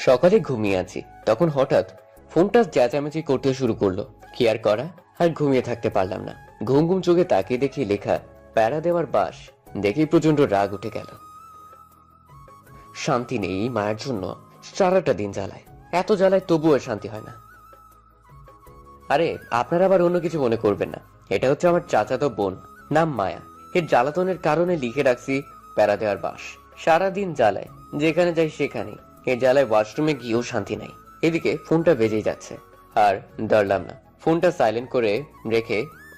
সকালে ঘুমিয়ে আছি, তখন হঠাৎ ফোনটা চেঁচামেচি করতে শুরু করলো। কি আর করা, আর ঘুমিয়ে থাকতে পারলাম না। ঘুম ঘুম চোখে তাকিয়ে দেখি লেখা প্যারা দেওয়ার বাস। দেখেই প্রচন্ড রাগ উঠে গেল। শান্তি নেই মায়ের জন্য, সারাটা দিন জ্বালায়, এত জ্বালায় তবুও শান্তি হয় না। আরে আপনারা আবার অন্য কিছু মনে করবেন না, এটা হচ্ছে আমার চাচাতো বোন, নাম মায়া। এর জ্বালাতনের কারণে লিখে রাখছি প্যারা দেওয়ার বাস। সারাদিন জ্বালায়, যেখানে যাই সেখানে। এই জ্বালায় ওয়াশরুমে গিয়েও শান্তি নাই। এদিকে ফোনটা বেজেই যাচ্ছে, আর ধরলাম না। ফোনটা সাইলেন্ট করে রেখে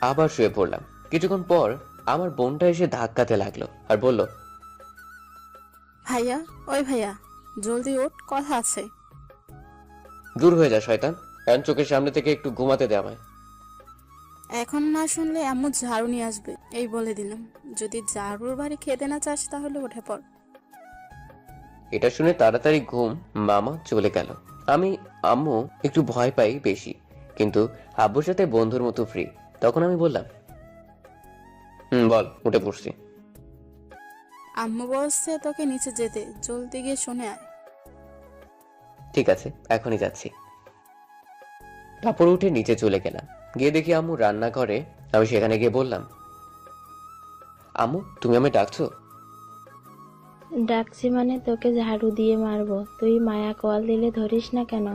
আবার শুয়ে পড়লাম। কিছুক্ষণ পর আমার বোনটা এসে ধাক্কাতে লাগলো আর বলল, ভাইয়া, ওই ভাইয়া, জলদি ওঠ, কথা আছে। দূর হয়ে যা শয়তান, কারণ চোখের সামনে থেকে একটু ঘুমাতে দে আমায়। এখন না শুনলে আম্মু ঝাড়ু নিয়ে আসবে, এই বলে দিলাম। যদি ঝাড়ুর বাড়ি খেতে না চাস তাহলে উঠে পড়। এটা শুনে তাড়াতাড়ি ঘুম মামা চলে গেল। আমি আম্মু একটু ভয় পাই বেশি, কিন্তু আব্বুর সাথে বন্ধুর মতো ফ্রি। তখন আমি বললাম, বল, উঠে পড়ছি। আম্মু বলছে তোকে নিচে যেতে, জলদি গিয়ে শুনে আয়। ঠিক আছে, এখনই যাচ্ছি। কাপড় উঠে নিচে চলে গেলাম। গিয়ে দেখি আম্মু রান্নাঘরে। আমি সেখানে গিয়ে বললাম, আম্মু তুমি আমায় ডাকছো? ডাকছি মানে তোকে ঝাড়ু দিয়ে মারবো। তুই মায়া কল দিলে ধরিস না কেন?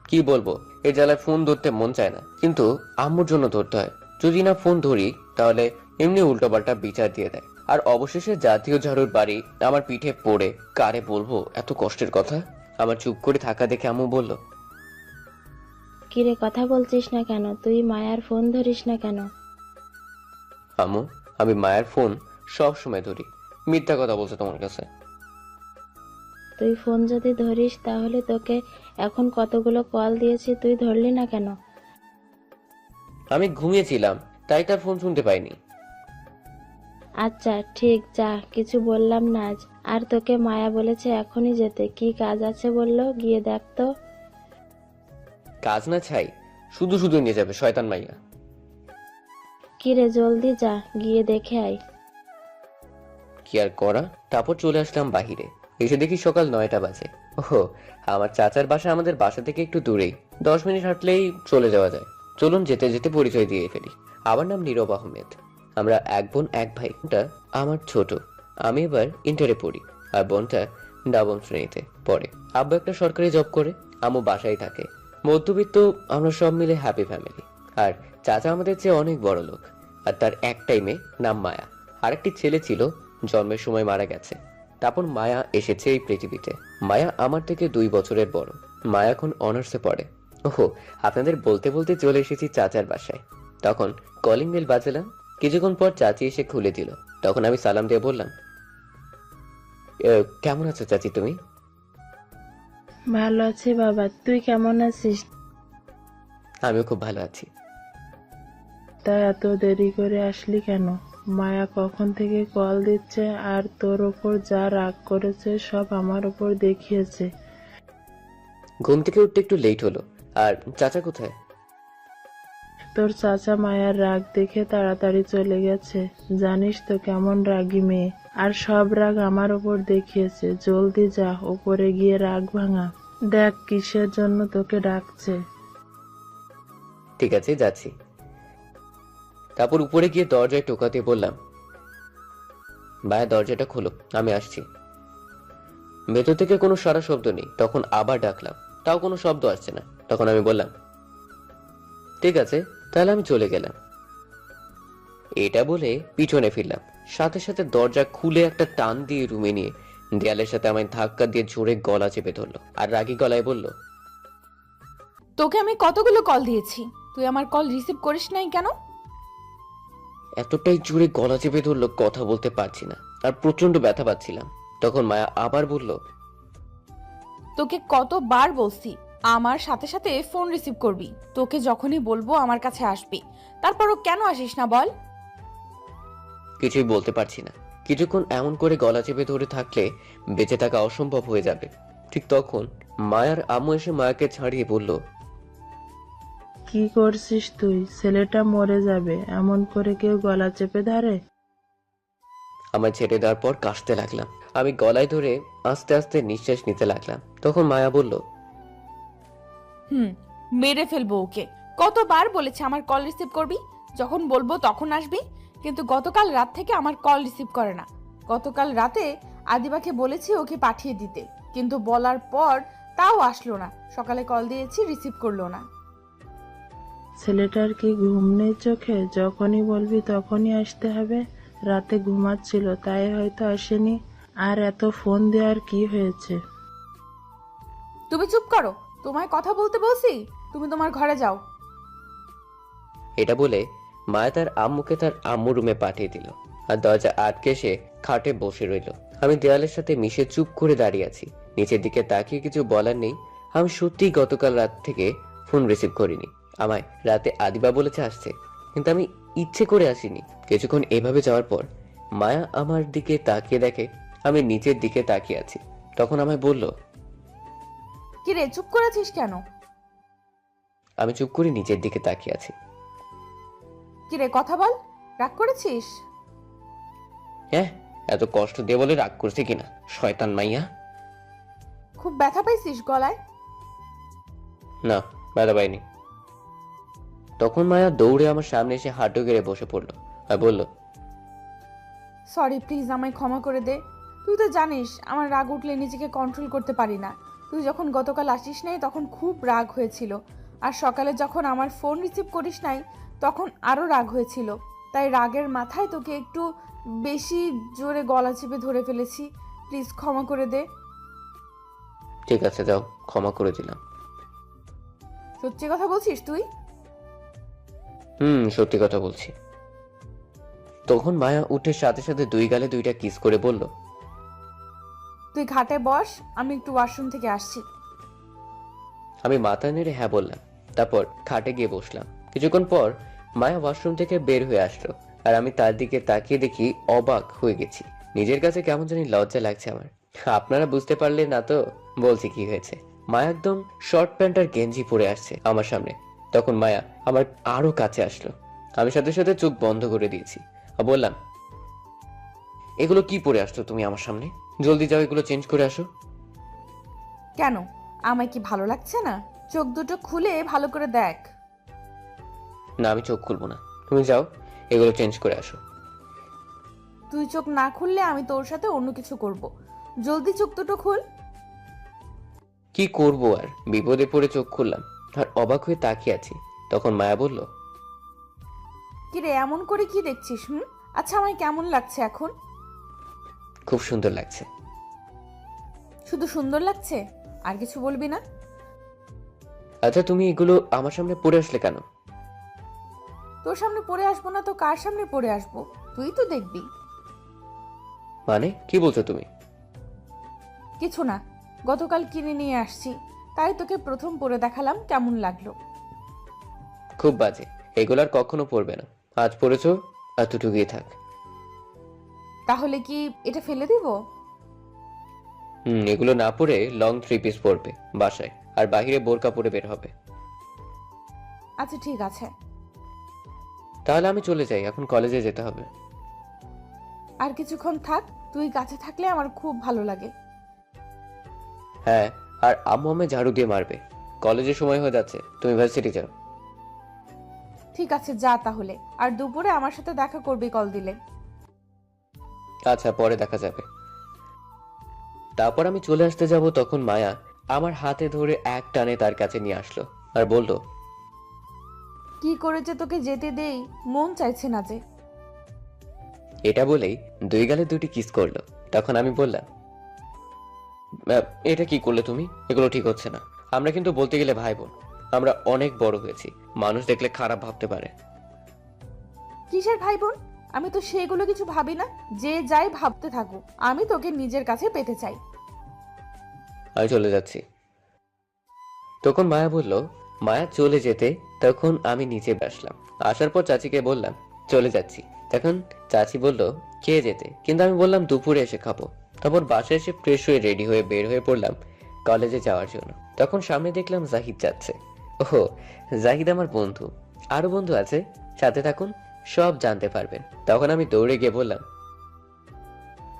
কি বলবো, এই জ্বালায় ফোন ধরতে মন চায় না, কিন্তু আম্মুর জন্য ধরতে হয়। যদি না ফোন ধরি তাহলে এমনি উল্টোপাল্টা বিচার দিয়ে দেয়। আর অবশেষে জাতীয় ঝাড়ুর বাড়ি আমার পিঠে পড়ে। কারে বলবো এত কষ্টের কথা? আমার চুপ করে থাকা দেখে আম্মু বলল, কিরে কথা বলছিস না কেন? তুই মায়ার ফোন ধরিস না কেন? আম্মু আমি মায়ের ফোন সব সময় ধরি। মিথ্যা কথা বলছে তোমার কাছে। তুই ফোন যদি ধরিস তাহলে তোকে এখন কতগুলো কল দিয়েছি, তুই ধরলি না কেন? আমি ঘুমিয়েছিলাম, তাই তার ফোন শুনতে পাইনি। আচ্ছা ঠিক, যা, কিছু বললাম না আজ। আর তোকে মায়া বলেছে এখনই যেতে, কি কাজ আছে বললো, গিয়ে দেখ তো। কাজ না ছাই, শুধু শুধু নিয়ে যাবে শয়তান মাইয়া। কিরে জলদি যা, গিয়ে দেখে আয়। কি আর করা, তারপর চলে আসলাম বাহিরে। এসে দেখি সকাল 9টা বাজে। ওহো, আমার চাচার বাসা আমাদের বাসা থেকে একটু দূরেই, 10 মিনিট হাঁটলেই চলে যাওয়া যায়। চলুন যেতে যেতে পরিচয় দিয়ে ফেলি। আমার নাম নীরব আহমেদ। আমরা এক বোন এক ভাই। বোনটা আমার ছোট, আমি এবার ইন্টারে পড়ি, আর বোনটা নবম শ্রেণীতে পড়ে। আব্বু একটা সরকারি জব করে, আম্মু বাসায় থাকে। মধ্যবিত্ত আমরা সব মিলে হ্যাপি ফ্যামিলি। আর চাচা আমাদের চেয়ে অনেক বড় লোক, আর তার একটাই মেয়ে, নাম মায়া। আরেকটি ছেলে ছিল, জন্মের সময় মারা গেছে। তারপর মায়া এসেছে এই পৃথিবীতে। মায়া আমার থেকে 2 বছরের বড়। মায়া এখন অনার্সে পড়ে। ওহো, আপনাদের বলতে বলতে চলে এসেছি চাচার বাসায়। তখন কলিং বেল বাজালাম। কিছুক্ষণ পর চাচি এসে খুলে দিল। তখন আমি সালাম দিয়ে বললাম, কেমন আছো চাচি তুমি? ভালো আছি বাবা, তুই কেমন আছিস? আমিও খুব ভালো আছি। তা এত দেরি করে আসলি কেন? মায়া কখন থেকে কল দিচ্ছে, আর তোর ওপর যা রাগ করেছে সব আমার ওপর দেখিয়েছে। ঘুম থেকে উঠতে একটু লেট হলো। আর চাচা কোথায়? তোর চাচা মায়ার রাগ দেখে তাড়াতাড়ি চলে গেছে। জানিস তো কেমন রাগী মেয়ে, আর সব রাগ আমার ওপর দেখিয়েছে। জলদি যা, ওপরে গিয়ে রাগ ভাঙা। দেখ কিসের জন্য তোকে ডাকছে। ঠিক আছে, যাচ্ছি। তারপর উপরে গিয়ে দরজায় টোকা দিয়ে বললাম, ভাইয়া দরজাটা খোলো, আমি আসছি। ভেতর থেকে কোনো সারা শব্দ নেই। তখন আবার ডাকলাম, তাও কোনো শব্দ আসছে না। তখন আমি বললাম, ঠিক আছে, তাহলে আমি চলে গেলাম। এটা বলে পিছনে ফিরলাম। সাথে সাথে দরজা খুলে একটা টান দিয়ে রুমে নিয়ে দেয়ালের সাথে আমায় ধাক্কা দিয়ে জোরে গলা চেপে ধরলো, আর রাগী গলায় বলল, তোকে আমি কতগুলো কল দিয়েছি, তুই আমার কল রিসিভ করিস নাই কেন? এতটাই জোরে গলা চেপে ধরলো কথা বলতে পারছি না, আর প্রচন্ড ব্যথা পাচ্ছিলাম। তখন মায়া আবার বলল, তোকে কতবার বলছি আমার সাথে সাথে ফোন রিসিভ করবি, তোকে যখনই বলবো আমার কাছে আসবি, তারপরও কেন আসিস না বল? কিছুই বলতে পারছি না। কিছুক্ষণ এমন করে গলা চেপে ধরে থাকলে বেঁচে থাকা অসম্ভব হয়ে যাবে। ঠিক তখন মায়ার আম্মু এসে মায়াকে ছাড়িয়ে বলল, কি করছিস তুই? ছেলেটা মরে যাবে, এমন করে কেউ গলা চেপে ধরে? আমার ছেড়ে দেওয়ার পর কাশতে লাগলাম। আমি গলায় ধরে আস্তে আস্তে নিঃশ্বাস নিতে লাগলাম। তখন মায়া বলল, মেরে ফেলবো ওকে। কতবার বলেছে আমার কল রিসিভ করবি, যখন বলবো তখন আসবি, কিন্তু গতকাল রাত থেকে আমার কল রিসিভ করে না। গতকাল রাতে আদিবাকে বলেছি ওকে পাঠিয়ে দিতে, কিন্তু বলার পর তাও আসলো না। সকালে কল দিয়েছি, রিসিভ করলো না। ছেলেটার কি ঘুম নেই চোখে? যখনই বলবি তখনই আসতে হবে। রাতে ঘুমাচ্ছিল তাই হয়তো আসেনি। আর এত ফোন দেওয়ার কি হয়েছে? তুমি চুপ করো, তোমায় কথা বলতে বলছি। তুমি তোমার ঘরে যাও। এটা বলে মায়া তার আম্মুকে তার আম্মু রুমে পাঠিয়ে দিল আর দরজা আটকে সে খাটে বসে রইল। আমি দেওয়ালের সাথে মিশে চুপ করে দাঁড়িয়ে আছি। নিচের দিকে তাকিয়ে কিছু বলার নেই। আমি সত্যিই গতকাল রাত থেকে ফোন রিসিভ করিনি। আমায় রাতে আদিবা বলেছে আসছে, কিন্তু আমি ইচ্ছে করে আসিনি। কিছুক্ষণ এভাবে যাওয়ার পর মায়া আমার দিকে তাকিয়ে দেখে আমি নিচের দিকে তাকিয়ে আছি। তখন আমায় বলল, কিরে চুপ করেছিস কেন? আমি চুপ করে নিচের দিকে তাকিয়ে আছি। কিরে কথা বল, রাগ করেছিস? হ্যাঁ, এত কষ্ট দিয়ে বলে রাগ করছে কিনা, শয়তান মাইয়া। খুব ব্যথা পাইছিস গলায়? না, ব্যথা পাইনি। তখন মায়া দৌড়ে আমার সামনে এসে হাঁটু গেড়ে বসে পড়লো আর বলল, সরি, প্লিজ আমায় ক্ষমা করে দে। তুই তো জানিস আমার রাগ উঠলে নিজেকে কন্ট্রোল করতে পারি না। তুই যখন গতকাল আসিস নাই তখন খুব রাগ হয়েছিল, আর সকালে যখন আমার ফোন রিসিভ করিস নাই তখন আরও রাগ হয়েছিল। তাই রাগের মাথায় তোকে একটু বেশি জোরে গলা চেপে ধরে ফেলেছি। প্লিজ ক্ষমা করে দে। ঠিক আছে যাও, ক্ষমা করে দিলাম। সত্যি কথা বলছিস তুই? সত্যি কথা বলছি। তখন মায়া উঠে সাথে সাথে দুই গালে দুইটা কিস করে বলল, তুই ঘাটে বস, আমি একটু ওয়াশরুম থেকে আসছি। আমি মাথা নেড়ে হ্যাঁ বললাম। তারপর খাটে গিয়ে বসলাম। কিছুক্ষণ পর মায়া ওয়াশরুম থেকে বের হয়ে আসলো আর আমি তার দিকে তাকিয়ে দেখি অবাক হয়ে গেছি। নিজের কাছে কেমন জানি লজ্জা লাগছে আমার। আপনারা বুঝতে পারলে না তো বলছি কি হয়েছে। মায়া একদম শর্ট প্যান্ট আর গেঞ্জি পরে আসছে আমার সামনে। তখন মায়া আমার আরো কাছে আসলো। আমি সাথে সাথে চোখ বন্ধ করে দিয়েছি আর বললাম, এগুলো কি পরে আসছো তুমি আমার সামনে? জলদি যাও, এগুলো চেঞ্জ করে আসো। কেন, আমায় কি ভালো লাগছে না? চোখ দুটো খুলে ভালো করে দেখ। না, আমি চোখ খুলবো না, তুমি যাও, এগুলো চেঞ্জ করে আসো। তুই চোখ না খুললে আমি তোর সাথে অন্য কিছু করব। জলদি চোখ দুটো খুল। কি করব আর, বিপদে পড়ে চোখ খুললাম আর অবাক হয়ে তাকিয়ে আছি। তখন মায়া বলল, কিরে এমন করে কি দেখছিস? আচ্ছা, আমায় কেমন লাগছে এখন? খুব সুন্দর লাগছে। শুধু সুন্দর লাগছে, আর কিছু বলবি না? আচ্ছা, তুমি এগুলো আমার সামনে পরে আসলে কেন? তোর সামনে পড়ে আসবো না তো কার সামনে পড়ে আসবো? তুই তো দেখবি। মানে কি বলছো তুমি? কিছু না, গতকাল কিনে নিয়ে আসছি, তাই তোকে প্রথম পরে দেখালাম, কেমন লাগলো? খুব বাজে, এগুলো আর কখনো পরবে না। আজ পরেছো, এতটুকুই থাক। তাহলে কি এটা ফেলে দিব? এগুলো না পরে লং 3 পিস পরবে বাসায়, আর বাহিরে বোরকা পরে বের হবে। আচ্ছা ঠিক আছে। তাহলে আমি চলে যাই, এখন কলেজে যেতে হবে। আর কিছুক্ষণ থাক, তুই কাছে থাকলে আমার খুব ভালো লাগে। হ্যাঁ, আর আম্মু আমায় ঝাড়ু দিয়ে মারবে। কলেজের সময় হয়ে যাচ্ছে, তুমি ভার্সিটি যাও। ঠিক আছে, যা তাহলে। আর দুপুরে আমার সাথে দেখা করবি কল দিলে। আচ্ছা, পরে দেখা যাবে। তারপর আমি চলে আসতে যাব, তখন মায়া আমার হাতে ধরে এক টানে তার কাছে নিয়ে আসলো আর বলল, কি করেছে তোকে যেতে দেই, মন চাইছে না যে। এটা বলেই দুই গালে দুটি কিস করলো। তখন আমি বললাম, এটা কি করলে তুমি? এগুলো ঠিক হচ্ছে না। আমরা কিন্তু বলতে গেলে ভাই বোন। আমরা অনেক বড় হয়েছি, মানুষ দেখলে খারাপ ভাবতে পারে। কিসের ভাই বোন? আমি তো সেগুলো কিছু ভাবি না, যে যাই ভাবতে থাকুক, আমি তোকে নিজের কাছে পেতে চাই। আমি চলে যাচ্ছি। তখন মায়া বলল, মায়া চলে যেতে তখন আমি নিচে আসলাম। আসার পর চাচিকে বললাম চলে যাচ্ছি। তখন চাচি বলল খেয়ে যেতে, কিন্তু আমি বললাম দুপুরে এসে খাবো। তারপর বাসায় এসে ফ্রেশ হয়ে রেডি হয়ে বের হয়ে পড়লাম কলেজে যাওয়ার জন্য। তখন সামনে দেখলাম জাহিদ যাচ্ছে। ওহো, জাহিদ আমার বন্ধু। আরো বন্ধু আছে, সাথে থাকুন, সব জানতে পারবেন। তখন আমি দৌড়ে গিয়ে বললাম,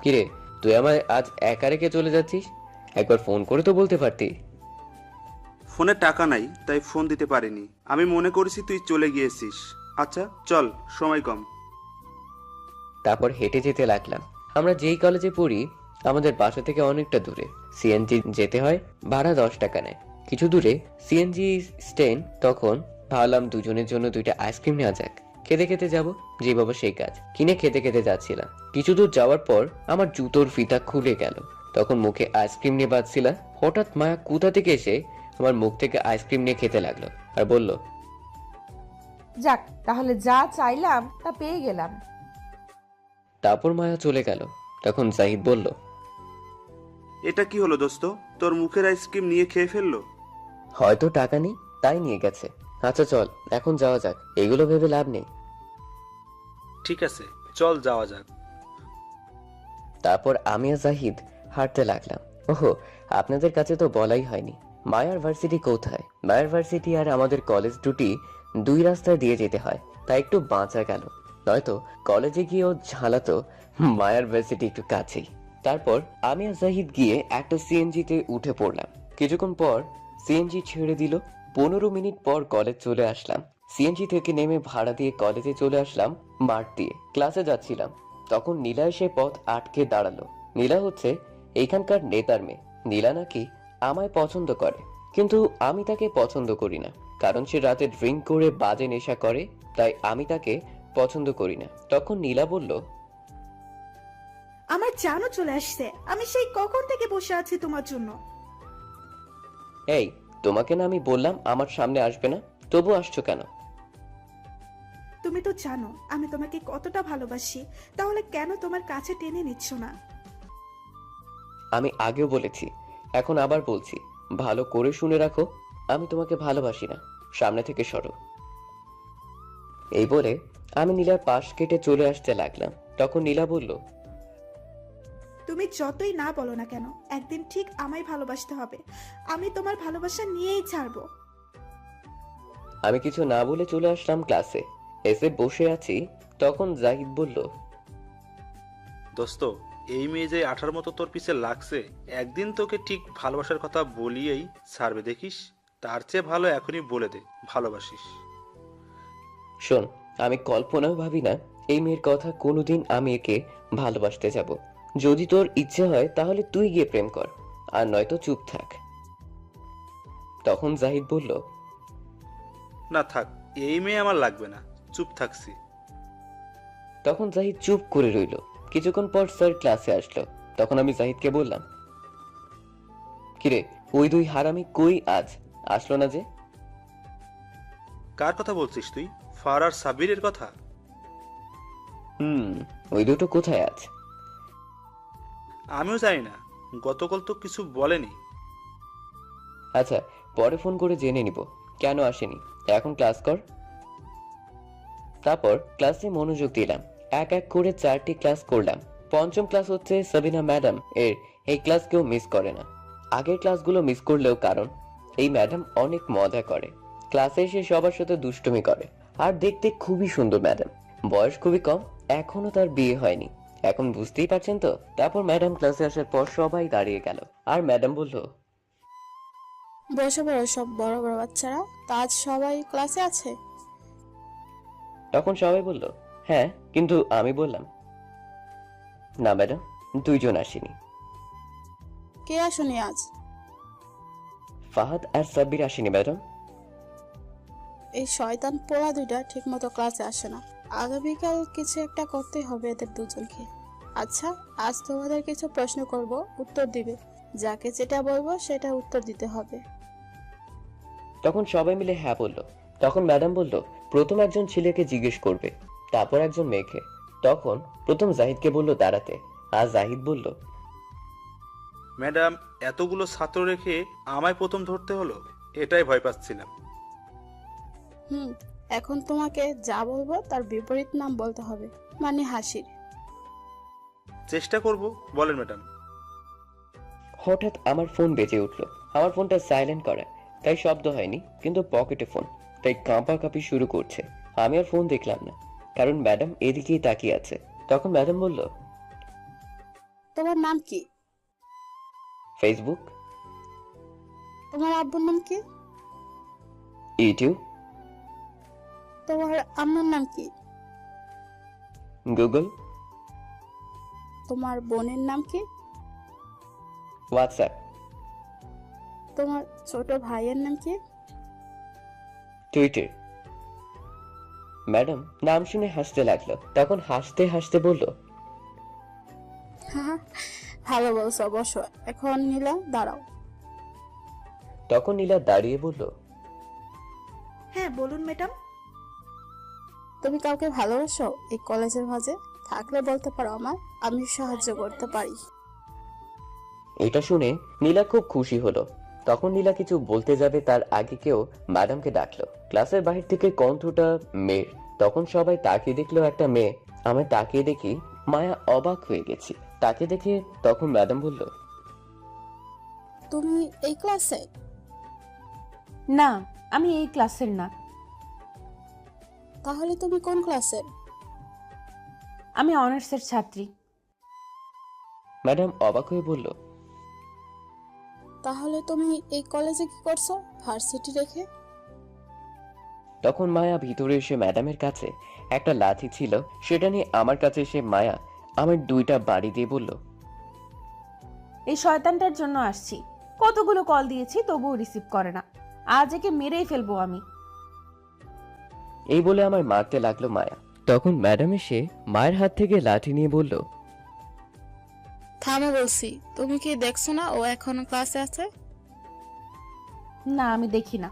কিরে, তুই আমায় আজ একা রেখে চলে যাচ্ছিস? একবার ফোন করে তো বলতে পারতি। ফোনে টাকা নাই তাই ফোন দিতে পারিনি। আমি মনে করেছি তুই চলে গিয়েছিস। আচ্ছা চল, সময় কম। তারপর হেঁটে যেতে লাগলাম। আমরা যেই কলেজে পড়ি আমাদের বাসা থেকে অনেকটা দূরে। সিএনজি যেতে হয়, ভাড়া 10 টাকা নেয়। কিছু দূরে সিএনজি স্ট্যান্ড। তখন ভাবলাম দুজনের জন্য 2টা আইসক্রিম নেওয়া যাক, খেতে খেতে যাব। যে বাবা সেই কাজ, কিনে খেতে খেতে যাচ্ছিলাম। কিছু দূর যাওয়ার পর আমার জুতোর ফিতা খুলে গেল। তখন মুখে আইসক্রিম নিয়ে বাজছিলাম, হঠাৎ মায়া কোথা থেকে এসে আমার মুখ থেকে আইসক্রিম নিয়ে খেতে লাগলো আর বলল, যাক, তাহলে যা চাইলাম তা পেয়ে গেলাম। তারপর মায়া চলে গেল। তখন জাহিদ বলল, এটা কি হলো দোস্ত, তোর মুখের আইসক্রিম নিয়ে খেয়ে ফেললো? হয়তো টাকা নেই তাই নিয়ে গেছে। আচ্ছা চল এখন যাওয়া যাক, এগুলো ভেবে লাভ নেই। ঠিক আছে, চল যাওয়া যাক। তারপর আমি আর জাহিদ হাঁটতে লাগলাম। ওহো, আপনাদের কাছে তো বলাই হয়নি মায়ার ভার্সিটি কোথায়। মায়ার ভার্সিটি আর আমাদের কলেজ দুটি 2 রাস্তায় দিয়ে যেতে হয়, তাই একটু বাঁচা গেল। নয়তো কলেজে গিয়েও ঝালাতো মায়ার ভার্সিটি একটু কাছেই। তারপর আমি আর জাহিদ গিয়ে একটা সিএনজিতে উঠে পড়লাম। কিছুক্ষণ পর সিএনজি ছেড়ে দিল। 15 মিনিট পর কলেজ চলে আসলাম। সিএনজি থেকে নেমে ভাড়া দিয়ে কলেজে চলে আসলাম। মাঠ দিয়ে ক্লাসে যাচ্ছিলাম, তখন নীলা এসে পথ আটকে দাঁড়ালো। নীলা হচ্ছে এইখানকার নেতার মেয়ে। নীলা নাকি আমায় পছন্দ করে, কিন্তু আমি তাকে পছন্দ করি না, কারণ সে রাতে ড্রিঙ্ক করে বাজে নেশা করে, তাই আমি তাকে পছন্দ করি না। তখন নীলা বলল, আমার জানও চলে আসছে, আমি সেই কখন থেকে বসে আছি তোমার জন্য। এই, তোমাকে না আমি বললাম আমার সামনে আসবে না, তবু আসছো কেন? তুমি তো জানো আমি তোমাকে কতটা ভালোবাসি, তাহলে কেন তোমার কাছে টেনে নিচ্ছ না? আমি আগেও বলেছি, এখন আবার বলছি, ভালো করে শুনে রাখো, আমি তোমাকে ভালোবাসি না, সামনে থেকে সরো। এই বলে আমি নীলার পাশ কেটে চলে আসতে লাগলাম। তখন নীলা বলল, তুমি যতই না বলো না কেন, একদিন ঠিক আমায় ভালোবাসতে হবে। আমি তোমার ভালোবাসা নিয়েই ছাড়বো। আমি কিছু না বলে চলে আসলাম ক্লাসে। এসে বসে আছি, তখন জাহিদ বলল, দোস্ত, এই মেয়ে যে আঠার মতো তোর পিছে লাগছে, একদিন তোকে ঠিক ভালোবাসার কথা বলিয়েই ছাড়বে দেখিস। তার চেয়ে ভালো এখনই বলে দে ভালোবাসিস। শোন, আমি কল্পনাও ভাবি না এই মেয়ের কথা কোনোদিন আমি একে ভালোবাসতে যাব। যদি তোর ইচ্ছে হয় তাহলে তুই গিয়ে প্রেম কর, আর নয়তো চুপ থাক। তখন জাহিদ বলল, না থাক, এই মেয়ে আমার লাগবে না, চুপ থাকছি। তখন জাহিদ চুপ করে রইল। কিছুক্ষণ পর স্যার ক্লাসে আসলো। তখন আমি জাহিদকে বললাম, কিরে, ওই 2 হারামি কই আজ আসলো না যে? কার কথা বলছিস তুই? ফারার সাবিরের কথা? ওই দুটো কোথায় আজ? আমিও জানি না, গতকাল তো কিছু বলেনি। আচ্ছা, পরে ফোন করে জেনে নিব কেন আসেনি। এখন ক্লাস কর। তারপর ক্লাসে মনোযোগ দিলাম। এক এক করে 4টি ক্লাস করলাম। পঞ্চম ক্লাস হচ্ছে সাবিনা ম্যাডাম এর। এই ক্লাস কেউ মিস করে না। আগের ক্লাসগুলো মিস করলেও কারণ এই ম্যাডাম অনেক মজা করে। ক্লাসে এসে সবার সাথে দুষ্টুমি করে, আর দেখতে খুবই সুন্দর ম্যাডাম। বয়স খুবই কম, এখনো তার বিয়ে হয়নি। এখন বুঝতেই পারছেন তো। তারপর ম্যাডাম ক্লাসে আসার পর সবাই দাঁড়িয়ে গেল, আর ম্যাডাম বলল, বসে পড়ো সব বড় বড় বাচ্চারা, তা আজ সবাই ক্লাসে আছে? তখন সবাই বলল, হ্যাঁ, কিন্তু আমি বললাম, না ম্যাডাম, 2 জন আসেনি। কে আসুনি আজ? ফাহাদ আর সাব্বির আসেনি ম্যাডাম। এই শয়তান পোড়া দুইটা ঠিক মতো ক্লাসে আসে না। আগামীকাল কিছু একটা করতে হবে এদের দুজনকে। আচ্ছা, আজ তোমাদের কিছু প্রশ্ন করব, উত্তর দিবে। যাকে যেটা বলবো সেটা উত্তর দিতে হবে। তখন সবাই মিলে হ্যাঁ বলল। তখন ম্যাডাম বলল, প্রথম একজন ছেলেকে জিজ্ঞেস করবে, তারপর একজন মেয়েকে। তখন প্রথম জাহিদকে বলল দাঁড়াতে, আর জাহিদ বলল, ম্যাডাম, এতগুলো ছাত্র রেখে আমায় প্রথম ধরতে হলো, এটাই ভয় পাচ্ছিলাম। এখন তোমাকে যা বলবো তার বিপরীত নাম বলতে হবে, মানে হাসির। চেষ্টা করব, বলেন ম্যাডাম। হঠাৎ আমার ফোন বেজে উঠল। আমার ফোনটা সাইলেন্ট করা। তাই শব্দ হয়নি, কিন্তু পকেটে ফোন, তাই কাঁপাকাঁপি শুরু করছে। আমি আর ফোন দেখলাম না, কারণ ম্যাডাম এদিকেই তাকিয়ে আছে। তখন ম্যাডাম বলল, তোমার নাম কি? ফেসবুক। তোমার আব্বুর নাম কি? ইউটিউব। তোমার আম্মুর নাম কি? গুগল। তোমার বোনের নাম কি? হোয়াটসঅ্যাপ। তোমার ছোট ভাইয়ের নাম কি? টুইটার। ম্যাডাম নাম শুনে হাসতে লাগলো, তখন হাসতে হাসতে বলল, হ্যাঁ, ভালো বলছো, বসো। এখন নীলা দাঁড়াও। তখন নীলা দাঁড়িয়ে বলল, হ্যাঁ বলুন ম্যাডাম। তুমি কাউকে ভালোবাসো এই কলেজের মাঝে? থাকলে বলতে পারো আমায়, আমি সাহায্য করতে পারি। এটা শুনে নীলা খুব খুশি হলো। তখন নীলা কিছু বলতে যাবে তার আগে কেউ ম্যাডামকে ডাকলো। ক্লাসের বাহির থেকে কণ্ঠটা মেয়ের। তখন সবাই তাকিয়ে দেখলো একটা মেয়ে। আমায় তাকিয়ে দেখি মায়া অবাক হয়ে গেছি। তাকে দেখে তখন ম্যাডাম বলল, তুমি এই ক্লাসে? না, আমি এই ক্লাসের না। তাহলে তুমি কোন ক্লাসের? আমি অনার্সের ছাত্রী। ম্যাডাম অবাক হয়ে বলল, তাহলে তুমি এই কলেজে কি করছো ভার্সিটি রেখে? তখন মায়া ভিতরে এসে ম্যাডামের কাছে একটা লাঠি ছিল, সেটা নিয়ে আমার কাছে এসে মায়া আমার 2টা বাড়ি দিয়ে বলল, এই শয়তানটার জন্য আসছি। কতগুলো কল দিয়েছি তবুও রিসিভ করে না। আজ একে মেরেই ফেলবো আমি। এই বলে আমায় মারতে লাগলো মায়া। তখন ম্যাডাম এসে মায়ের হাত থেকে লাঠি নিয়ে বলল, থামো বলছি। তুমি কি দেখছো না ও এখনো ক্লাসে আছে? না, আমি দেখি না।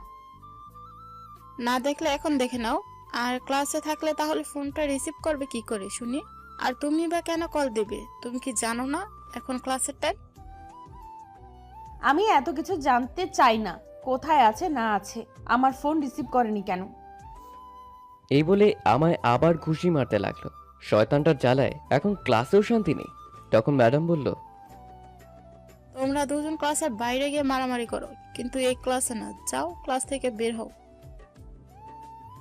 না দেখলে এখন দেখে নাও। আর ক্লাসে থাকলে তাহলে ফোনটা রিসিভ করবে কি করে শুনি? আর তুমি বা কেন কল দেবে? তুমি কি জানো না এখন ক্লাসের টাইম? আমি এত কিছু জানতে চাই না। কোথায় আছে না আছে, আমার ফোন রিসিভ করেনি কেন? এই বলে আমায় আবার ঘুষি মারতে লাগলো। শয়তানটার জ্বালায় এখন ক্লাসেও শান্তি নেই। তখন ম্যাডাম বলল, তোমরা দুজন ক্লাসের বাইরে গিয়ে মারামারি করো, কিন্তু এই ক্লাসে না। যাও, ক্লাস থেকে বের হও।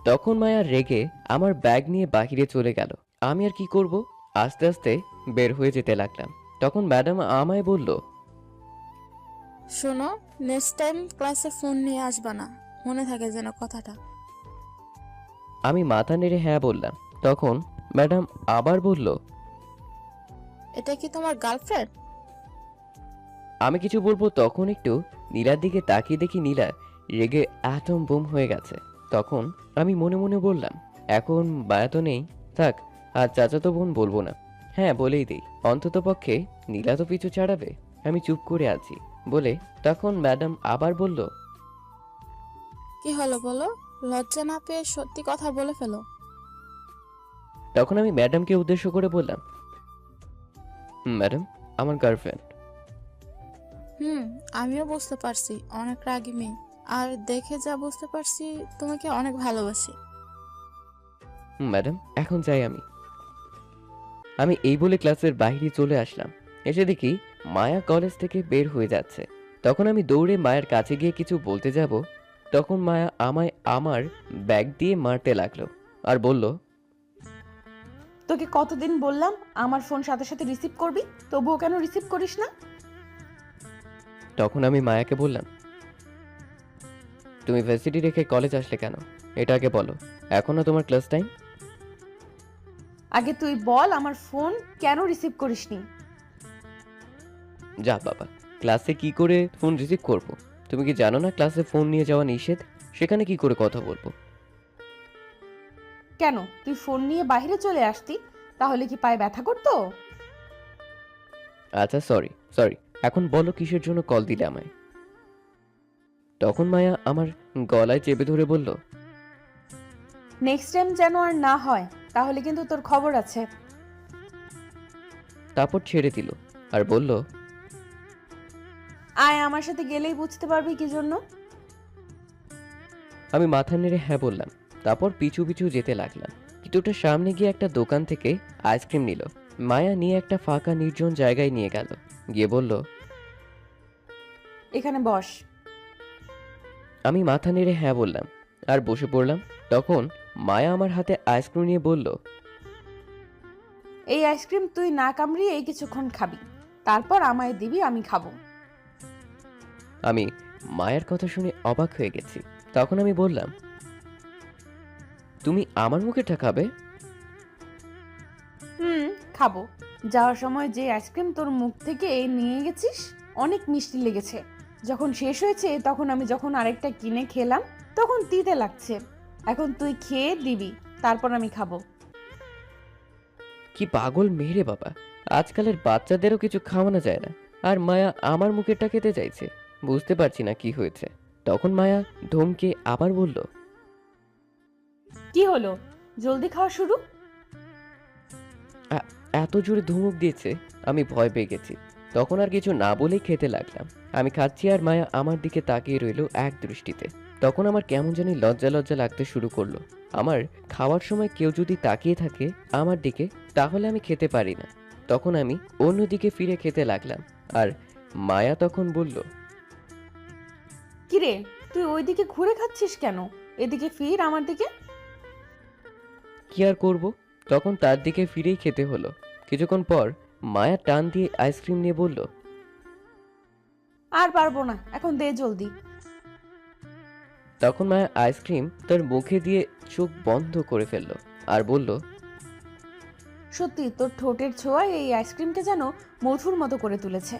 তখন মায়া রেগে আমার ব্যাগ নিয়ে বাহিরে চলে গেল। আমি আর কি করব, আস্তে আস্তে বের হয়ে যেতে লাগলাম। তখন ম্যাডাম আমায় বলল, শোনো, নেক্সট টাইম ক্লাসে ফোন নিয়ে আসবা না, মনে থাকে যেন কথাটা। আমি মাথা নেড়ে হ্যাঁ বললাম। তখন ম্যাডাম আবার বলল, এটা কি তোমার গার্লফ্রেন্ড? আমি কিছু বলবো তখন একটু নীলার দিকে তাকিয়ে দেখি নীলা রেগে অ্যাটম বোম হয়ে গেছে। তখন আমি মনে মনে বললাম, এখন মায়া তো নেই, থাক, আর চাচাতো বোন বলবো না। হ্যাঁ বলেই দিই, অন্তত পক্ষে নীলা তো পিছু ছাড়াবে। আমি চুপ করে আছি বলে তখন ম্যাডাম আবার বলল, কি হলো বলো? লজ্জা না পেয়ে সত্যি কথা বলে ফেলো। তখন আমি ম্যাডামকে উদ্দেশ্য করে বললাম, ম্যাডাম, আমার গার্লফ্রেন্ড। আমিও বুঝতে পারছি অনেক রাগী মেয়ে। আর দেখে যা বুঝতে পারছি তোমাকে অনেক ভালোবাসি। ম্যাডাম, এখন যাই আমি। আমি এই বলে ক্লাসের বাইরে চলে আসলাম। এসে দেখি মায়া কলেজ থেকে বের হয়ে যাচ্ছে। তখন আমি দৌড়ে মায়ের কাছে গিয়ে কিছু বলতে যাব, তখন মায়া আমায় আমার ব্যাগ দিয়ে মারতে লাগলো আর বলল, তোকে কতদিন বললাম আমার ফোন সাথে সাথে রিসিভ করবি, তবুও কেন রিসিভ করিস না? তখন আমি মায়াকে বললাম, তুমি ভার্সিটি রেখে কলেজ আসলে কেন? এটা আগে বলো, এখনো তোমার ক্লাস টাইম? আগে তুই বল আমার ফোন কেন রিসিভ করিসনি? যা বাবা, ক্লাসে কি করে ফোন রিসিভ করব? তুমি কি জানো না ক্লাসে ফোন নিয়ে যাওয়া নিষেধ? সেখানে কি করে কথা বলবো? কেন, তুই ফোন নিয়ে বাইরে চলে আসতি, তাহলে কি পায়ে ব্যথা করতো? আচ্ছা সরি সরি, এখন বলো কিসের জন্য কল দিলে আমায়? তখন মায়া আমার গলায় চেপে ধরে বলল, নেক্সট টাইম যেন আর না হয়, তাহলে কিন্তু তোর খবর আছে। তারপর ছেড়ে দিল আর বলল, আয়, আমার সাথে গেলেই বুঝতে পারবি কি জন্য। আমি মাথা নেড়ে হ্যাঁ বললাম। তারপর পিছু পিছু যেতে লাগলাম। কিছুটা সামনে গিয়ে একটা দোকান থেকে আইসক্রিম নিল। মায়া নিয়ে একটা ফাঁকা নির্জন জায়গায় নিয়ে গেল, গিয়ে বলল, এখানে বস। আমি মাথা নেড়ে হ্যাঁ বললাম আর বসে পড়লাম। তখন মায়া আমার হাতে আইসক্রিম নিয়ে বলল, এই আইসক্রিম তুই না কামড়িয়ে এই কিছুক্ষণ খাবি, তারপর আমায় দিবি, আমি খাবো। আমি মায়ের কথা শুনে অবাক হয়ে গেছি। তখন আমি বললাম, তুমি আমার মুখেটা খাবে? খাবো। যাওয়ার সময় যে আইসক্রিম তোর মুখ থেকে নিয়ে গেছিস অনেক মিষ্টি লেগেছে। যখন শেষ হয়েছে তখন আমি যখন আরেকটা কিনে খেলাম তখন তিতে লাগছে। এখন তুই খেয়ে দিবি, তারপর আমি খাবো। কি পাগল মেয়ে রে বাবা, আজকালের বাচ্চাদেরও কিছু খাওয়ানো যায় না, আর মায়া আমার মুখেরটা খেতে চাইছে। বুঝতে পারছি না কি হয়েছে। তখন মায়া ধমকে আবার বলল, কি হলো, জলদি খাওয়া শুরু। এত জোরে ধমক দিয়েছে আমি ভয় পেয়ে গেছি। তখন আর কিছু না বলেই খেতে লাগলাম। আমি খাচ্ছি আর মায়া আমার দিকে তাকিয়ে রইল এক দৃষ্টিতে। তখন আমার কেমন জানি লজ্জা লজ্জা লাগতে শুরু করলো। আমার খাওয়ার সময় কেউ যদি তাকিয়ে থাকে আমার দিকে তাহলে আমি খেতে পারি না। তখন আমি অন্যদিকে ফিরে খেতে লাগলাম আর মায়া তখন বলল, কিরে, তুই ওইদিকে ঘুরে খাচ্ছিস কেন? এদিকে ফির আমার দিকে। কি আর করব, তখন তার দিকে ফিরেই খেতে হলো। কিছুক্ষণ পর মায়া টান দিয়ে আইসক্রিম নিয়ে বলল, আর পারবো না, এখন দে জলদি। তখন মায়া আইসক্রিম তার মুখে দিয়ে চোখ বন্ধ করে ফেলল আর বলল, সত্যি তোর ঠোঁটের ছোঁয়ায় এই আইসক্রিমকে যেন মধুর মতো করে তুলেছে।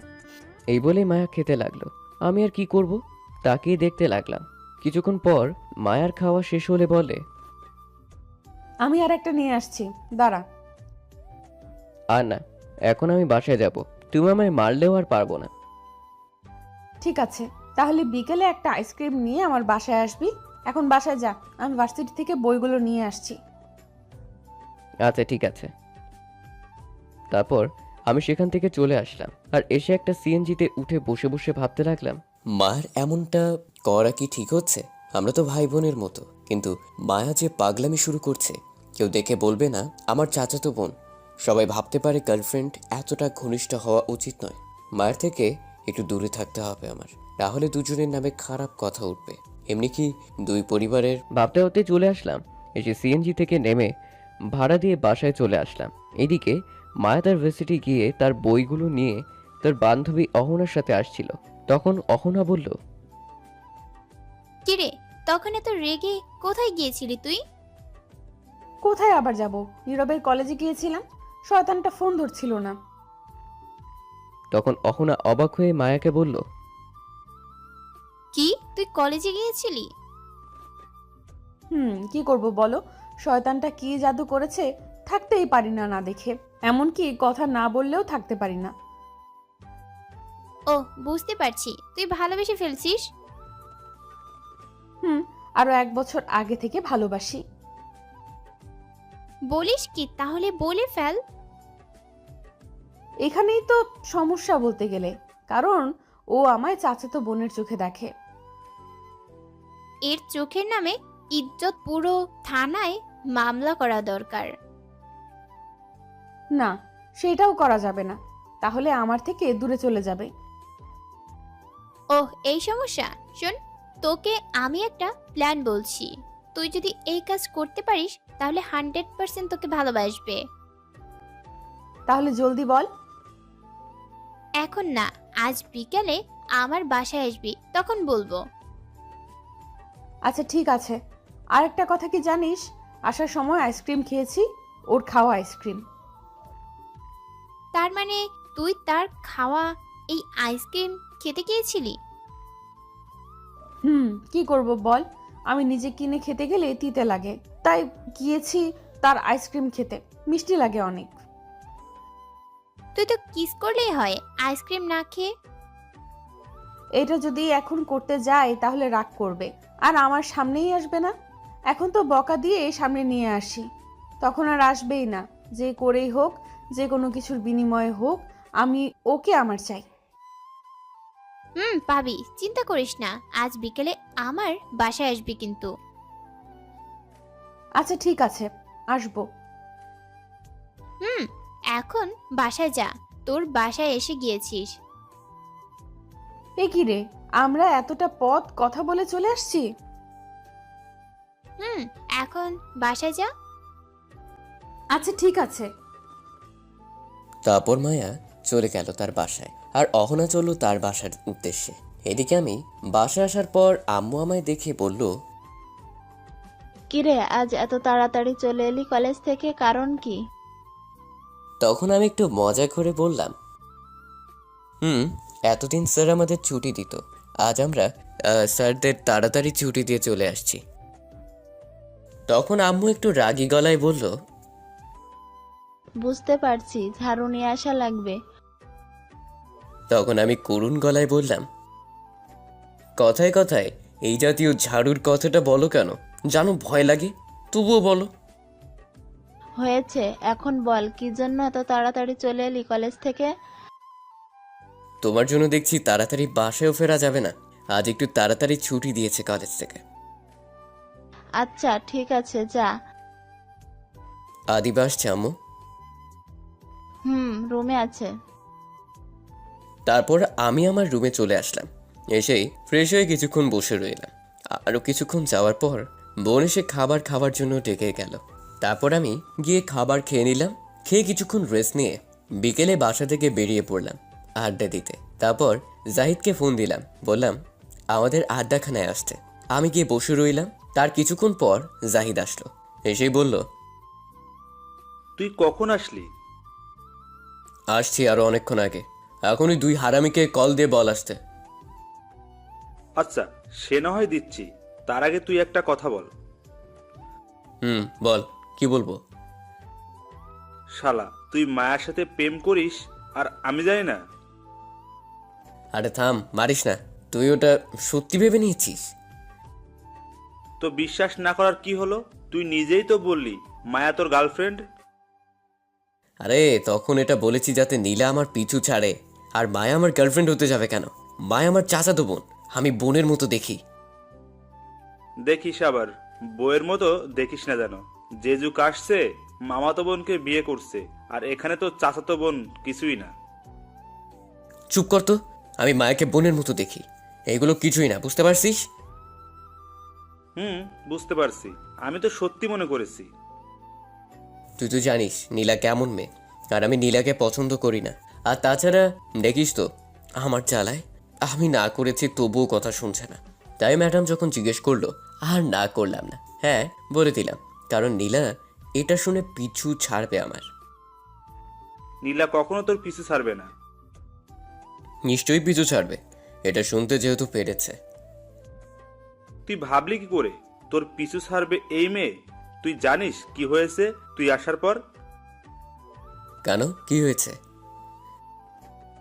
এই বলে মায়া খেতে লাগলো। আমি আর কি করব, তাকিয়ে দেখতে লাগলাম। কিছুক্ষণ পর মায়ার খাওয়া শেষ হলে বলে, আমি আর একটা নিয়ে আসছি, দাঁড়া। আর না, এখন আমি বাসায় যাব। তুমি আমায় মারলেও আর পারবো না। ঠিক আছে, তাহলে বিকেলে একটা আইসক্রিম নিয়ে আমার বাসায় আসবি। এখন বাসায় যা, আমি ভার্সিটি থেকে বইগুলো নিয়ে আসছি। আচ্ছা ঠিক আছে। তারপর আমি সেখান থেকে চলে আসলাম আর এসে একটা সিএনজিতে উঠে বসে বসে ভাবতে লাগলাম, মায়ের এমনটা করা কি ঠিক হচ্ছে? আমরা তো ভাই বোনের মতো, কিন্তু মায়া যে পাগলামি শুরু করছে। কেউ দেখে বলবে না আমার চাচাতো বোন, সবাই ভাবতে পারে গার্লফ্রেন্ড এতটা ঘনিষ্ঠ হওয়া উচিত নয়। মায়ের থেকে একটু দূরে থাকতে হবে আমার, তাহলে দুজনের নামে খারাপ কথা উঠবে। এমনি কি দুই পরিবারের ভাবতে হতে চলে আসলাম। এসে সিএনজি থেকে নেমে ভাড়া দিয়ে বাসায় চলে আসলাম। এদিকে মায়া তার ভার্সিটি গিয়ে তার বইগুলো নিয়ে তার বান্ধবী অহনার সাথে আসছিল। তখন অহনা বলল, কিরে, তখন এত রেগে কোথায় গিয়েছিলি তুই? কোথায় আবার যাব, নীরবের কলেজে গিয়েছিলাম, শয়তানটা ফোন ধরছিল না। তখন অহনা অবাক হয়ে মায়াকে বলল, কি, তুই কলেজে গিয়েছিলি? কি করব বলো, শয়তানটা কি জাদু করেছে, থাকতেই পারি না না দেখে। এমনকি কথা না বললেও থাকতে পারি না। ও, বুঝতে পারছি, তুই ভালোবেসে ফেলছিস। আরো 1 বছর আগে থেকে ভালোবাসি। বলিস কি, তাহলে বলে ফেল। এখানেই তো সমস্যা বলতে গেলে, কারণ ও আমায় চাচাতো বোনের চোখে দেখে। এর চোখের নামে ইজ্জত পুরো থানায় মামলা করা দরকার। না, সেটাও করা যাবে না, তাহলে আমার থেকে দূরে চলে যাবে। ওহ, এই সমস্যা। শোন, তোকে আমি একটা প্ল্যান বলছি। তুই যদি এই কাজ করতে পারিস তাহলে 100% তোকে ভালোবাসবে। তাহলে জলদি বল। এখন না, আজ বিকেলে আমার বাসায় আসবি, তখন বলবো। আচ্ছা ঠিক আছে, আরেকটা কথা কি জানিস, আসার সময় আইসক্রিম খেয়েছি, ওর খাওয়া আইসক্রিম। তার মানে তুই তার খাওয়া এই আইসক্রিম খেতে গিয়েছিলি? কি করব বল, আমি নিজে কিনে খেতে গেলে তিতে লাগে, তাই গিয়েছি তার আইসক্রিম খেতে, মিষ্টি লাগে অনেক। তুই তো কিস করলেই হয়, আইসক্রিম না খেয়ে। এটা যদি এখন করতে যাই তাহলে রাগ করবে আর আমার সামনেই আসবে না। এখন তো বকা দিয়ে সামনে নিয়ে আসি, তখন আর আসবেই না। যে করেই হোক, যে কোনো কিছুর বিনিময়ে হোক, আমি ওকে আমার চাই। পাবি, চিন্তা করিস না। আজ বিকেলে আমার বাসায় আসবি কিন্তু। আচ্ছা ঠিক আছে, আসবো। এখন বাসায় যা, তোর বাসায় এসে গিয়েছিস। এ কি রে, আমরা এতটা পথ কথা বলে চলে আসছি। এখন বাসায় যা। আচ্ছা ঠিক আছে। তারপর মায়া চলে গেল তার বাসায়, আর অহনা চলল তার বাসার উদ্দেশ্যে। এদিকে আমি বাসায় আসার পর আম্মু আমায় দেখে বলল, কিরে আজ এত তাড়াতাড়ি চলে এলি কলেজ থেকে, কারণ কি? তখন আমি একটু মজা করে বললাম, এতদিন স্যার আমাদের ছুটি দিত, আজ আমরা স্যারদের তাড়াতাড়ি ছুটি দিয়ে চলে আসছি। তখন আম্মু একটু রাগী গলায় বলল, বুঝতে পারছি, ঝাড়ু নিয়ে আসা লাগবে। তখন আমি করুণ গলায় বললাম, কথায় কথায় এই জাতীয় ঝাড়ুর কথাটা বলো কেন? জানো ভয় লাগে, তবুও বলো। হয়েছে, এখন বল কি জন্য এত তাড়াতাড়ি চলে এলি কলেজ থেকে? তোমার জন্য দেখছি তাড়াতাড়ি বাসায়ও ফেরা যাবে না, আজ একটু তাড়াতাড়ি ছুটি দিয়েছে কলেজ থেকে। আচ্ছা ঠিক আছে, যা। আদিবা আসছে আম্মু? রুমে আছে। তারপর আমি আমার রুমে চলে আসলাম। এসেই ফ্রেশ হয়ে কিছুক্ষণ বসে রইলাম। আরও কিছুক্ষণ যাওয়ার পর বোন এসে খাবার খাওয়ার জন্য ডেকে গেল। তারপর আমি গিয়ে খাবার খেয়ে নিলাম। খেয়ে কিছুক্ষণ রেস্ট নিয়ে বিকেলে বাসা থেকে বেরিয়ে পড়লাম আড্ডা দিতে। তারপর জাহিদকে ফোন দিলাম, বললাম আমাদের আড্ডাখানায় আসতে। আমি গিয়ে বসে রইলাম। তার কিছুক্ষণ পর জাহিদ আসলো। এসেই বলল, তুই কখন আসলি? আসছি আরো অনেকক্ষণ আগে। এখনই 2 হারামিকে কল দিয়ে বল আসতে। আচ্ছা, সে না হয় দিচ্ছি, তার আগে তুই একটা কথা বল। বল, কি বলবো? শালা, তুই মায়ের সাথে প্রেম করিস আর আমি জানি না? আরে থাম, মারিস না। তুই ওটা সত্যি ভেবে নিয়েছিস? তো বিশ্বাস না করার কি হলো? তুই নিজেই তো বললি মায়া তোর গার্লফ্রেন্ড। আরে তখন এটা বলেছি যাতে নীলা আমার পিছু ছাড়ে। আর মায়া আমার গার্লফ্রেন্ড হতে যাবে কেন? মায়া আমার চাচাতো বোন, আমি বোনের মতো দেখি। দেখিস আবার বইয়ের মতো দেখিস না যেন। যে যুগ আসছে মামাতো বোনকে বিয়ে করছে, আর এখানে তো চাচাতো বোন কিছুই না। চুপ কর তো। আমি মায়াকে বোনের মতো দেখি, এগুলো কিছুই না, বুঝতে পারছিস? বুঝতে পারছি, আমি তো সত্যি মনে করেছি। তুই তো জানিস নীলা কেমন মেয়ে, আর আমি নীলাকে পছন্দ করি না। আর তাছাড়া দেখিস তো আমার জ্বালায় আমি না করেছি তবুও কথা শুনছে না। তাই ম্যাডাম যখন জিজ্ঞেস করলো আর না করলাম না, হ্যাঁ বলে দিলাম, কারণ নীলা এটা শুনে পিছু ছাড়বে আমার। নীলা কখনো তোর পিছু ছাড়বে না। নিশ্চয়ই পিছু ছাড়বে, এটা শুনতে যেহেতু পেরেছে। তুই ভাবলি কি করে তোর পিছু ছাড়বে এই মেয়ে? তুই জানিস কি হয়েছে তুই আসার পর? কেন, কি হয়েছে?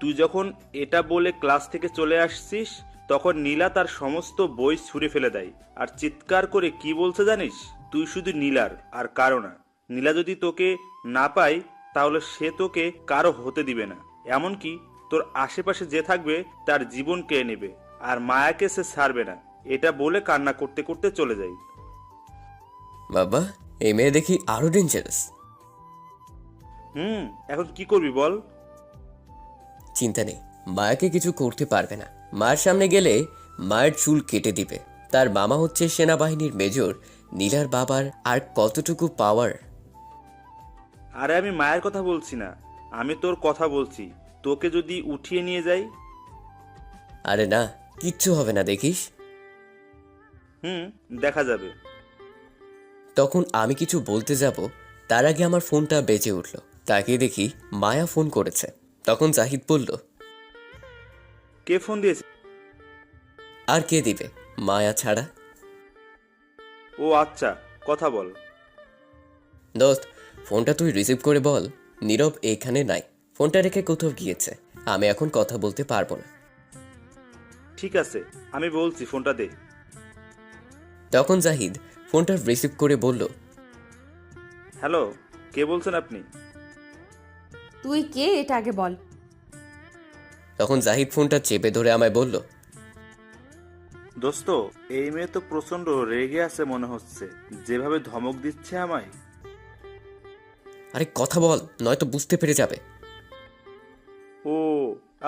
তুই যখন এটা বলে ক্লাস থেকে চলে আসছিস, তখন নীলা তার সমস্ত বই ছুঁড়ে ফেলে দেয় আর চিৎকার করে কি বলছে জানিস? তুই শুধু নীলার আর কারো না। নীলা যদি তোকে না পায় তাহলে সে তোকে কারো হতে দিবে না, এমনকি তোর আশেপাশে যে থাকবে তার জীবন কেড়ে নেবে, আর মায়াকে সে ছাড়বে না। এটা বলে কান্না করতে করতে চলে যায়। বাবা, এই মেয়ে দেখি আরো ডেঞ্জারাস। এখন কি করবি বল? চিন্তা নেই, মায়াকে কিছু করতে পারবে না। মায়ের সামনে গেলে মায়ের চুল কেটে দিবে। তার মামা হচ্ছে সেনাবাহিনীর মেজর। নীলার বাবার আর কতটুকু পাওয়ার। আরে আমি মায়ের কথা বলছি না, আমি তোর কথা বলছি। তোকে যদি উঠিয়ে নিয়ে যাই? আরে না, কিচ্ছু হবে না, দেখিস। দেখা যাবে। তখন আমি কিছু বলতে যাব, তার আগে আমার ফোনটা বেজে উঠল। তাকিয়ে দেখি মায়া ফোন করেছে। তখন জাহিদ বলল, কে ফোন দিয়েছে? আর কে দিবে, মায়া ছাড়া। ও আচ্ছা, কথা বল। দোস্ত, ফোনটা তুই রিসিভ করে বল নীরব এখানে নাই, ফোনটা রেখে কোথাও গিয়েছে। আমি এখন কথা বলতে পারবো না। ঠিক আছে, আমি বলছি, ফোনটা দে। তখন জাহিদ ফোনটা রিসিভ করে বলল, হ্যালো, কে বলছেন আপনি? তুই কে এটা আগে বল। তখন জাহিদ ফোনটা চেপে ধরে আমায় বলল, দোস্ত, এই মেয়ে তো প্রচন্ড রেগে আছে মনে হচ্ছে, যেভাবে ধমক দিচ্ছে আমায়। আরে কথা বল, নয়তো বুঝতে পেরে যাবে। ও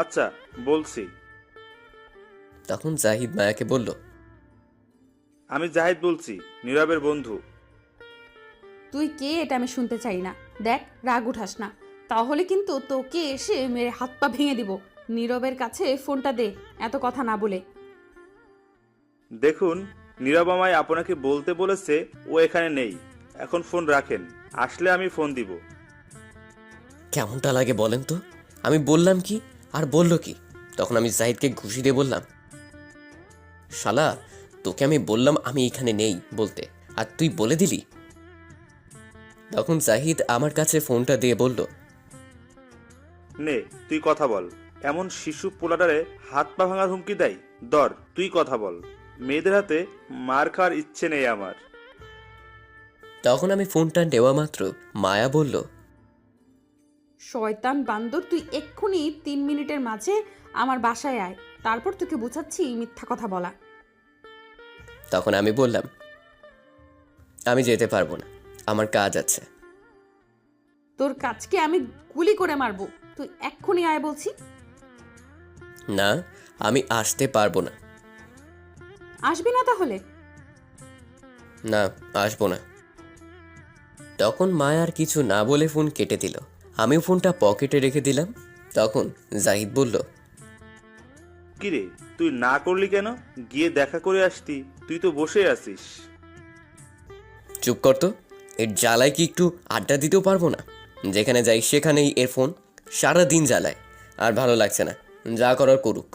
আচ্ছা, বলছি। তখন জাহিদ মায়াকে বলল, আমি জাহিদ বলছি, নীরবের বন্ধু। তুই কে এটা আমি শুনতে চাই না। দেখ, রাগ উঠাস না, তাহলে কিন্তু তোকে এসে মেরে হাত পা ভেঙে দিব। নীরবের কাছে ফোনটা দে, এত কথা না বলে। দেখুন, নীরব আমায় আপনাকে বলতে বলেছে ও এখানে নেই। এখন ফোন রাখেন, আসলে আমি ফোন দিব। কেমনটা লাগে বলেন তো? আমি বললাম কি আর বলল কি? তখন আমি জাহিদকে ঘুষি দিয়ে বললাম, শালা, তোকে আমি বললাম আমি এখানে নেই বলতে, আর তুই বলে দিলি। তখন জাহিদ আমার কাছে ফোনটা দিয়ে বলল, নে, তুই কথা বল। এমন শিশু পোলাটারে হাত পা ভাঙার হুমকি দেয়? দর, তুই কথা বল। মেয়েদের হাতে মার খাওয়ার ইচ্ছে নেই আমার। তখন আমি ফোনটা নেওয়া মাত্র মায়া বলল, শয়তান বান্দর, তুই এক্ষুনি 3 মিনিটের মাঝে আমার বাসায় আয়, তারপর তোকে বুঝাচ্ছি মিথ্যা কথা বলা। তখন আমি বললাম, আমি যেতে পারবো না, আমার কাজ আছে। তোর কাজকে আমি গুলি করে মারবো, তুই এক্ষুনি আয় বলছি। না, আমি আসতে পারবো না। আসবি না তাহলে? না, আসবো না। তখন মায়ার কিছু না বলে ফোন কেটে দিল। আমিও ফোনটা পকেটে রেখে দিলাম। তখন জাহিদ বলল, কিরে, তুই না করলি কেন? গিয়ে দেখা করে আসতি, তুই তো বসে আছিস। চুপ কর তো, এর জ্বালায় কি একটু আড্ডা দিতেও পারবো না? যেখানে যাই সেখানেই এর ফোন, সারা দিন জ্বালায়, আর ভালো লাগছে না, যা করার করুক।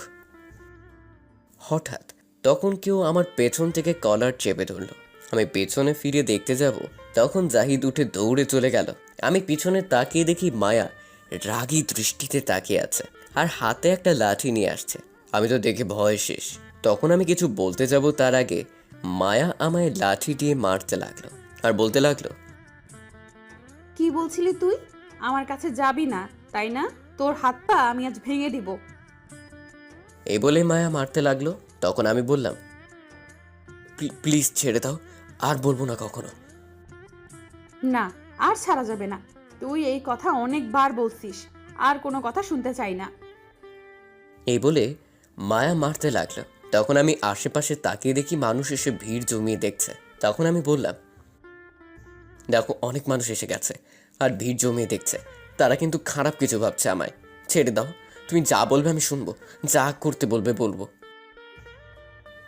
হঠাৎ তখন কেউ আমার পেছন থেকে কলার চেপে ধরল। আমি পেছনে ফিরে দেখতে যাব, তখন জাহিদ উঠে দৌড়ে চলে গেল। আমি পিছনে তাকিয়ে দেখি মায়া রাগী দৃষ্টিতে তাকিয়ে আছে, আর হাতে একটা লাঠি নিয়ে আসছে। আমি তো দেখে ভয় শেষ। তখন আমি কিছু বলতে যাব তার আগে মায়া আমায় লাঠি দিয়ে মারতে লাগলো, আর বলতে লাগলো, কি বলছিলি তুই? আমার কাছে যাবি না, তাই না? তোর হাত পা আমি আজ ভেঙে দিব। এই বলে মায়া মারতে লাগলো। তখন আমি বললাম, প্লিজ ছেড়ে দাও, আর বলবো না কখনো। না, আর ছাড়া যাবে না। তুই এই কথা অনেকবার বলছিস, আর কোনো কথা শুনতে চাই না। এই বলে মায়া মারতে লাগলো। তখন আমি আশেপাশে তাকিয়ে দেখি মানুষ এসে ভিড় জমিয়ে দেখছে। তখন আমি বললাম, দেখো, অনেক মানুষ এসে গেছে আর ভিড় জমিয়ে দেখছে, তারা কিন্তু খারাপ কিছু ভাবছে আমায়। ছেড়ে দাও, তুমি যা বলবে আমি শুনবো, যা করতে বলবে বলবো।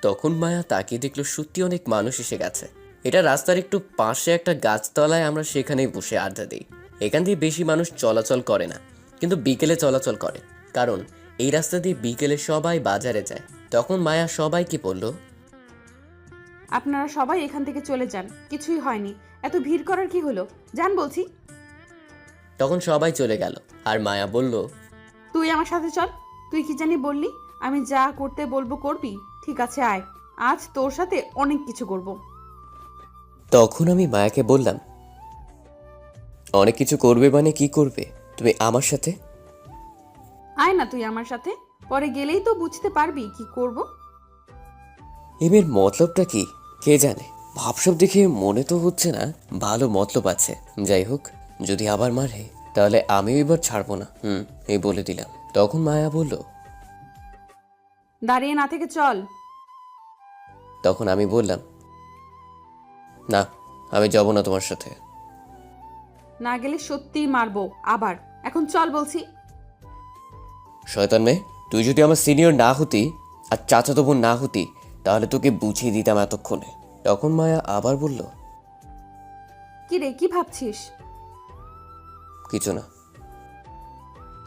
তখন মায়া তাকিয়ে দেখলো সত্যি অনেক মানুষ এসে গেছে। এটা রাস্তার একটু পাশে একটা গাছতলায়, আমরা সেখানেই বসে আড্ডা দিই। এখান দিয়ে বেশি মানুষ চলাচল করে না, কিন্তু বিকেলে চলাচল করে, কারণ এই রাস্তা দিয়ে বিকেলে সবাই বাজারে যায়। তখন মায়া সবাইকে বলল, আপনারা সবাই এখান থেকে চলে যান, কিছুই হয়নি। এত ভিড় করার কি হলো? যান বলছি। তখন সবাই চলে গেল। আর মায়া বলল, তুই আমার সাথে চল। তুই কি জানি বললি, আমি যা করতে বলবো করবি? ঠিক আছে, আয়, আজ তোর সাথে অনেক কিছু করব। তখন আমি মায়াকে বললাম, অনেক কিছু করবে মানে কি করবে তুমি আমার সাথে? আয় না তুই আমার সাথে, পরে গেলেই তো বুঝতে পারবি কি করব। এর মতলবটা কি কে জানে? ভাবসব দেখে মনে তো হচ্ছে না ভালো মতলব আছে। যাই হোক, যদি আবার মারে তাহলে আমিও এবার ছাড়বো না। এই বলে দিলাম। তখন মায়া বলল, দাঁড়িয়ে না থেকে চল। তখন আমি বললাম, না, আমি যাব না তোমার সাথে। না গেলে সত্যিই মারবো আবার। এখন চল বলছি। শয়তান মেয়ে, তুই যদি আমার সিনিয়র না হতি আর চাচাতো বোন না হতি, তাহলে তোকে বুঝিয়ে দিতাম এতক্ষণে। তখন মায়া আবার বলল, কি রে, কি ভাবছিস? কিছু না।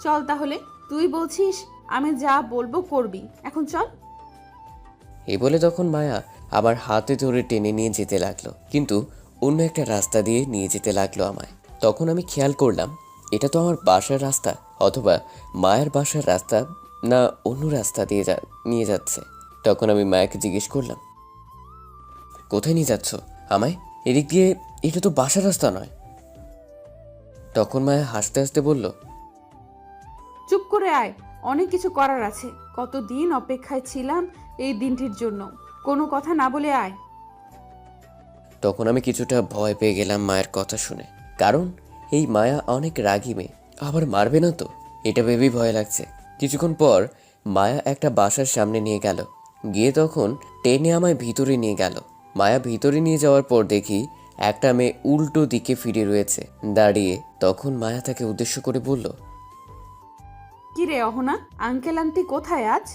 চল তাহলে, তুই বলছিস আমি যা বলবো করবি, এখন চল। এই বলে তখন মায়া আবার হাতে ধরে টেনে নিয়ে যেতে লাগলো, কিন্তু অন্য একটা রাস্তা দিয়ে নিয়ে যেতে লাগলো আমায়। তখন আমি খেয়াল করলাম এটা তো আমার বাসার রাস্তা, অথবা মায়ের বাসার রাস্তা, না অন্য রাস্তা দিয়ে নিয়ে যাচ্ছে। তখন আমি মায়াকে জিজ্ঞেস করলাম, কোথায় নিয়ে যাচ্ছ আমায়? এদিক দিয়ে, এটা তো বাসার রাস্তা নয়। তখন মায়া হাসতে হাসতে বলল, চুপ করে আয়, অনেক কিছু করার আছে। কতদিন অপেক্ষায় ছিলাম এই দিনটির জন্য। কোনো কথা না বলে আয়। তখন আমি কিছুটা ভয় পেয়ে গেলাম মায়ের কথা শুনে, কারণ এই মায়া অনেক রাগী মেয়ে, আবার মারবে না তো, এটা ভেবেই ভয় লাগছে। কিছুক্ষণ পর মায়া একটা বাসার সামনে নিয়ে গেল। গিয়ে তখন টেনে আমায় ভিতরে নিয়ে গেল। মায়া ভিতরে নিয়ে যাওয়ার পর দেখি একটা মেয়ে উল্টো দিকে ফিরে রয়েছে দাঁড়িয়ে। তখন মায়া তাকে উদ্দেশ্য করে বলল, কি রে অহনা, আঙ্কেল আন্টি কোথায় আজ?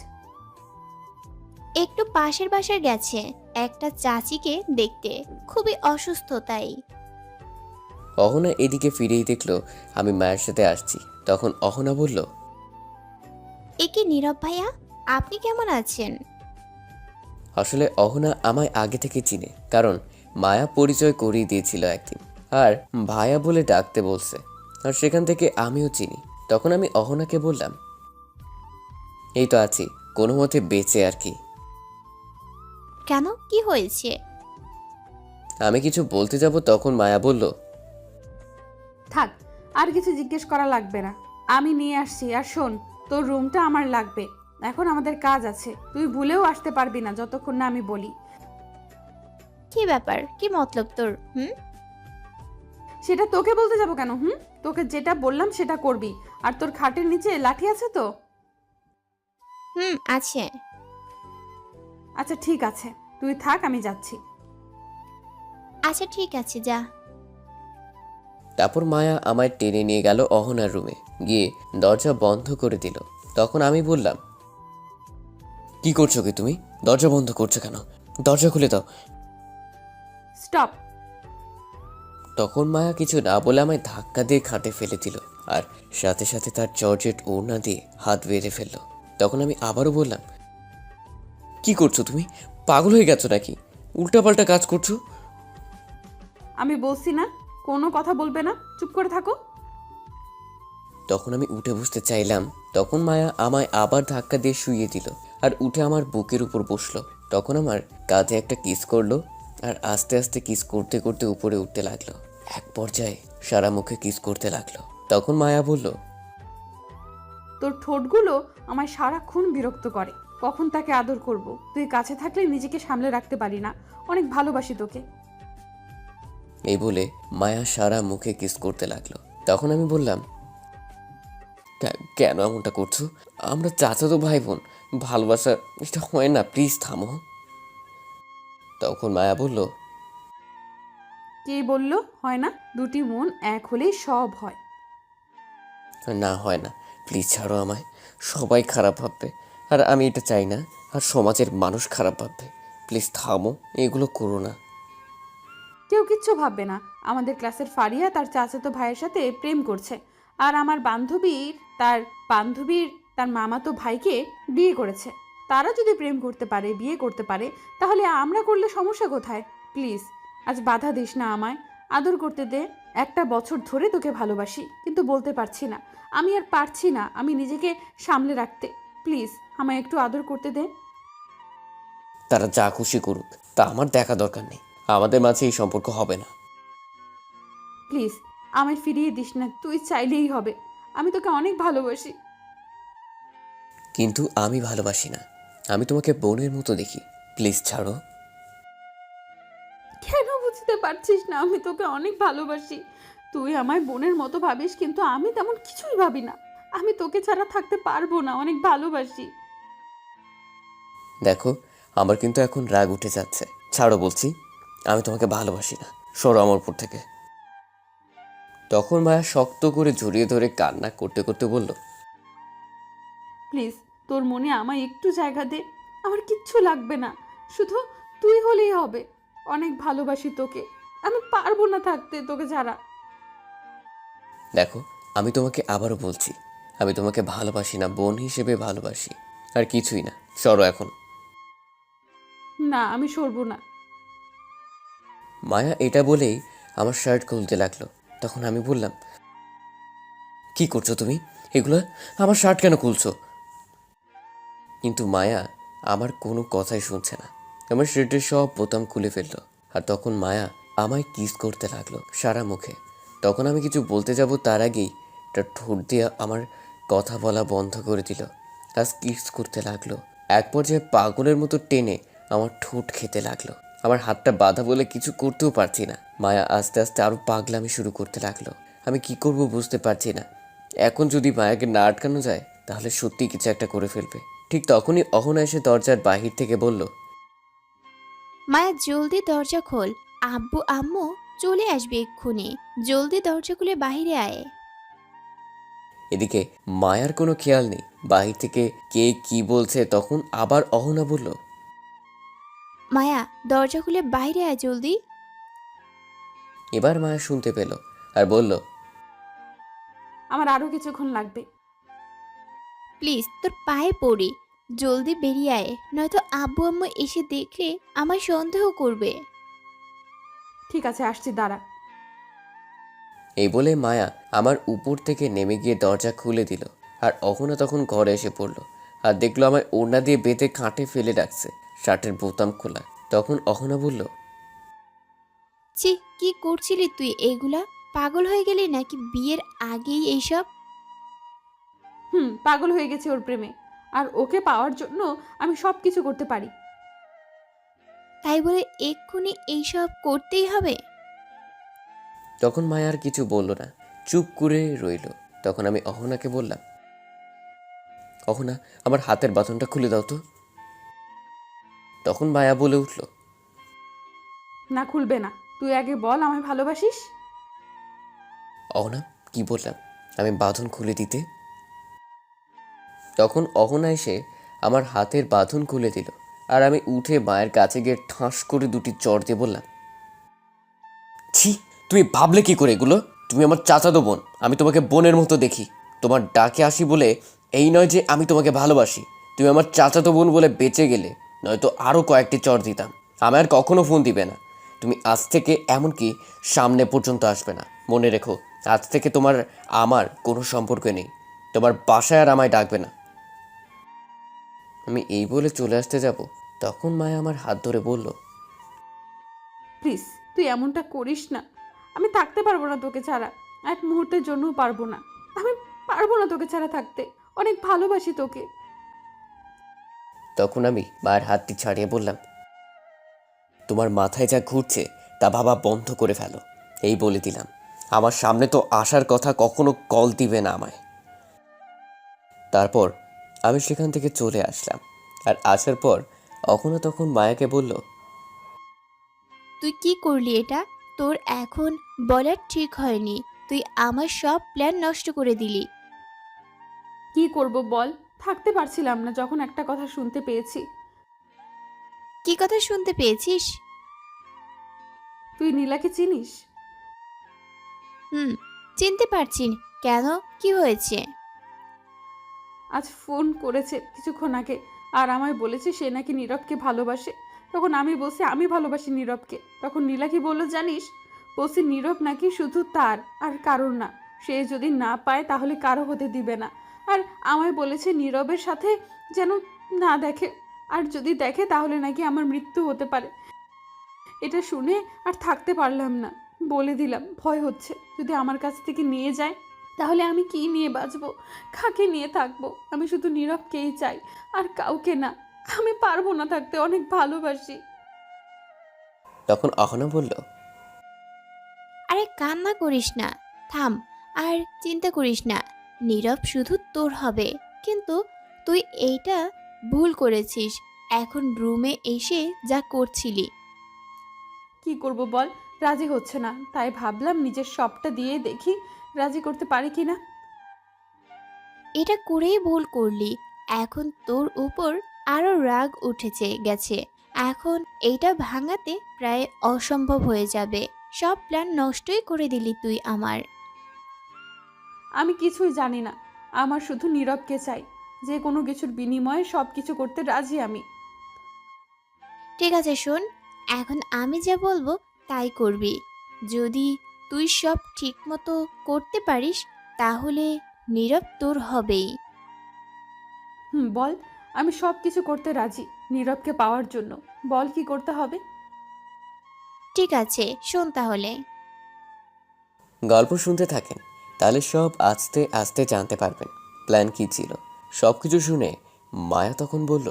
একটু পাশের বাসায় গেছে একটা চাচিকে দেখতে, খুবই অসুস্থ তাই। অহনা এদিকে ফিরেই দেখলো আমি মায়ের সাথে আসছি। তখন অহনা বলল, এ কি নীরব ভাইয়া, আপনি কেমন আছেন? আসলে অহনা আমায় আগে থেকে চিনে, কারণ মায়া পরিচয় করিয়ে দিয়েছিল একদিন, আর ভাইয়া বলে ডাকতে বলছে, আর সেখান থেকে আমিও চিনি। তখন আমি অহনাকে বললাম, এই তো আছি কোনো মতে বেঁচে আর কি। কেন, কি হয়েছে? আমি কিছু বলতে যাব তখন মায়া বলল, থাক, আর কিছু জিজ্ঞেস করা লাগবে না, আমি নিয়ে আসছি। আর শোন, তোর রুমটা আমার লাগবে, এখন আমাদের কাজ আছে, তুই ভুলেও আসতে পারবি না যতক্ষণ না আমি বলি। কি ব্যাপার, কি মতলব তোর? সেটা তোকে বলতে যাব কেন? তোকে যেটা বললাম সেটা করবি। আর তোর খাটের নিচে লাঠি আছে তো? আছে। আচ্ছা ঠিক আছে, তুই থাক, আমি যাচ্ছি। আচ্ছা ঠিক আছে, যা। তারপর মায়া আমায় টেনে নিয়ে গেল অহনার রুমে, গিয়ে দরজা বন্ধ করে দিল। তখন আমি বললাম, কি করছো কি তুমি? দরজা বন্ধ করছো কেন? দরজা খুলে দাও। স্টপ। তখন মায়া কিছু না বলে আমায় ধাক্কা দিয়ে খাটে ফেলে দিল, আর সাথে সাথে তার জর্জেট ওড়না দিয়ে হাত বেঁধে ফেললো। তখন আমি আবারও বললাম, কি করছো তুমি? পাগল হয়ে গেছো নাকি? উল্টাপাল্টা কাজ করছো। আমি বলছি না কোনো কথা বলবে না, চুপ করে থাকো। তখন আমি উঠে বসতে চাইলাম, তখন মায়া আমায় আবার ধাক্কা দিয়ে শুইয়ে দিল, আর উঠে আমার বুকের উপর বসলো। তখন আমার কাঁধে একটা কিস করলো, আর আস্তে আস্তে কিস করতে করতে উপরে উঠতে লাগলো। এক পর্যায়ে সারা মুখে কিস করতে লাগলো। তখন মায়া বলল, তোর ঠোঁটগুলো আমায় সারাক্ষণ বিরক্ত করে, কখন তাকে আদর করব? তুই কাছে থাকলে নিজেকে সামলে রাখতে পারি না, অনেক ভালোবাসি তোকে। এই বলে মায়া সারা মুখে কিস করতে লাগলো। তখন আমি বললাম, কেন এমনটা করছো? আমরা চাচাতো ভাই বোন, ভালোবাসা এটা হয় না, প্লিজ থামো। তখন মায়া বলল, কে বললো হয় না? দুটি মন এক হলেই সব হয়। না হয় না, প্লিজ ছাড়ো আমায়, সবাই খারাপ ভাববে, আর আমি এটা চাই না, আর সমাজের মানুষ খারাপ ভাববে, প্লিজ থামো, এগুলো করো না। কেউ কিচ্ছু ভাববে না। আমাদের ক্লাসের ফারিয়া তার চাচাতো ভাইয়ের সাথে প্রেম করছে, আর আমার বান্ধবীর তার মামাতো ভাইকে বিয়ে করেছে। তারা যদি প্রেম করতে পারে, বিয়ে করতে পারে, তাহলে আমরা করলে সমস্যা কোথায়? প্লিজ আজ বাধা দিস না আমায়, আদর করতে দে। একটা বছর ধরে তোকে ভালোবাসি, কিন্তু বলতে পারছি না, আমি আর পারছি না আমি নিজেকে সামলে রাখতে। প্লিজ আমায় একটু আদর করতে দে। তারা যা খুশি করুক, তা আমার দেখা দরকার নেই, আমাদের মাঝে এই সম্পর্ক হবে না। প্লিজ আমায় ফিরিয়ে দিস না, তুই চাইলেই হবে, আমি তোকে অনেক ভালোবাসি। কিন্তু আমি ভালোবাসি না, আমি তোমাকে বোনের মতো দেখি, প্লিজ ছাড়ো। কেন বুঝতে পারছিস না? আমি তোকে অনেক ভালোবাসি। তুই আমায় বোনের মতো ভাবিস, কিন্তু আমি তেমন কিছুই ভাবি না। আমি তোকে ছাড়া থাকতে পারবো না, অনেক ভালোবাসি। দেখো, আমার কিন্তু এখন রাগ উঠে যাচ্ছে, ছাড়ো বলছি, আমি তোমাকে ভালোবাসি না, সরো আমার উপর থেকে। তখন মায়া শক্ত করে জড়িয়ে ধরে কান্না করতে করতে বলল, প্লিজ তোর মনে আমায় একটু জায়গা দে, আমার কিচ্ছু লাগবে না, শুধু তুই হলেই হবে। অনেক ভালোবাসি তোকে, আমি পারবো না থাকতে তোকে ছাড়া। দেখো, আমি তোমাকে আবারও বলছি, আমি তোমাকে ভালোবাসি না, বোন হিসেবে ভালোবাসি, আর কিছুই না, সরো এখন। না, আমি সরবো না। মায়া এটা বলেই আমার শার্ট খুলতে লাগলো। তখন আমি বললাম, কি করছো তুমি এগুলো? আমার শার্ট কেন খুলছো? কিন্তু মায়া আমার কোনো কথাই শুনছে না, আমার শার্টের সব বোতাম খুলে ফেললো। আর তখন মায়া আমায় কিস করতে লাগলো সারা মুখে। তখন আমি কিছু বলতে যাব তার আগেই তার ঠোঁট দিয়ে আমার কথা বলা বন্ধ করে দিল, আর কিস করতে লাগলো। এক পর্যায়ে পাগলের মতো টেনে আমার ঠোঁট খেতে লাগলো। আমার হাতটা বাঁধা বলে কিছু করতেও পারছি না। মায়া আস্তে আস্তে আরো পাগলামি শুরু করতে লাগলো। আমি কি করব বুঝতে পারছি না। এখন যদি মায়াকে না আটকানো যায় তাহলে সত্যি কিছু একটা করে ফেলবে। ঠিক তখনই অহনা এসে দরজার বাহির থেকে বলল, মায়া জলদি দরজা খোল, আব্বু আম্মু চলে আসবে এক্ষুনি, জলদি দরজা খুলে বাইরে আয়। এদিকে মায়ার কোনো খেয়াল নেই বাহির থেকে কে কি বলছে। তখন আবার অহনা বলল, মায়া দরজা খুলে বাইরে আয় জলদি। এবার মায়া শুনতে পেল আর বলল, আমার আরও কিছুক্ষণ লাগবে। প্লিজ তোর পায়ে পড়ি, জলদি বেরিয়ে আয়, নয়তো আব্বু আম্মু এসে দেখলে আমার সন্দেহ করবে। ঠিক আছে, আসছি, দাঁড়া। এই বলে মায়া আমার উপর থেকে নেমে গিয়ে দরজা খুলে দিল। আর অহনা তখন ঘরে এসে পড়ল আর দেখলো আমায় ওড়না দিয়ে বেঁধে খাটে ফেলে রাখছে, শার্টের বোতাম খোলা। তখন অহনা বলল, ছি, কি করছিলি তুই এগুলা? পাগল হয়ে গেলি নাকি বিয়ের আগেই এইসব? পাগল হয়ে গেছে ওর প্রেমে, আর ওকে পাওয়ার জন্য আমি সব কিছু করতে পারি। তাই বলে এক্ষুনি এইসব করতেই হবে? তখন মায়া আর কিছু বলল না, চুপ করে রইল। তখন আমি অহনাকে বললাম, অহনা আমার হাতের বাঁধনটা খুলে দাও তো। তখন মায়া বলে উঠল, না, খুলবে না। তুই আগে বল আমায় ভালোবাসিস। অহনা কি বললাম আমি বাঁধন খুলে দিতে? তখন অহনা এসে আমার হাতের বাঁধন খুলে দিল আর আমি উঠে মায়ের কাছে গিয়ে ঠাস করে দুটি চড় দিয়ে বললাম, ছি, তুমি ভাবলে কি করে এগুলো? তুমি আমার চাচাতো বোন, আমি তোমাকে বোনের মতো দেখি। তোমার ডাকে আসি বলে এই নয় যে আমি তোমাকে ভালোবাসি। তুমি আমার চাচাতো বোন বলে বেঁচে গেলে, নয়তো আরও কয়েকটি চড় দিতাম। আমি আর কখনো ফোন দিবে না। তুমি আজ থেকে এমনকি সামনে পর্যন্ত আসবে না। মনে রেখো, আজ থেকে তোমার আমার কোনো সম্পর্ক নেই। তোমার বাসায় আর আমায় ডাকবে না। আমি এই বলে চলে আসতে যাব, তখন মায়া আমার হাত ধরে বলল, প্লিজ তুই এমনটা করিস না। আমি থাকতে পারবো না তোকে ছাড়া, এক মুহূর্তের জন্যও পারবো না। আমি পারবো না তোকে ছাড়া থাকতে, অনেক ভালোবাসি তোকে। তখন আমি মায়ের হাতটি ছাড়িয়ে বললাম, তোমার মাথায় যা ঘুরছে তা ভাবা বন্ধ করে ফেলো। এই বলে দিলাম, আমার সামনে তো আসার কথা কখনো কল দিবে না আমায়। তারপর আমি সেখান থেকে চলে আসলাম। আর আসার পর অখনো তখন মায়াকে বলল, তুই কি করলি এটা? তোর এখন বলার ঠিক হয়নি, তুই আমার সব প্ল্যান নষ্ট করে দিলি। কি করব বল, থাকতে পারছিলাম না যখন একটা কথা শুনতে পেয়েছি। কি কথা শুনতে পেয়েছিস? তুই নীলাকে চিনিস? হুম, চিনতে পারছি। কেন, কি হয়েছে? আজ ফোন করেছে কিছুক্ষণ আগে, আর আমায় বলেছে সে নাকি নীরবকে ভালোবাসে। তখন আমি বলছি আমি ভালোবাসি নীরবকে। তখন নীলা কি বললো জানিস? বলছি নীরব নাকি শুধু তার, আর কারোর না। সে যদি না পায় তাহলে কারো হতে দিবে না। আর আমায় বলেছে নীরবের সাথে যেন না দেখে, আর যদি দেখে তাহলে নাকি আমার মৃত্যু হতে পারে। এটা শুনে আর থাকতে পারলাম না। বলে দিলাম, ভয় হচ্ছে যদি আমার কাছ থেকে নিয়ে যায় তাহলে আমি কি নিয়ে বাঁচবো, কাকে নিয়ে থাকবো। আমি শুধু নীরবকেই চাই, আর কাউকে না। আমি পারবো না থাকতে, অনেক ভালোবাসি। তখন অহনা বলল, আরে কান্না করিস না, থাম, আর চিন্তা করিস না। নীরব শুধু তোর হবে, কিন্তু তুই এইটা ভুল করেছিস। এখন রুমে এসে যা করছিলি। কি করব বল, রাজি হচ্ছে না। তাই ভাবলাম নিজের সবটা দিয়ে দেখি রাজি করতে পারি কি না। এটা করেই ভুল করলি। এখন তোর উপর আরো রাগ উঠেছে গেছে। এখন এইটা ভাঙাতে প্রায় অসম্ভব হয়ে যাবে। সব প্ল্যান নষ্টই করে দিলি তুই আমার। আমি কিছুই জানি না, আমার শুধু নীরবকে চাই। যে কোনো কিছুর বিনিময়ে সব কিছু করতে রাজি আমি। ঠিক আছে শোন, এখন আমি যা বলবো তাই করবি। যদি তুই সব ঠিক মতো করতে পারিস তাহলে নীরব তোর হবেই। বল, আমি সব কিছু করতে রাজি নীরবকে পাওয়ার জন্য। বল কি করতে হবে। ঠিক আছে শোন তাহলে। গল্প শুনতে থাকেন, তাহলে সব আস্তে আস্তে জানতে পারবেন প্ল্যান কি ছিল। সব কিছু শুনে মায়া তখন বলল,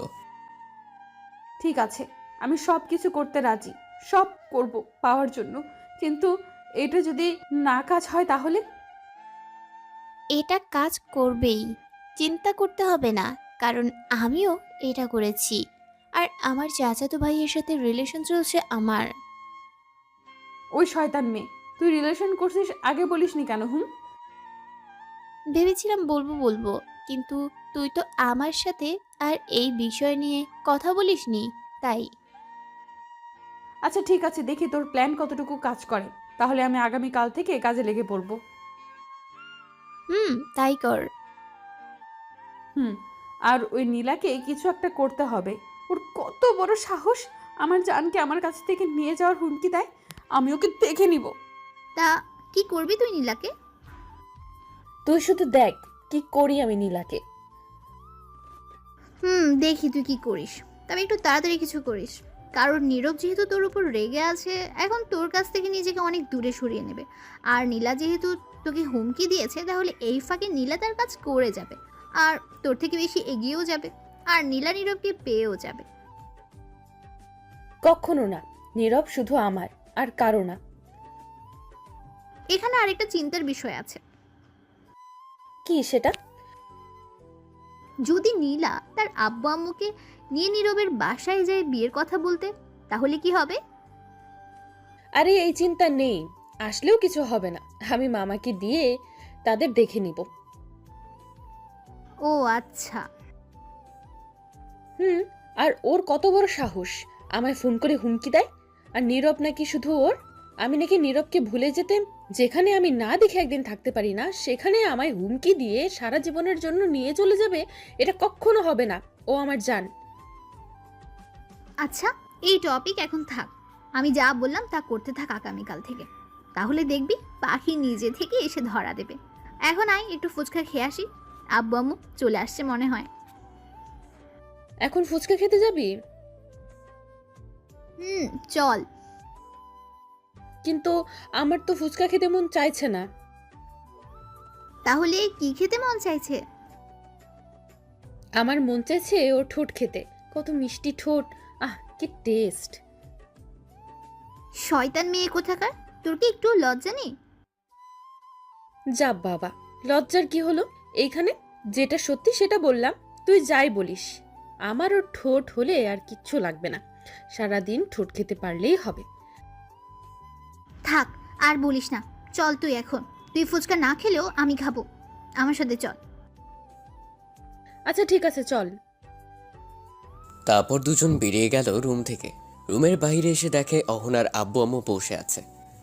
ঠিক আছে, আমি সব কিছু করতে রাজি, সব করব পাওয়ার জন্য। কিন্তু এটা যদি না কাজ হয় তাহলে? এটা কাজ করবেই, চিন্তা করতে হবে না। কারণ আমিও এটা করেছি। আর আমার চাচাতো ভাইয়ের সাথে রিলেশন চলছে আমার। ওই শয়তান মেয়ে, তুই রিলেশন করছিস আগে বলিসনি কেন? ভেবেছিলাম বলবো বলবো, কিন্তু তুই তো আমার সাথে আর এই বিষয় নিয়ে কথা বলিসনি, তাই। আচ্ছা ঠিক আছে, দেখি তোর প্ল্যান কতটুকু কাজ করে। তাহলে আমি আগামী কাল থেকে কাজে লেগে পড়বো। তাই কর। হুম। আর ওই নীলাকে কিছু একটা করতে হবে। ওর কত বড় সাহস আমার জানকে আমার কাছ থেকে নিয়ে যাওয়ার হুমকি দেয়। আমি ওকে দেখে নিব। তা কি করবি তুই নীলাকে? তুই শুধু দেখ কি করি আমি নীলাকে। দেখি তুই কি করিস, তবে একটু তাড়াতাড়ি কিছু করিস। কারণ নীরব যেহেতু তোর উপর রেগে আছে, এখন তোর কাছ থেকে নিজেকে অনেক দূরে সরিয়ে নেবে। আর নীলা যেহেতু তোকে হুমকি দিয়েছে, তাহলে এই ফাঁকে নীলা তার কাজ করে যাবে, আর তোর থেকে বেশি এগিয়েও যাবে, আর নীলা নীরবকে পেয়েও যাবে। কখনো না, নীরব শুধু আমার আর কারো না। এখানে আরেকটা চিন্তার বিষয় আছে। কি সেটা? যদি নীলা তার আব্বু আম্মুকে নিয়ে নীরবের বাসায় যায় বিয়ের কথা বলতে, তাহলে কি হবে? আরে এই চিন্তা নেই, আসলেও কিছু হবে না। আমি মামাকে দিয়ে তাদের দেখে নিব। ও আচ্ছা। আর ওর কত বড় সাহস আমায় ফোন করে হুমকি দেয়। আর নীরব নাকি শুধু ওর। আমি নাকি নীরবকে ভুলে যেতে, যেখানে আমি না দেখে একদিন থাকতে পারি না, সেখানে আমায় হুমকি দিয়ে সারা জীবনের জন্য নিয়ে চলে যাবে। এটা কখনো হবে না। ও আমার জান। আচ্ছা, এই টপিক এখন থাক। আমি যা বললাম তা করতে থাক আগামীকাল থেকে। তাহলে দেখবি পাখি নিজে থেকে এসে ধরা দেবে। এখন আয় একটু ফুচকা খেয়ে আসি। আব্বু আম্মু চলে আসছে মনে হয়। এখন ফুচকা খেতে যাবি? চল। কিন্তু আমার তো ফুচকা খেতে মন চাইছে না। তাহলে কি খেতে মন চাইছে? আমার মন চাইছে ওর ঠোঁট খেতে। কত মিষ্টি ঠোঁট, আহ কি টেস্ট। শয়তান মেয়ে কোথাকার, তোর কি একটু লজ্জা নেই? যা বাবা, লজ্জার কি হলো? এইখানে যেটা সত্যি সেটা বললাম, তুই যাই বলিস। আমার ওর ঠোঁট হলে আর কিচ্ছু লাগবে না, সারাদিন ঠোঁট খেতে পারলেই হবে। থাক আর বলিস না, চল তুই এখন। তুই ফুচকা না খেলেও আমি খাবো, আমার সাথে চল। আচ্ছা ঠিক আছে, চল। তারপর দুজন বেরিয়ে গেল রুম থেকে। রুমের বাইরে এসে দেখে অহনার আব্বু আম্মু বসে আছে।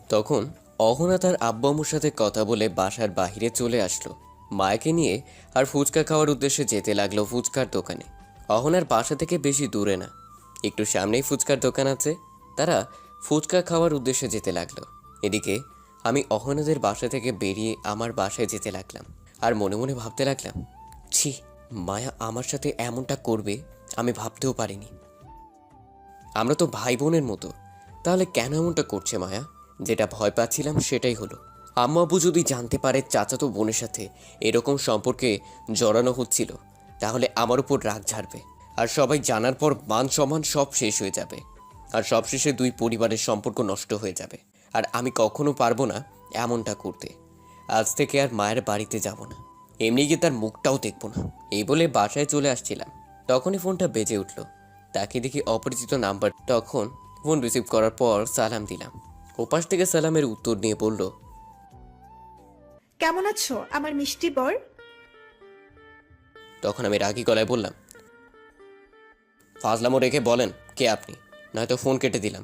তখন অহনা তার আব্বু আম্মুর সাথে কথা বলে বাসার বাইরে চলে আসলো মায়াকে নিয়ে, আর ফুচকা খাওয়ার উদ্দেশ্যে যেতে লাগলো ফুচকার দোকানে। অহনার বাসা থেকে বেশি দূরে না, একটু সামনেই ফুচকার দোকান আছে। তারা ফুচকা খাওয়ার উদ্দেশ্যে যেতে লাগলো। এদিকে আমি অহনাদের বাসা থেকে বেরিয়ে আমার বাসায় যেতে লাগলাম, আর মনে মনে ভাবতে লাগলাম, ছি, মায়া আমার সাথে এমনটা করবে আমি ভাবতেও পারিনি। আমরা তো ভাই বোনের মতো, তাহলে কেন এমনটা করছে মায়া? যেটা ভয় পাচ্ছিলাম সেটাই হলো। আম্মু আব্বু যদি জানতে পারে চাচাতো বোনের সাথে এরকম সম্পর্কে জড়ানো হচ্ছিল, তাহলে আমার উপর রাগ ঝাড়বে, আর সবাই জানার পর মান সম্মান সব শেষ হয়ে যাবে, আর সবশেষে দুই পরিবারের সম্পর্ক নষ্ট হয়ে যাবে। আর আমি কখনো পারবো না এমনটা করতে। আজ থেকে আর মায়ের বাড়িতে যাব না, এমনি গিয়ে তার মুখটাও দেখবো না। এই বলে বাসায় চলে আসছিলাম, তখনই ফোনটা বেজে উঠলো। তাকে দেখি অপরিচিত নাম্বার। তখন ফোন রিসিভ করার পর সালাম দিলাম। ওপাশ থেকে সালামের উত্তর নিয়ে বলল, কেমন আছো আমার মিষ্টি বর? তখন আমি রাগী গলায় বললাম, ফাজলামো রেখে বলেন কে আপনি, নয়তো ফোন কেটে দিলাম।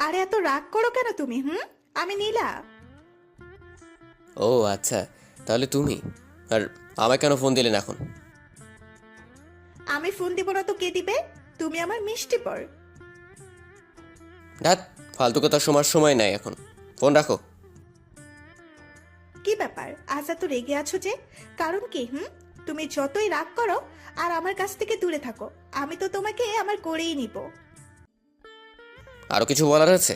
আরে এত রাগ করো কেন তুমি? আমি নীলা। ও আচ্ছা, তাহলে তুমি। আর আমায় কেন ফোন দিলেন এখন? আমি ফোন দিব না তো কে দিবে? তুমি আমার মিষ্টি বর। ধ্যাৎ, ফালতু কথা শোনার সময় নাই এখন, ফোন রাখো। কি ব্যাপার, আজ এত রেগে আছো যে? কারণ কি? তুমি যতই রাগ করো আর আমার কাছ থেকে দূরে থাকো, আমি তো তোমাকে আমার করেই নিব। আরো কিছু বলার আছে?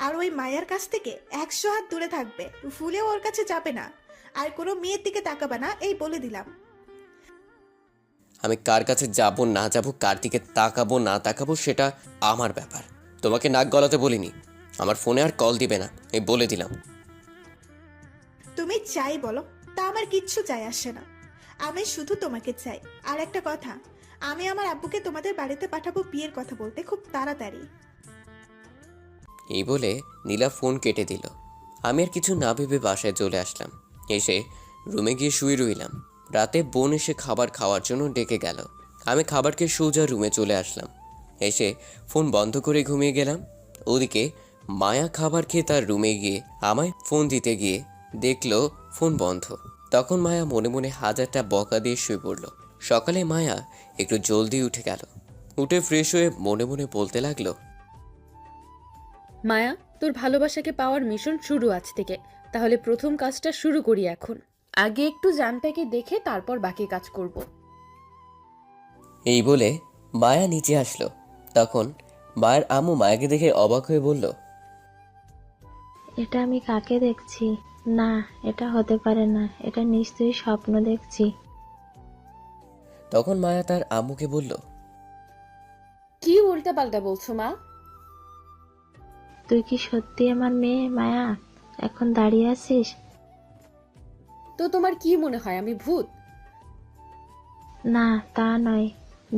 আর ওই মায়ের কাছ থেকে 100 হাত দূরে থাকবে, ভুলেও ওর কাছে যাবে না, আর কোনো মেয়ের দিকে তাকাবে না, এই বলে দিলাম। আমি কার কাছে যাব না যাব, কার দিকে তাকাবো না তাকাবো, সেটা আমার ব্যাপার। তোমাকে নাক গলাতে বলিনি। আমার ফোনে আর কল দিবে না, এই বলে দিলাম। তুমি যাই বলো তা আমার কিচ্ছু যায় আসে না। আমি শুধু তোমাকে চাই। আর একটা কথা, আমি আমার আব্বুকে তোমাদের বাড়িতে পাঠাবো বিয়ের কথা বলতে খুব তাড়াতাড়ি। এই বলে নীলা ফোন কেটে দিল। আমি আর কিছু না ভেবে বাসায় চলে আসলাম। এসে রুমে গিয়ে শুয়ে রইলাম। রাতে বোন এসে খাবার খাওয়ার জন্য ডেকে গেল। আমি খাবার খেয়ে সোজা রুমে চলে আসলাম। এসে ফোন বন্ধ করে ঘুমিয়ে গেলাম। ওদিকে মায়া খাবার খেয়ে তার রুমে গিয়ে আমায় ফোন দিতে গিয়ে দেখলো ফোন বন্ধ। তখন মায়া মনে মনে হাজারটা বকা দিয়ে শুয়ে পড়ল। সকালে মায়া একটু জলদি উঠে গেল। উঠে ফ্রেশ হয়ে মনে মনে বলতে লাগলো, মায়া, তোর ভালোবাসাকে পাওয়ার মিশন শুরু আজ থেকে। তাহলে প্রথম কাজটা শুরু করি এখন। আগে একটু জানটাকে দেখে তারপর বাকি কাজ করব। এই বলে মায়া নিচে আসলো। তখন মায়ের আম্মু মায়াকে দেখে অবাক হয়ে বলল, এটা আমি কাকে দেখছি? না, এটা হতে পারে না, এটা নিশ্চয়ই স্বপ্ন দেখছি। তখন মায়া তার আম্মুকে বলল, কি উল্টা পাল্টা বলছো মা? তুই কি সত্যি আমার মেয়ে মায়া? এখন দাঁড়িয়ে আছিস? তো তোমার কি মনে হয় আমি ভূত? না, তা নয়,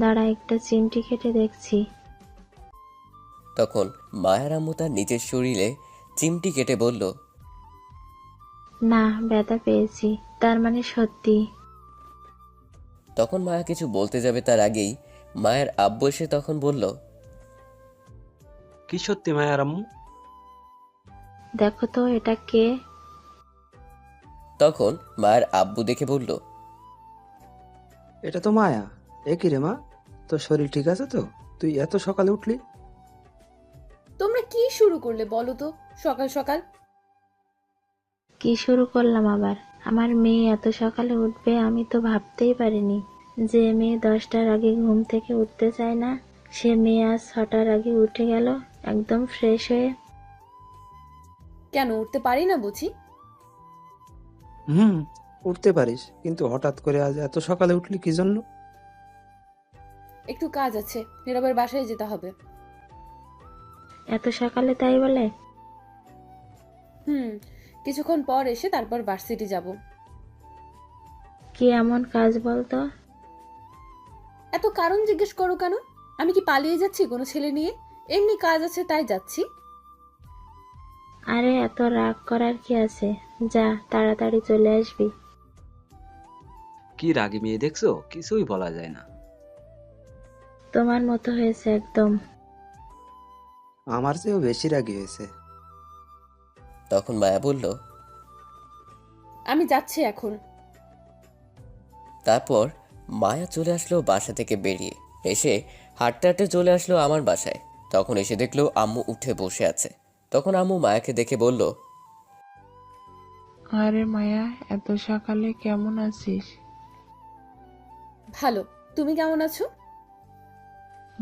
দাঁড়া, একটা চিমটি কেটে দেখছি। তখন মায়ার আম্মু তার নিজের শরীরে চিমটি কেটে বলল, না, ব্যথা পেয়েছি, তার মানে সত্যি। তখন মায়া কিছু বলতে যাবে তার আগেই মায়ের আব্বু এসে তখন বলল, কি সত্যি মায়ার আম্মু? দেখো তো এটা কে? তখন মায়ের আব্বু দেখে বলল, এটা তো মায়া। এ কি রে মা, তোর শরীর ঠিক আছে তো? তুই এত সকালে উঠলি? তোমরা কি শুরু করলে বলো তো সকাল সকাল? কি শুরু করলাম আবার? আমার মেয়ে এত সকালে উঠবে আমি তো ভাবতেই পারিনি। যে মেয়ে 10টার আগে ঘুম থেকে উঠতে চায় না, সে মেয়ে আজ 6টার আগে উঠে গেল একদম ফ্রেশ হয়ে। কেন উঠতে পারি না বুঝি? হুম, উঠতে পারিস, কিন্তু হঠাৎ করে আজ এত সকালে উঠলি কি জন্য? একটু কাজ আছে, নীরবের বাসায় যেতে হবে। এত সকালে তাই বলে? কিছুক্ষণ পর এসে তারপর ভার্সিটি যাব। কি এমন কাজ বলতো? এত কারণ জিজ্ঞেস করো কেন? আমি কি পালিয়ে যাচ্ছি কোনো ছেলে নিয়ে? এমনি কাজ আছে তাই যাচ্ছি। আরে এত রাগ করার কি আছে? যা, তাড়াতাড়ি চলে আসবি। কি রাগী মেয়ে দেখছো, কিছুই বলা যায় না। তোমার মতো হয়েছে একদম। আমার চেয়েও বেশি রাগী হয়েছে। তখন মায়া বলল, আমি যাচ্ছি এখন। তারপর মায়া চলে আসলো বাসা থেকে বেরিয়ে। এসে হাঁটতে হাঁটতে চলে আসলো আমার বাসায়। তখন এসে দেখলো আম্মু উঠে বসে আছে। তখন আম্মু মায়াকে দেখে বলল, আরে মায়া, এত সকালে কেমন আছিস? ভালো, তুমি কেমন আছো?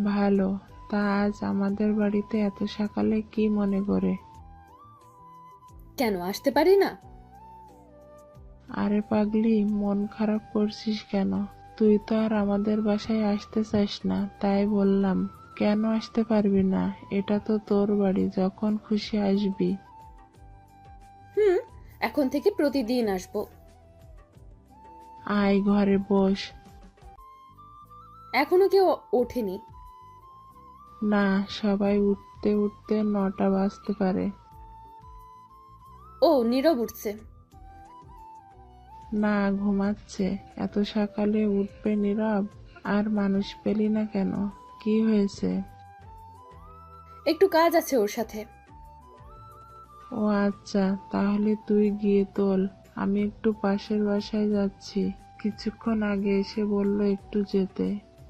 ভালো। তা আজ আমাদের বাড়িতে এত সকালে কি মনে করে? কেন আসতে পারি না? আরে পাগলি, মন খারাপ করছিস কেন? তুই তো আর আমাদের বাসায় আসতে চাস না, তাই বললাম। কেন আসতে পারবি না? এটা তো তোর বাড়ি, যখন খুশি আসবি। এখন থেকে প্রতিদিন আসবো। আয়, ঘরে বস। এখনো কেউ ওঠেনি। না, সবাই উঠতে উঠতে 9টা বাজতে পারে। ও, নীরব উঠছে। না, ঘুমাচ্ছে। এত সকালে উঠবে নীরব? আর মানুষ পেলি না কেন? কি হয়েছে? একটু কাজ আছে ওর সাথে। ও আচ্ছা, তাহলে তুই গিয়ে তোল। আমি একটু পাশের বাসায় যাচ্ছি। কিছুক্ষণ আগে এসে বলল একটু যেতে।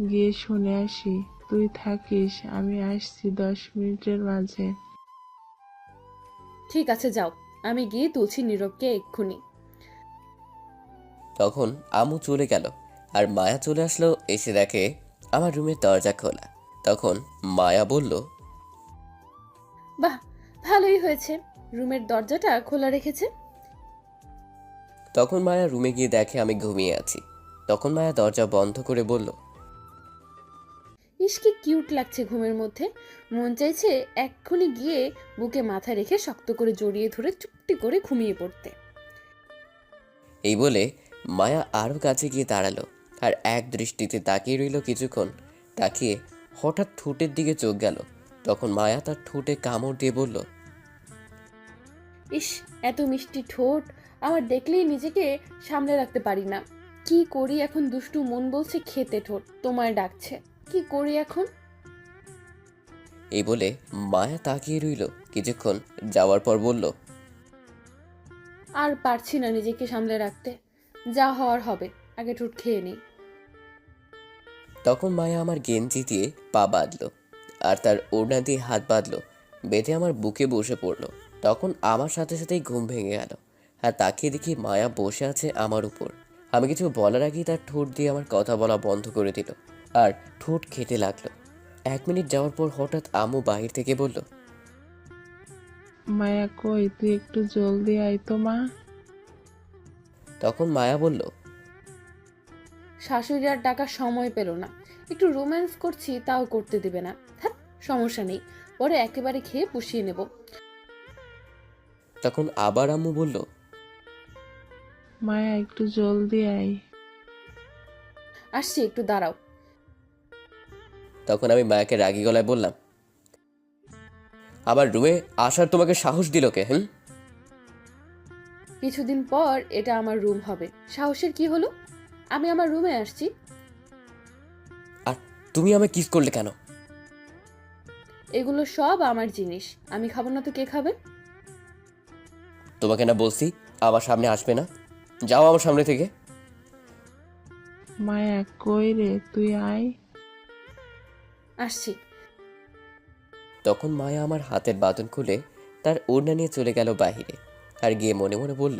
গিয়ে শুনে আসি। তুই থাকিস, আমি আসছি 10 মিনিটের মাঝে। ঠিক আছে, যাও। আমি গিয়ে তুলছি নীরবকে এক্ষুনি। তখন আম্মু চলে গেল আর মায়া চলে আসলো। এসে দেখে আমার রুমের দরজা খোলা। তখন মায়া বলল, বাহ, ভালোই হয়েছে, রুমের দরজাটা খোলা রেখেছে। তখন মায়া রুমে গিয়ে দেখে আমি ঘুমিয়ে আছি। তখন মায়া দরজা বন্ধ করে বলল, ইস, কি কিউট লাগছে ঘুমের মধ্যে। মন চাইছে এক্ষুনি গিয়ে বুকে মাথা রেখে শক্ত করে জড়িয়ে ধরে চুপটি করে ঘুমিয়ে পড়তে। এই বলে মায়া আরও কাছে গিয়ে দাঁড়ালো আর এক দৃষ্টিতে তাকিয়ে রইল কিছুক্ষণ। তাকিয়ে হঠাৎ ঠোঁটের দিকে চোখ গেল। তখন মায়া তার ঠোঁটে কামড় দিয়ে বলল, ইস, এত মিষ্টি ঠোঁট, আমার দেখলেই নিজেকে সামলে রাখতে পারি না। কি করি এখন? দুষ্টু মন বলছে খেতে, ঠোঁট তোমায় ডাকছে। কি করি এখন? এই বলে মায়া তাকিয়ে রইল কিছুক্ষণ, যাওয়ার পর বলল, আর পারছি না নিজেকে সামলে রাখতে। যা হওয়ার হবে, আগে ঠোঁট খেয়ে নিই। তখন মায়া আমার গেঞ্জি দিয়ে পা বাঁধলো আর তার ওড়না দিয়ে হাত বাঁধলো, বেঁধে আমার বুকে বসে পড়লো। তখন আমার সাথে সাথেই ঘুম ভেঙে গেল আর তাকিয়ে দেখি মায়া বসে আছে আমার উপর। আমি কিছু বলার আগেই তার ঠোঁট দিয়ে আমার কথা বলা বন্ধ করে দিল আর ঠোঁট খেতে লাগলো। 1 মিনিট যাওয়ার পর হঠাৎ আম্মু বাহির থেকে বলল, মায়া কই, তুই একটু জলদি আয় তো মা। তখন মায়া বলল, শাশুড়ি আর ডাকার সময় পেল না, একটু রোম্যান্স করছি তাও করতে দিবে না। হ্যাঁ, সমস্যা নেই, পরে একেবারে খেয়ে পুষিয়ে নেব। তখন আবার আম্মু বলল, মায়া একটু জলদি আয়। আসছি, একটু দাঁড়াও। তখন আমি মায়াকে রাগী গলায় বললাম, আবার রুমে আসার তোমাকে সাহস দিল কে? কিছুদিন পর এটা আমার রুম হবে, সাহসের কি হলো? আমি আমার রুমে আসছি। আর তুমি আমায় কিস করলে কেন? এগুলো সব আমার জিনিস, আমি খাবো না তো কে খাবে? তোমাকে না বলছি আমার সামনে আসবে না, যাও আমার সামনে থেকে। মায়া কই রে, তুই আয়। আসছি। তখন মায়া আমার হাতের বাঁধন খুলে তার ওড়না নিয়ে চলে গেল বাহিরে আর গিয়ে মনে মনে বলল,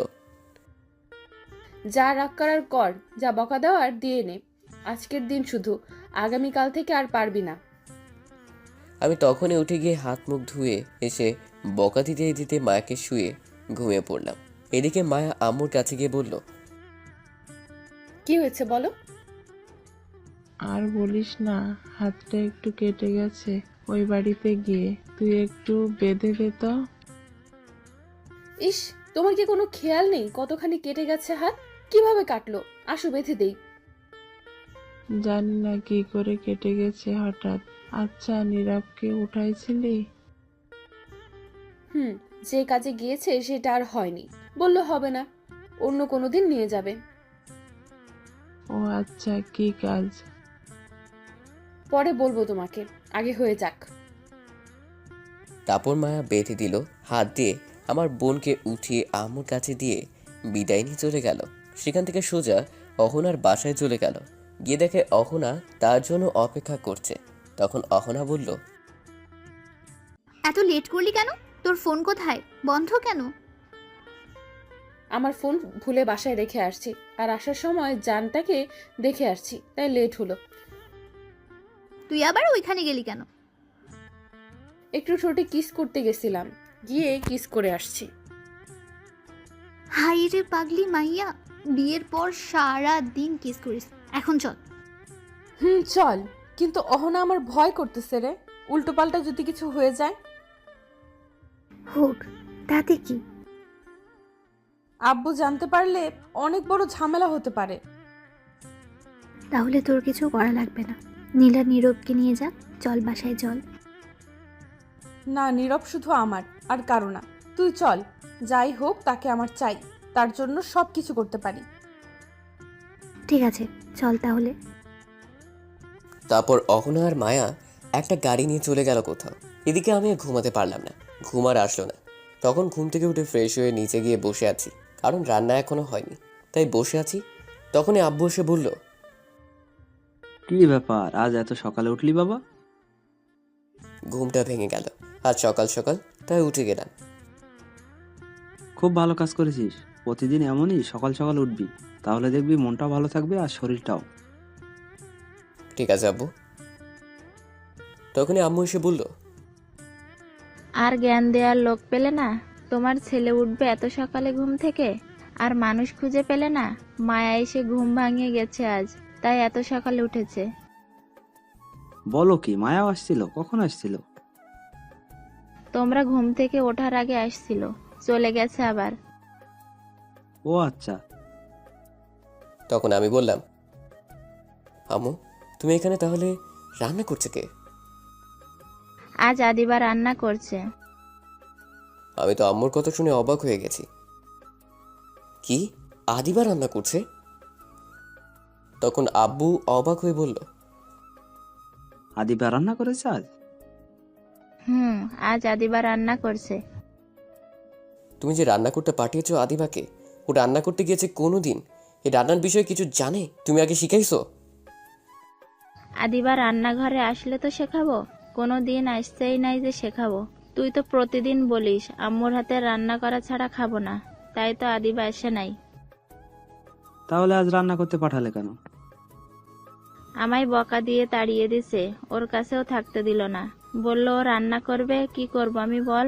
যা রাগ করার কর, যা বকা দেওয়ার দিয়ে নে। আজকের দিন শুধু, আগামীকাল থেকে আর পারবি না। আমি তখনই উঠে গিয়ে হাত মুখ ধুয়ে এসে বকা দিতে দিতে মায়াকে শুয়ে ঘুমিয়ে পড়লাম। এদিকে মায়া আম্মুর কাছে গিয়ে বলল, কি হয়েছে বলো? আর বলিস না, হাতটা একটু কেটে গেছে ওই বাড়িতে গিয়ে, তুই একটু বেঁধে দে তো। ইস, তোমার কি কোনো খেয়াল নেই কতখানি কেটে গেছে হাত? কিভাবে কাটলো? আসো বেঁধে দেই। জানি না কি করে কেটে গেছে হঠাৎ। আচ্ছা, নীরবকে উঠাইছিলি? যে কাজে গিয়েছে সেটা আর হয়নি, বললো হবে না, অন্য কোনো দিন নিয়ে যাবে। ও আচ্ছা, কি কাজ? পরে বলবো তোমাকে, আগে হয়ে যাক। তারপর মায়া বেঁধে দিল, হাত দিয়ে আমার বোনকে উঠিয়ে আম্মুর কাছে দিয়ে বিদায় নিয়ে চলে গেল। সেখান থেকে সোজা অহনার বাসায় চলে গেল। গিয়ে দেখে অহনা তার জন্য অপেক্ষা করছে। তখন অহনা বলল, এত লেট করলি কেন? তোর ফোন কোথায়? বন্ধ কেন? আমার ফোন ভুলে বাসায় রেখে আসছি, আর আসার সময় জানটাকে দেখে আসছি, তাই লেট হলো। তুই আবার ওইখানে গেলি কেন? একটু ঠোঁটে কিস করতে গেছিলাম, গিয়ে কিস করে আসছি। হাই রে পাগলি মাইয়া, বিয়ের পর সারা দিন কিস করিস। এখন চল। চল, কিন্তু অহনা আমার ভয় করতেছে রে, উল্টো পাল্টা যদি কিছু হয়ে যায়। হোক, তাতে কি? আব্বু জানতে পারলে অনেক বড় ঝামেলা হতে পারে। তাহলে তোর কিছু করা লাগবে না। নীলা নীরবকে নিয়ে যা, চল বাসায় চল। না, নীরব শুধু আমার আর কারো না। তুই চল, যাই হোক তাকে আমার চাই, তার জন্য সব কিছু করতে পারি। ঠিক আছে, চল তাহলে। তারপর অহনা আর মায়া একটা গাড়ি নিয়ে চলে গেল কোথাও। এদিকে আমি আর ঘুমাতে পারলাম না, ঘুম আর আসলো না। তখন ঘুম থেকে উঠে ফ্রেশ হয়ে নিচে গিয়ে বসে আছি, কারণ রান্না এখনো হয়নি, তাই বসে আছি। তখনই আব্বু এসে বলল, কি ব্যাপার, আজ এত সকালে উঠলি বাবা? ঘুমটা ভেঙে গেল আজ সকাল সকাল, তাই উঠে গেলাম। খুব ভালো কাজ করেছিস। প্রতিদিন এমনই সকাল সকাল উঠবি, তাহলে দেখবি মনটাও ভালো থাকবে আর শরীরটাও। ঠিক আছে আব্বু। তখনই আম্মু এসে বলল, আর জ্ঞান দেওয়ার লোক পেলে না? তোমার ছেলে উঠবে এত সকালে ঘুম থেকে, আর মানুষ খুঁজে পেলে না? মায়া এসে ঘুম ভাঙিয়ে গেছে আজ, তাই এত সকালে উঠেছে। বলো কি, মায়াও আসছিল? কখন আসছিল? তোমরা ঘুম থেকে ওঠার আগে আসছিল, চলে গেছে আবার। ও আচ্ছা, তখন আমি বললাম, আম্মু তুমি এখানে তাহলে রান্না করছে কে? আজ আদিবা রান্না করছে। আমি তো আম্মুর কথা শুনে অবাক হয়ে গেছি। কি, আদিবা রান্না করছে? তখন আব্বু অবাক হয়ে বলল, আদিবা রান্না করেছে আজ? আজ আদিবা রান্না করছে। তুমি যে রান্না করতে পাঠিয়েছো আদিবাকে, ও রান্না করতে গিয়েছে কোনোদিন এই রান্নার বিষয়ে কিছু জানে? তুমি আগে শিখাইছো? আদিবা রান্নাঘরে আসলে তো শেখাবো, কোনো দিন আসতেই নাই যে শেখাবো। তুই তো প্রতিদিন বলিস আম্মুর হাতে রান্না করা ছাড়া খাবো না, তাই তো আদিবা আসে নাই। তাহলে আজ রান্না করতে পাঠালে কেন? আমায় বকা দিয়ে তাড়িয়ে দিছে, ওর কাছেও থাকতে দিল না। বলল ও রান্না করবে, কি করব আমি বল?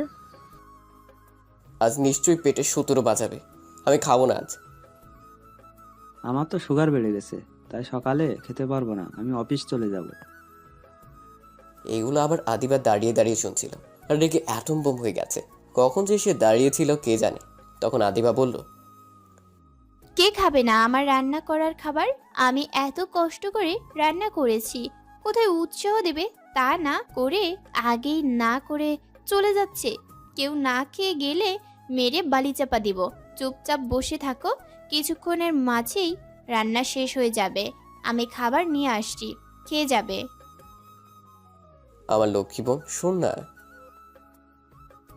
আজ নিশ্চয়ই পেটে 17 বাজাবে। আমি খাবো না আজ। আমার তো সুগার বেড়ে গেছে, তাই সকালে খেতে পারবো না, আমি অফিস চলে যাব। এইগুলো আবার আদিবা দাঁড়িয়ে দাঁড়িয়ে শুনছিল আর রেগে অ্যাটম বোম হয়ে গেছে। কখন যে সে দাঁড়িয়েছিল কে জানে। তখন আদিবা বলল, কে খাবে না আমার রান্না করার খাবার? আমি এত কষ্ট করে রান্না করেছি, কোথায় উৎসাহ দেবে তা না করে আগেই না করে চলে যাচ্ছে। কেউ না খেয়ে গেলে মেরে বালি চাপা দিব। চুপচাপ বসে থাকো, কিছুক্ষণের মাঝেই রান্না শেষ হয়ে যাবে। আমি খাবার নিয়ে আসছি, খেয়ে যাবে। আমার লক্ষ্মী বোন শোন না।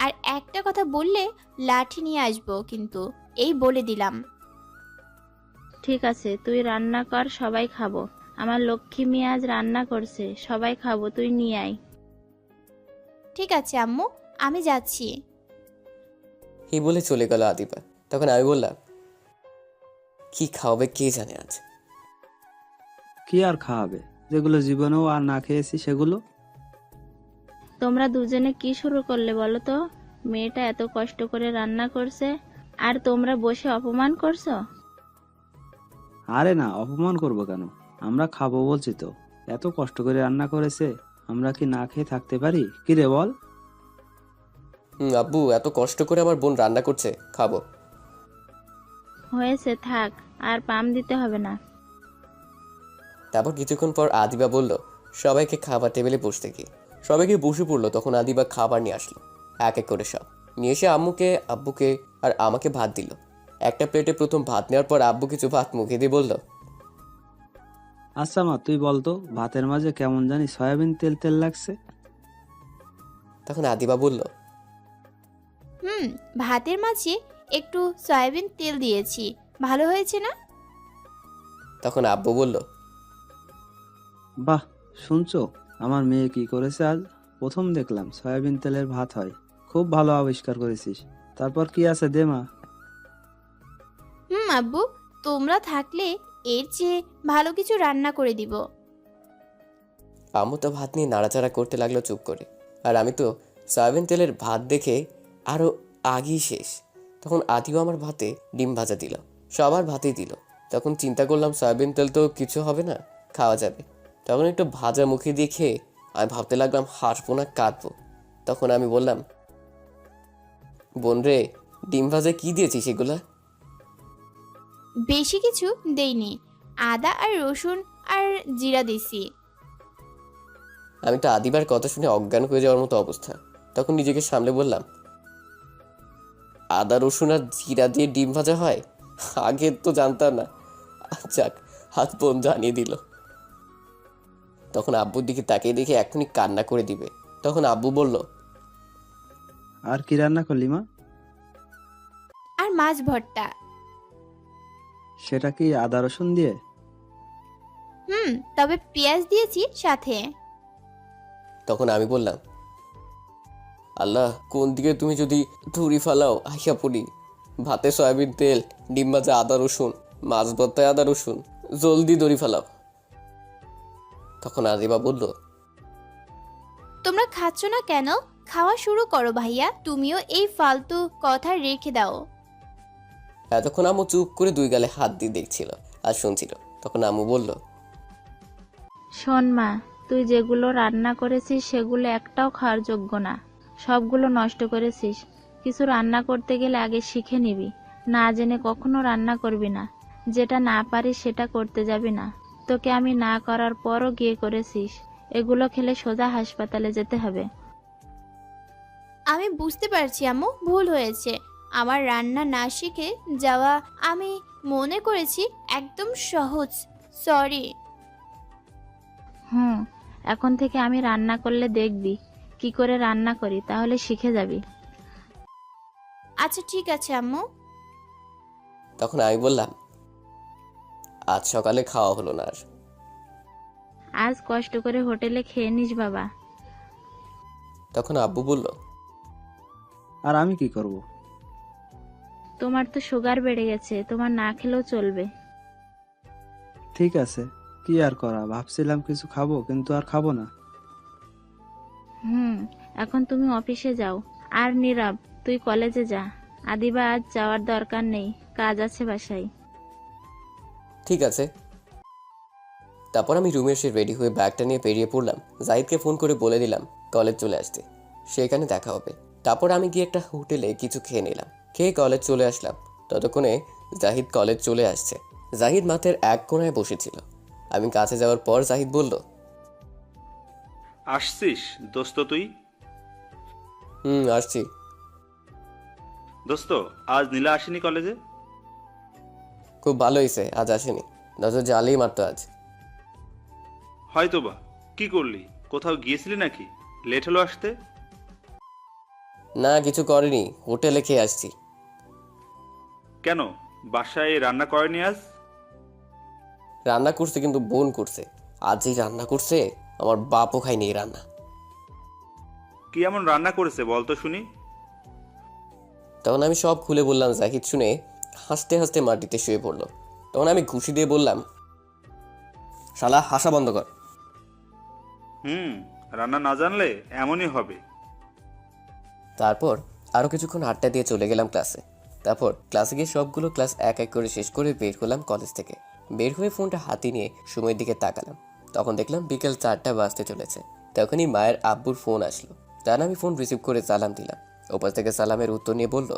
আর একটা কথা বললে লাঠি নিয়ে আসবো কিন্তু, এই বলে দিলাম। ঠিক আছে, তুই রান্না কর, সবাই খাবো। আমার লক্ষ্মী মেয়ে আজ রান্না করছে, সবাই খাবো, তুই নিয়ে আয়। ঠিক আছে আম্মু, আমি যাচ্ছি। এই বলে চলে গেল আদিবা। তখন আমি বললাম, কি খাওয়াবে কে জানে আজ। কি আর খাওয়াবে, যেগুলো জীবনেও আর না খেয়েছি সেগুলো। তোমরা দুজনে কি শুরু করলে বলো তো? মেয়েটা এত কষ্ট করে রান্না করছে আর তোমরা বসে অপমান করছো। আরে না, অপমান করব কেন? আমরা খাবো বলছি তো। এত কষ্ট করে রান্না করেছে, আমরা কি না খেয়ে থাকতে পারি? কি রে বল? আব্বু এত কষ্ট করে আমার বোন রান্না করছে, খাবো। হয়েছে, থাক, আর পাম দিতে হবে না। তারপর কিছুক্ষণ পর আদিবা বলল, সবাইকে খাবার টেবিলে বসতে কি। সবাইকে বসে পড়লো। তখন আদিবা খাবার নিয়ে আসলো, এক এক করে সব নিয়ে এসে আম্মুকে, আব্বুকে আর আমাকে ভাত দিল। একটা প্লেটে প্রথম ভাত নেওয়ার পর আব্বু কিছু ভাত মুখে দিয়ে বলল, আচ্ছা মা, তুই বলতো ভাতের মাঝে কেমন জানি সয়াবিন তেল তেল লাগছে। তখন আদিবা বলল, ভাতের মাঝে একটু সয়াবিন তেল দিয়েছি, ভালো হয়েছে না? তখন আব্বু বলল, বাহ, শুনছো আমার মেয়ে কি করেছে আজ? প্রথম দেখলাম সয়াবিন তেলের ভাত হয়। খুব ভালো আবিষ্কার করেছিস। তারপর কি আছে দে মা। আব্বু, তোমরা থাকলে এর চেয়ে ভালো কিছু রান্না করে দিব। আম্মু তো ভাত নিয়ে নাড়াচাড়া করতে লাগলো চুপ করে। আর আমি তো সয়াবিন তেলের ভাত দেখে আরো আগেই শেষ। তখন আদিও আমার ভাতে ডিম ভাজা দিল, সবার ভাতেই দিল। তখন চিন্তা করলাম সয়াবিন তেল তো কিছু হবে না, খাওয়া যাবে। তখন একটু ভাজা মুখে দিয়ে খেয়ে আমি ভাবতে লাগলাম হাসবো না কাঁদবো। তখন আমি বললাম, বোন রে, ডিম ভাজা কি দিয়েছিস এগুলা? বেশি কিছু দেইনি, আদা আর রসুন আর জিরা দিছি। আমি তো আদিবার কথা শুনে অজ্ঞান হয়ে যাওয়ার মতো অবস্থা। তখন নিজেকে সামলে বললাম, আদা রসুন আর জিরা দিয়ে ডিম ভাজা হয়? আগে তো জানতাম না। যাক, হাত বোন জানিয়ে দিল। তখন আব্বুর দিকে তাকিয়ে দেখে এখনই কান্না করে দিবে। তখন আব্বু বলল, আর কি রান্না করলি মা? আর মাছ ভর্তা। সেটা কি আদা রসুন দিয়ে? তবে পেঁয়াজ দিয়েছি সাথে। তখন আমি বললাম, আল্লাহ, কোন দিকে তুমি যদি ধুরি ফালাও আইসা পড়ি। ভাতে সয়াবিন তেল, ডিম ভাজা আদা রসুন, মাছ ভর্তায় আদা রসুন, জলদি দড়ি ফালাও। তখন আদিবা বলল, তোমরা খাচ্ছ না কেন? খাওয়া শুরু করো ভাইয়া, তুমিও এই ফালতু কথা রেখে দাও। এতক্ষণ আম্মু চুপ করে দুই গালে হাত দিয়ে দেখছিল আর শুনছিল। তখন আম্মু বলল, শোন মা, তুই যেগুলো রান্না করেছিস সেগুলো একটাও খাওয়ার যোগ্য না, সবগুলো নষ্ট করেছিস। কিছু রান্না করতে গেলে আগে শিখে নিবি, না জেনে কখনো রান্না করবি না। যেটা না পারিস সেটা করতে যাবি না। তোকে আমি না করার পরও গিয়ে করেছিস। এগুলো খেলে সোজা হাসপাতালে যেতে হবে। আমি বুঝতে পারছি আম্মু, ভুল হয়েছে। আমার রান্না না শিখে যাওয়া আমি মনে করেছি একদম সহজ। সরি। এখন থেকে আমি রান্না করলে দেখবি কি করে রান্না করি, তাহলে শিখে যাবি। আচ্ছা ঠিক আছে আম্মু। তখন আমি বললাম, আজ সকালে খাওয়া হলো না আর। আজ কষ্ট করে হোটেলে খেয়ে নিস বাবা। তখন আব্বু বলল, আর আমি কি করব? তোমার তো সুগার বেড়ে গেছে, তোমার না খেলেও চলবে। ঠিক আছে, কি আর করা, ভাবছিলাম কিছু খাবো কিন্তু আর খাবো না। এখন তুমি অফিসে যাও। আর নীরব, তুই কলেজে যা। আদিবা আজ যাওয়ার দরকার নেই, কাজ আছে বাসায়। ঠিক আছে। তারপর আমি রুমে এসে রেডি হয়ে ব্যাগটা নিয়ে বেরিয়ে পড়লাম। জাহিদকে ফোন করে বলে দিলাম কলেজ চলে আসতে, সেখানে দেখা হবে। তারপর আমি গিয়ে একটা হোটেলে কিছু খেয়ে নিলাম, খেয়ে কলেজ চলে আসলাম। ততক্ষণে জাহিদ কলেজ চলে আসছে। জাহিদ মাঠের এক কোণায় বসেছিল। আমি কাছে যাওয়ার পর জাহিদ বলল, আসছিস দোস্ত তুই? আসছি। দোস্ত, আজ নীলা আসেনি কলেজে? খুব ভালো হয়েছে আজ আসেনি, নজর জালেই মারতো আজ। হয়তোবা। কি করলি, কোথাও গিয়েছিলি নাকি? লেট হলো আসতে? না কিছু করেনি, হোটেলে খেয়ে আসছি। কেন, বাসায় রান্না করেনি আজ? রান্না করছে কিন্তু বোন করছে। আজ যেই রান্না করছে আমার বাপও খায়নি এই রান্না। কি এমন রান্না করেছে বলতো শুনি? তখন আমি সব খুলে বললাম। জাহিদ শুনে হাসতে হাসতে মাটিতে শুয়ে পড়লো। তখন আমি ঘুষি দিয়ে বললাম, শালা হাসা বন্ধ কর। রান্না না জানলে এমনই হবে। তারপর আরও কিছুক্ষণ আড্ডা দিয়ে চলে গেলাম ক্লাসে। তারপর ক্লাসে গিয়ে সবগুলো ক্লাস এক এক করে শেষ করে বের হলাম কলেজ থেকে। বের হয়ে ফোনটা হাতে নিয়ে সময়ের দিকে তাকালাম। তখন দেখলাম বিকেল 4টা বাজতে চলেছে। তখনই মায়ের আব্বুর ফোন আসলো। তার আমি ফোন রিসিভ করে সালাম দিলাম। ওপাশ থেকে সালামের উত্তর নিয়ে বলল,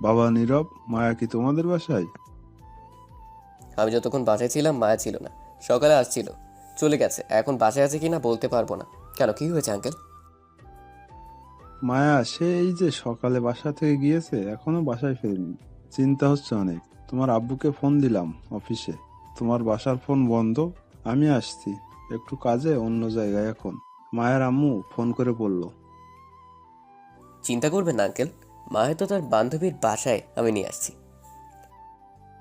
বাবা নীরব, মায়া কি তোমাদের বাসায়? আমি যতক্ষণ বাসায় ছিলাম মায়া ছিল না, সকালে আসছিল, চলে গেছে। এখন বাসায় আছে কিনা বলতে পারবো না। কেন, কি হয়েছে আঙ্কেল? মায়া সেই যে সকালে বাসা থেকে গিয়েছে, এখনো বাসায় ফেরেনি। চিন্তা হচ্ছে অনেক। তোমার আব্বুকে ফোন দিলাম অফিসে, তোমার বাসার ফোন বন্ধ। আমি আসছি একটু কাজে অন্য জায়গায় এখন। মায়ের আম্মু ফোন করে বলল। চিন্তা করবেন না আঙ্কেল, মায়া তো তার বান্ধবীর বাসায়, আমি নিয়ে আসছি।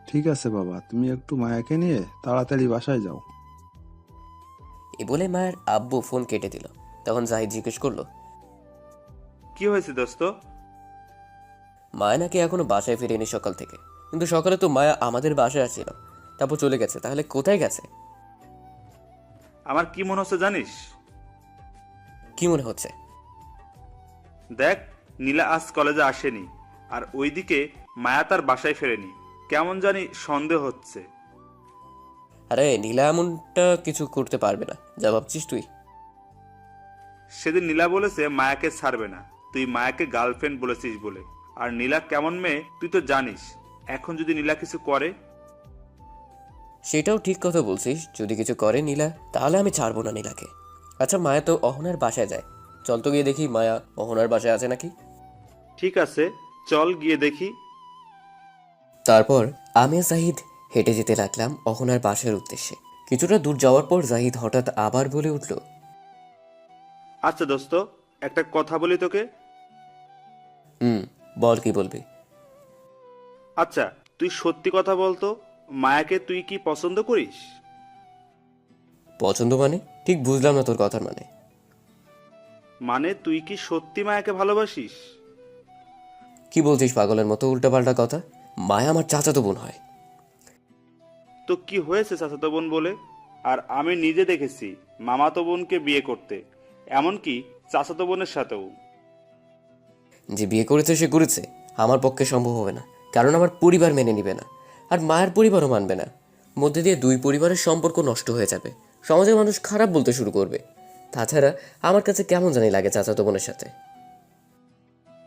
ঠিক আছে বাবা, তুমি একটু মায়াকে নিয়ে তাড়াতাড়ি বাসায় যাও। এ বলে মায়ের আব্বু ফোন কেটে দিল। তখন জাহিদ জিজ্ঞেস করলো, কি হয়েছে দোস্ত? মায়া নাকি এখনো বাসায় ফিরেনি সকাল থেকে। কিন্তু সকালে তো মায়া আমাদের বাসায় আসছিল, তারপর চলে গেছে। তাহলে কোথায় গেছে? আমার কি মনে হচ্ছে জানিস? কি মনে হচ্ছে? দেখ, নীলা আজ কলেজে আসেনি, আর ওইদিকে মায়া তার বাসায় ফেরেনি। কেমন জানি সন্দেহ হচ্ছে। আরে নীলা এমনটা কিছু করতে পারবে না, যা ভাবছিস তুই। সেদিন নীলা বলেছে মায়াকে ছাড়বে না, তুই মায়াকে গার্লফ্রেন্ড বলেছিস বলে। আর নীলা কেমন মেয়ে তুই তো জানিস। এখন যদি নীলা কিছু করে? সেটাও ঠিক কথা বলছিস, যদি কিছু করে নীলা, তাহলে আমি ছাড়বো না নীলাকে। আচ্ছা, মায়া তো অহনার বাসায় যায়, চল তো গিয়ে দেখি মায়া অহনার বাসায় আছে নাকি। ঠিক আছে, চল গিয়ে দেখি। তারপর আমি আর জাহিদ হেঁটে যেতে লাগলাম অহনার বাসার উদ্দেশ্যে। কিছুটা দূর যাওয়ার পর জাহিদ হঠাৎ আবার বলে উঠল, আচ্ছা দোস্ত, একটা কথা বলি তোকে। বল, কি বলবি? আচ্ছা, তুই সত্যি কথা বলতো, মায়াকে তুই কি পছন্দ করিস? পছন্দ মানে? ঠিক বুঝলাম না তোর কথার মানে। মানে তুই কি সত্যি মায়াকে ভালোবাসিস? কি বলছিস পাগলের মতো উল্টাপাল্টা কথা? মায়া আমার চাচাতো বোন হয়। তো কি হয়েছে চাচাতো বোন বলে? আর আমি নিজে দেখেছি মামাতো বোনকে বিয়ে করতে, এমনকি চাচাতো বোনের সাথেও। যে বিয়ে করেছে সে করেছে, আমার পক্ষে সম্ভব হবে না, কারণ আমার পরিবার মেনে নিবে না, আর মায়ের পরিবারও মানবে না। মধ্যে দিয়ে দুই পরিবারের সম্পর্ক নষ্ট হয়ে যাবে, সমাজের মানুষ খারাপ বলতে শুরু করবে। তাছাড়া আমার কাছে কেমন জানি লাগে চাচাতো বোনের সাথে।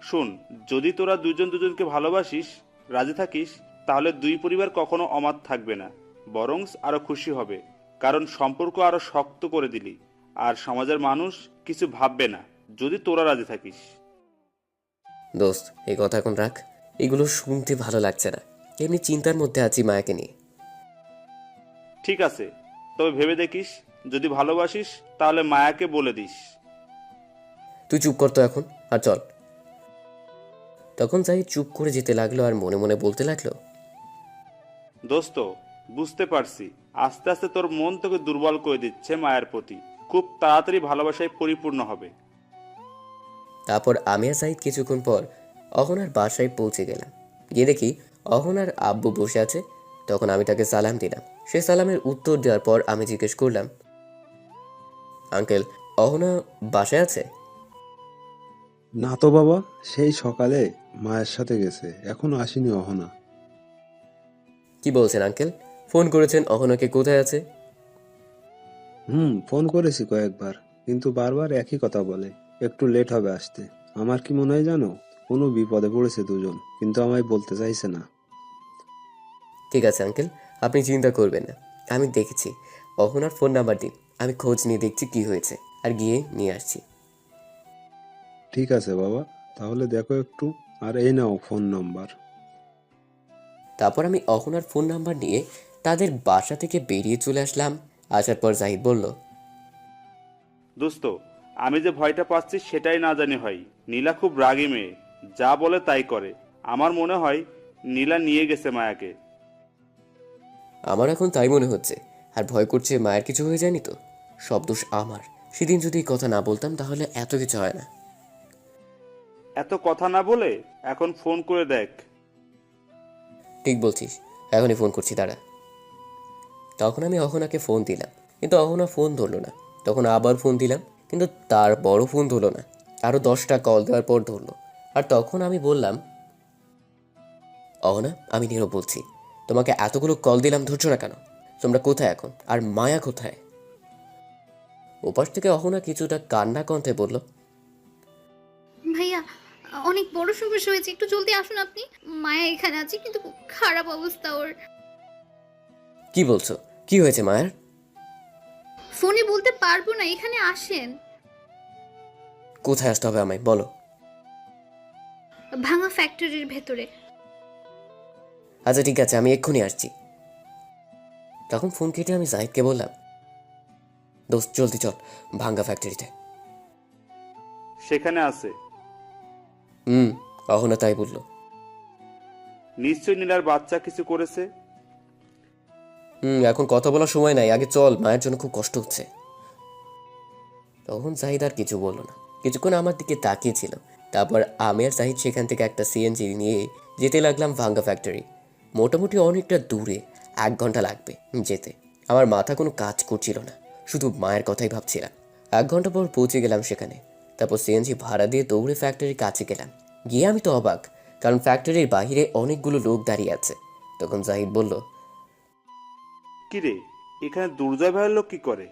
শোন, যদি তোরা দুজন দুজনকে ভালোবাসিস, রাজি থাকিস, তাহলে দুই পরিবার কখনো অমাত থাকবে না, বরং আরো খুশি হবে, কারণ সম্পর্ক আরো শক্ত করে দিলি। আর সমাজের মানুষ কিছু ভাববে না যদি তোরা রাজি থাকিস। দোস্ত, এই কথা এখন রাখ, এগুলো শুনতে ভালো লাগছে না। এমনি চিন্তার মধ্যে আছি মায়াকে নিয়ে। ঠিক আছে, তবে ভেবে দেখিস, যদি ভালোবাসিস তাহলে মায়াকে বলে দিস। তুই চুপ কর তো এখন, আর চল। তখন জাহিদ চুপ করে যেতে লাগলো আর মনে মনে বলতে লাগলো, দোস্ত, বুঝতে পারছি আস্তে আস্তে তোর মন তোকে দুর্বল করে দিচ্ছে মায়ের প্রতি। খুব তাড়াতাড়ি ভালোবাসায় পরিপূর্ণ হবে। তারপর আমি আর জাহিদ কিছুক্ষণ পর অহনার বাসায় পৌঁছে গেলাম। গিয়ে দেখি অহনার আব্বু বসে আছে। তখন আমি তাকে সালাম দিলাম। সে সালামের উত্তর দেওয়ার পর আমি জিজ্ঞেস করলাম, আঙ্কেল, অহনা বাসায় আছে? না তো বাবা, সেই সকালে মায়ের সাথে গেছে, এখনো আসেনি অহনা। কি বলছেন আঙ্কেল? ফোন করেছেন, অহনাকে কোথায় আছে? ফোন করেছি কয়েকবার, কিন্তু বারবার একই কথা বলে, একটু লেট হবে আসতে। আমার কি মনে হয় জানো, কোনো বিপদে পড়েছে দুজন, কিন্তু আমায় বলতে চাইছে না। ঠিক আছে আঙ্কেল, আপনি চিন্তা করবেন না। আমি দেখেছি, অহনার ফোন নাম্বার দিন, আমি খোঁজ নিয়ে দেখছি কি হয়েছে, আর গিয়ে নিয়ে আসছি। ঠিক আছে বাবা, তাহলে দেখো একটু, আর এই নাও ফোন নাম্বার। তারপর আমি অহনার ফোন নাম্বার নিয়ে তাদের বাসা থেকে বেরিয়ে চলে আসলাম। আসার পর জাহিদ বলল, দোস্ত, আমি যে ভয়টা পাচ্ছি সেটাই না জানি হয়। নীলা খুব রাগী মেয়ে, যা বলে তাই করে। আমার মনে হয় নীলা নিয়ে গেছে মায়াকে। আমার এখন তাই মনে হচ্ছে। আর ভয় করছে মায়ের কিছু হয়ে যায়নি তো। সব দোষ আমার। সেদিন যদি এই কথা না বলতাম তাহলে এত কিছু হয় না। এত কথা না বলে এখন ফোন করে দেখ। ঠিক বলছিস, এখনই ফোন করছি, দাঁড়া। তখন আমি অহনাকে ফোন দিলাম, কিন্তু অহনা ফোন ধরলো না। তখন আবার ফোন দিলাম, কিন্তু তার বড় ফোন ধরলো না। আরও 10টা কল দেওয়ার পর ধরলো। আর তখন আমি বললাম, অহনা, আমি নীরব বলছি। তোমাকে এতগুলো কল দিলাম, ধরছো না কেন? তোমরা কোথায় এখন? আর মায়া কোথায়? ওপাশ থেকে অহনা কিছুটা কান্না কণ্ঠে বলল, ভাইয়া, অনেক বড় সমস্যা হয়েছে, একটু জলদি আসুন আপনি। মায়া এখানে আছে, কিন্তু খুব খারাপ অবস্থা ওর। কি বলছো? কি হয়েছে মায়ের? ফোনে বলতে পারবো না, এখানে আসেন। কোথায় আসতে হবে আমায় বলো। ভাঙা ফ্যাক্টরির ভেতরে। আচ্ছা ঠিক আছে, আমি এক্ষুনি আসছি। তখন ফোন কেটে আমি জাহিদকে বললাম, দোস্ত জলদি চল ভাঙ্গা ফ্যাক্টরিতে। সেখানে আছে। অহনা তাই বললো। নিশ্চয় নীলার বাচ্চা কিছু করেছে। এখন কথা বলার সময় নাই, আগে চল, মায়ের জন্য খুব কষ্ট হচ্ছে। তখন জাহিদ আর কিছু বললো না। কিছুক্ষণ আমার দিকে তাকিয়েছিল। তারপর আমি আর জাহিদ সেখান থেকে একটা সিএনজি নিয়ে যেতে লাগলাম ভাঙ্গা ফ্যাক্টরি। মোটামুটি অনেকটা দূরে, 1 ঘন্টা লাগবে যেতে। আমার মাথা কোনো কাজ করছিল না, শুধু মায়ের কথাই ভাবছিলাম। 1 ঘন্টা পর পৌঁছে গেলাম সেখানে। তারপর সিএনজি ভাড়া দিয়ে দৌড়ে ফ্যাক্টরির কাছে গেলাম। গিয়ে আমি তো অবাক, কারণ ফ্যাক্টরির বাইরে অনেকগুলো লোক দাঁড়িয়ে আছে। তখন জাহিদ বলল, কিরে, এখানে দুর্জয় ভাইয়ের লোক কি করে?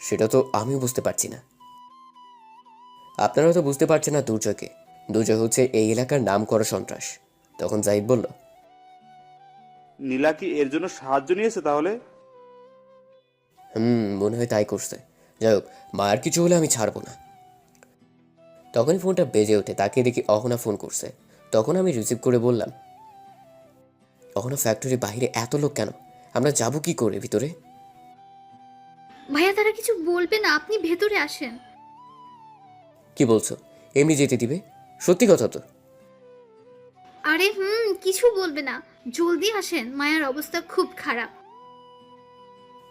সেটা তো আমিও বুঝতে পারছি না। আপনারা তো বুঝতে পারছেন না দুর্জয়কে। দুর্জয় হচ্ছে এই এলাকার নাম করা সন্ত্রাস। তখন জাহিদ বলল, নীলা কি এর জন্য সাহায্য নিয়েছে তাহলে? মনে হয় তাই করছে। যাই হোক, মায়ের কিছু হলে আমি ছাড়বো না। তখনই ফোনটা বেজে ওঠে, তাকিয়ে দেখি অহনা ফোন করছে। তখন আমি রিসিভ করে বললাম, অহনা, ফ্যাক্টরির বাইরে এত লোক কেন? আমরা যাব কি করে ভিতরে? ভাইয়া, তারা কিছু বলবে না, আপনি ভেতরে আসেন। কি বলছো? এমনি যেতে দিবে? সত্যি কথা তো? আরে কিছু বলবে না, জলদি আসেন, মায়ের অবস্থা খুব খারাপ।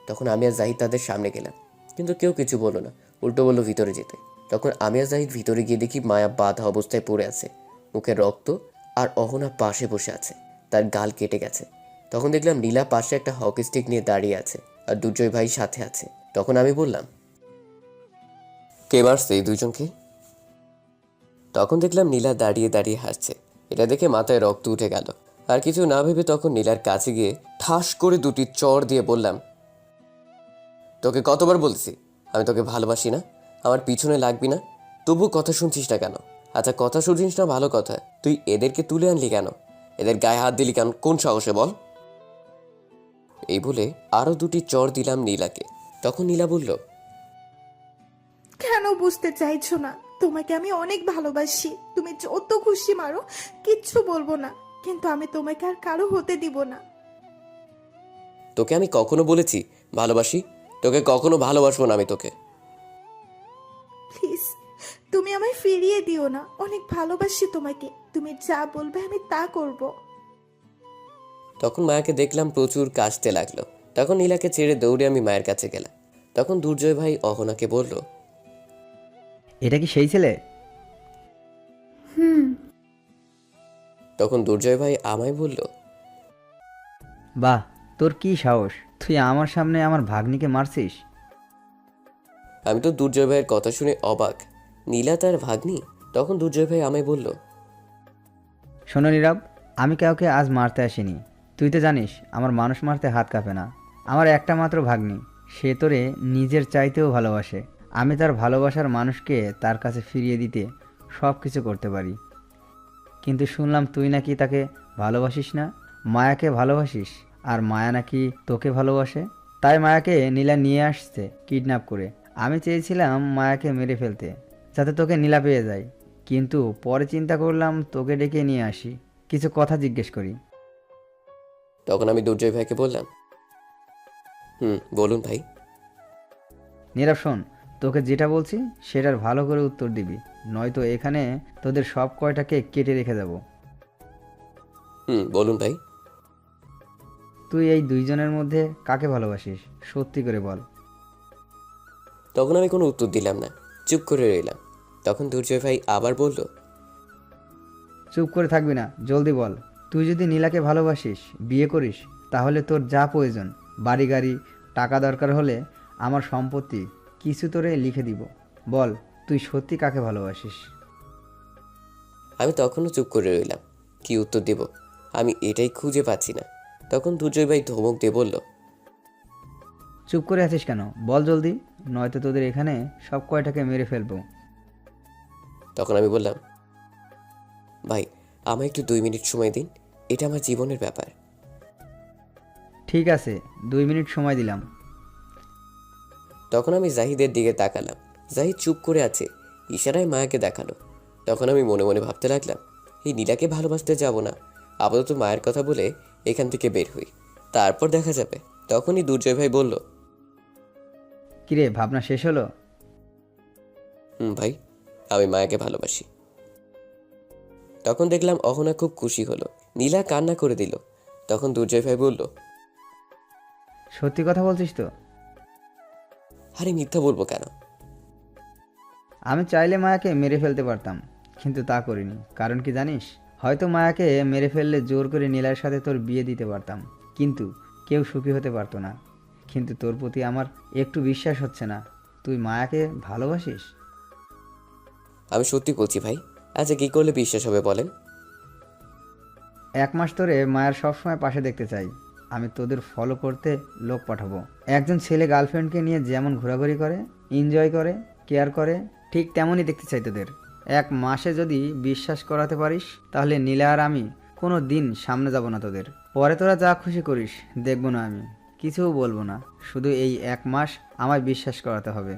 তখন আমি আর জাহিদ তাদের সামনে গেলাম, কিন্তু কেউ কিছু বললো না, উল্টো বললো ভিতরে যেতে। তখন আমি আর জাহিদ ভিতরে গিয়ে দেখি মায়া বাঁধা অবস্থায় পড়ে আছে, মুখে রক্ত, আর অহনা পাশে বসে আছে, তার গাল কেটে গেছে। তখন দেখলাম নীলা পাশে একটা হকি স্টিক নিয়ে দাঁড়িয়ে আছে, আর দুর্জয় ভাই সাথে আছে। তখন আমি বললাম, কে মারছে এই দুজনকে? তখন দেখলাম নীলা দাঁড়িয়ে দাঁড়িয়ে হাসছে। এটা দেখে মাথায় রক্ত উঠে গেল। আর কিছু না ভেবে তখন নীলার কাছে গিয়ে ঠাস করে 2টি চড় দিয়ে বললাম, তোকে কতবার বলছি আমি তোকে ভালোবাসি না, আমার পিছনে লাগবি না, তবু কথা শুনছিস না কেন? আচ্ছা, কথা শুনছিস না ভালো কথা, তুই এদেরকে তুলে আনলি কেন? এদের গায়ে হাত দিলি কেন? কোন সাহসে বল? এই বলে আরো 2টি চড় দিলাম নীলাকে। তখন নীলা বলল, কেন বুঝতে চাইছো না? তোমাকে আমি অনেক ভালোবাসি, তুমি যত খুশি মারো, কিচ্ছু বলবো না, কিন্তু আমি তোমাকে আর কারো হতে দিব না। তোকে আমি কখনো বলেছি ভালোবাসি? তোকে কখনো ভালোবাসবো না আমি তোকে। প্লিজ, তুমি আমায় ফিরিয়ে দিও না, অনেক ভালোবাসি তোমাকে, তুমি যা বলবে আমি তা করব। তখন মায়াকে দেখলাম প্রচুর কাশতে লাগলো। তখন নীলাকে ছেড়ে দৌড়ে আমি মায়ের কাছে গেলাম। তখন দুর্জয় ভাই অহনাকে বলল, এটা কি সেই ছেলে? হুম। তখন দুর্জয় ভাই আমায় বলল, বাহ, তোর কি সাহস! তুই আমার সামনে আমার ভাগ্নিকে মারছিস? আমি তো দুর্জয় ভাইয়ের কথা শুনে অবাক। নীলা তার ভাগ্নি? তখন দুর্জয় ভাই আমায় বলল, শোনো নীরব, আমি কাউকে আজ মারতে আসিনি। তুই তো জানিস আমার মানুষ মারতে হাত কাঁপে না। আমার একটা মাত্র ভাগ্নি, সে তোরে নিজের চাইতেও ভালোবাসে। আমি তার ভালোবাসার মানুষকে তার কাছে ফিরিয়ে দিতে সব কিছু করতে পারি। কিন্তু শুনলাম তুই নাকি তাকে ভালোবাসিস না, মায়াকে ভালোবাসিস, আর মায়া নাকি তোকে ভালোবাসে। তাই মায়াকে নীলা নিয়ে আসছে কিডন্যাপ করে। আমি চেয়েছিলাম মায়াকে মেরে ফেলতে, যাতে তোকে নীলা পেয়ে যায়, কিন্তু পরে চিন্তা করলাম তোকে ডেকে নিয়ে আসি, কিছু কথা জিজ্ঞেস করি। তখন আমি দুর্জয় ভাইকে বললাম, বলুন ভাই। নীরব শোন, তোকে যেটা বলছি সেটার ভালো করে উত্তর দিবি, নয়তো এখানে তোদের সব কয়টাকে কেটে রেখে যাব। বলুন ভাই। তুই এই দুইজনের মধ্যে কাকে ভালোবাসিস, সত্যি করে বল। তখন আমি কোনো উত্তর দিলাম না, চুপ করে রইলাম। তখন দুর্জয় ভাই আবার বলল, চুপ করে থাকবি না, জলদি বল। তুই যদি নীলাকে ভালোবাসিস, বিয়ে করিস, তাহলে তোর যা প্রয়োজন, বাড়ি গাড়ি, টাকা দরকার হলে আমার সম্পত্তি কিছু তোরে লিখে দিব। বল, তুই সত্যি কাকে ভালোবাসিস? আমি তখনও চুপ করে রইলাম। কি উত্তর দেব আমি এটাই খুঁজে পাচ্ছি না। তখন দুর্জয় ভাই ধমক দিয়ে বলল, চুপ করে আছিস কেন? বল জলদি, নয়তো তোদের এখানে সব কয়টাকে মেরে ফেলবো। তখন আমি বললাম, ভাই আমায় একটু 2 মিনিট সময় দিন, এটা আমার জীবনের ব্যাপার। ঠিক আছে, 2 মিনিট সময় দিলাম। তখন আমি জাহিদের দিকে তাকালাম। জাহিদ চুপ করে আছে, ইশারায় মায়াকে দেখালো। তখন আমি মনে মনে ভাবতে লাগলাম, এই নীলাকে ভালোবাসতে যাব না, আপাতত মায়ের কথা বলে এখান থেকে বের হই, তারপর দেখা যাবে। তখনই দুর্জয় ভাই বলল, কিরে, ভাবনা শেষ হলো? ভাই, আমি মায়াকে ভালোবাসি। তখন দেখলাম অহনা খুব খুশি হলো, নীলা কান্না করে দিল। তখন দুর্জয় ভাই বলল, সত্যি কথা বলছিস তো? আরে মিথ্যা বলবো কেন? আমি চাইলে মায়াকে মেরে ফেলতে পারতাম, কিন্তু তা করিনি। কারণ কি জানিস? হয়তো মায়াকে মেরে ফেললে জোর করে নীলার সাথে তোর বিয়ে দিতে পারতাম, কিন্তু কেউ সুখী হতে পারতো না। কিন্তু তোর প্রতি আমার একটু বিশ্বাস হচ্ছে না, তুই মায়াকে ভালোবাসিস। আমি সত্যি বলছি ভাই। আচ্ছা কি করলে বিশ্বাস হবে বলেন? 1 মাস ধরে মায়ের সবসময় পাশে দেখতে চাই। আমি তোদের ফলো করতে লোক পাঠাবো। একজন ছেলে গার্লফ্রেন্ডকে নিয়ে যেমন ঘোরাঘুরি করে, এনজয় করে, কেয়ার করে, ঠিক তেমনই দেখতে চাই তোদের। 1 মাসে যদি বিশ্বাস করাতে পারিস, তাহলে নীলা আর আমি কোনো দিন সামনে যাব না তোদের। পরে তোরা যা খুশি করিস, দেখবো না আমি, কিছুও বলবো না। শুধু এই 1 মাস আমায় বিশ্বাস করাতে হবে।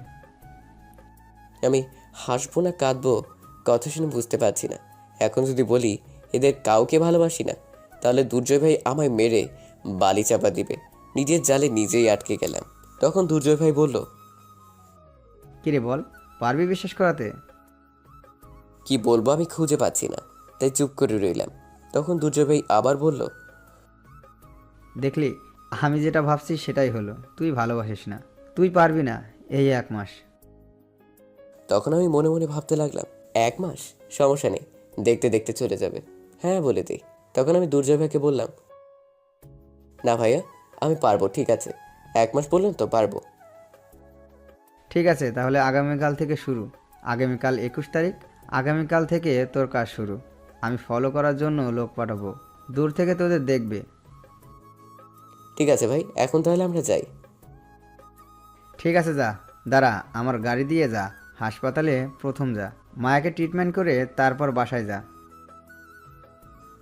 আমি হাসবো না কাঁদবো কথা শুনে বুঝতে পারছি না। এখন যদি বলি এদের কাউকে ভালোবাসি না, তাহলে দুর্জয় ভাই আমায় মেরে বালি চাপা দিবে। নিজের জালে নিজেই আটকে গেলাম। তখন দুর্জয় ভাই বলল, কিরে বল, পারবি বিশ্বাস করাতে? কি বলবো আমি খুঁজে পাচ্ছি না, তাই চুপ করে রইলাম। তখন দুর্জয় ভাই আবার বলল, দেখলি, আমি যেটা ভাবছি সেটাই হলো, তুই ভালোবাসিস না, তুই পারবি না এই 1 মাস। তখন আমি মনে মনে ভাবতে লাগলাম, 1 মাস সমস্যা নেই, দেখতে দেখতে চলে যাবে। হ্যাঁ বলে দিই। তখন আমি দুর্জয় ভাইকে বললাম, না ভাইয়া আমি পারবো, ঠিক আছে 1 মাস বললেন তো, পারবো। ঠিক আছে, তাহলে আগামীকাল থেকে শুরু। আগামীকাল 21 তারিখ, আগামীকাল থেকে তোর কাজ শুরু। আমি ফলো করার জন্য লোক পাঠাবো, দূর থেকে তোদের দেখবে। ঠিক আছে ভাই, এখন তাহলে আমরা যাই। ঠিক আছে, যা। দাঁড়া, আমার গাড়ি দিয়ে যা, হাসপাতালে প্রথম যা, মায়াকে ট্রিটমেন্ট করে তারপর বাসায় যা।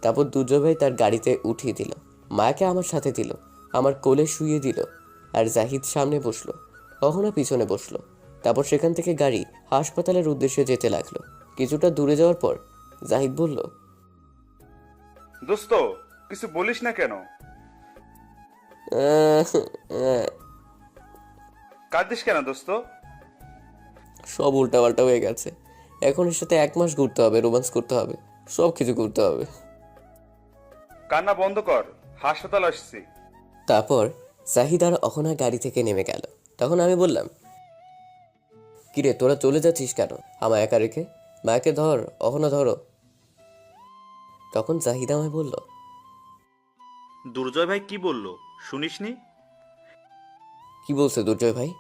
তারপর দুর্জয় ভাই তার গাড়িতে উঠিয়ে দিল, মায়াকে আমার সাথে দিল, আমার কোলে শুইয়ে দিল, আর জাহিদ সামনে বসলো, অহনা পিছনে বসলো। তারপর সেখান থেকে গাড়ি হাসপাতালের উদ্দেশ্যে যেতে লাগলো। কিছুটা দূরে যাওয়ার পর জাহিদ বলল, দোস্ত কিছু বলিস না কেন? "আহ, আহ, কাঁদিস কেন দোস্ত? সব উল্টাপাল্টা হয়ে গেছে। এখন এর সাথে 1 মাস ঘুরতে হবে, রোমান্স করতে হবে, সব কিছু করতে হবে।" কান্না বন্ধ কর, হাসপাতাল আসছি। তারপর জাহিদ আর অহনা গাড়ি থেকে নেমে গেল। তখন আমি বললাম, কিরে তোরা চলে যাচ্ছিস কেন আমায় একা রেখে? মায়াকে ধর, অহনা ধরো। তখন জাহিদ আমায় বলল, দুর্জয় ভাই কি বললো শুনিসনি? কি বলছে দুর্জয় ভাই?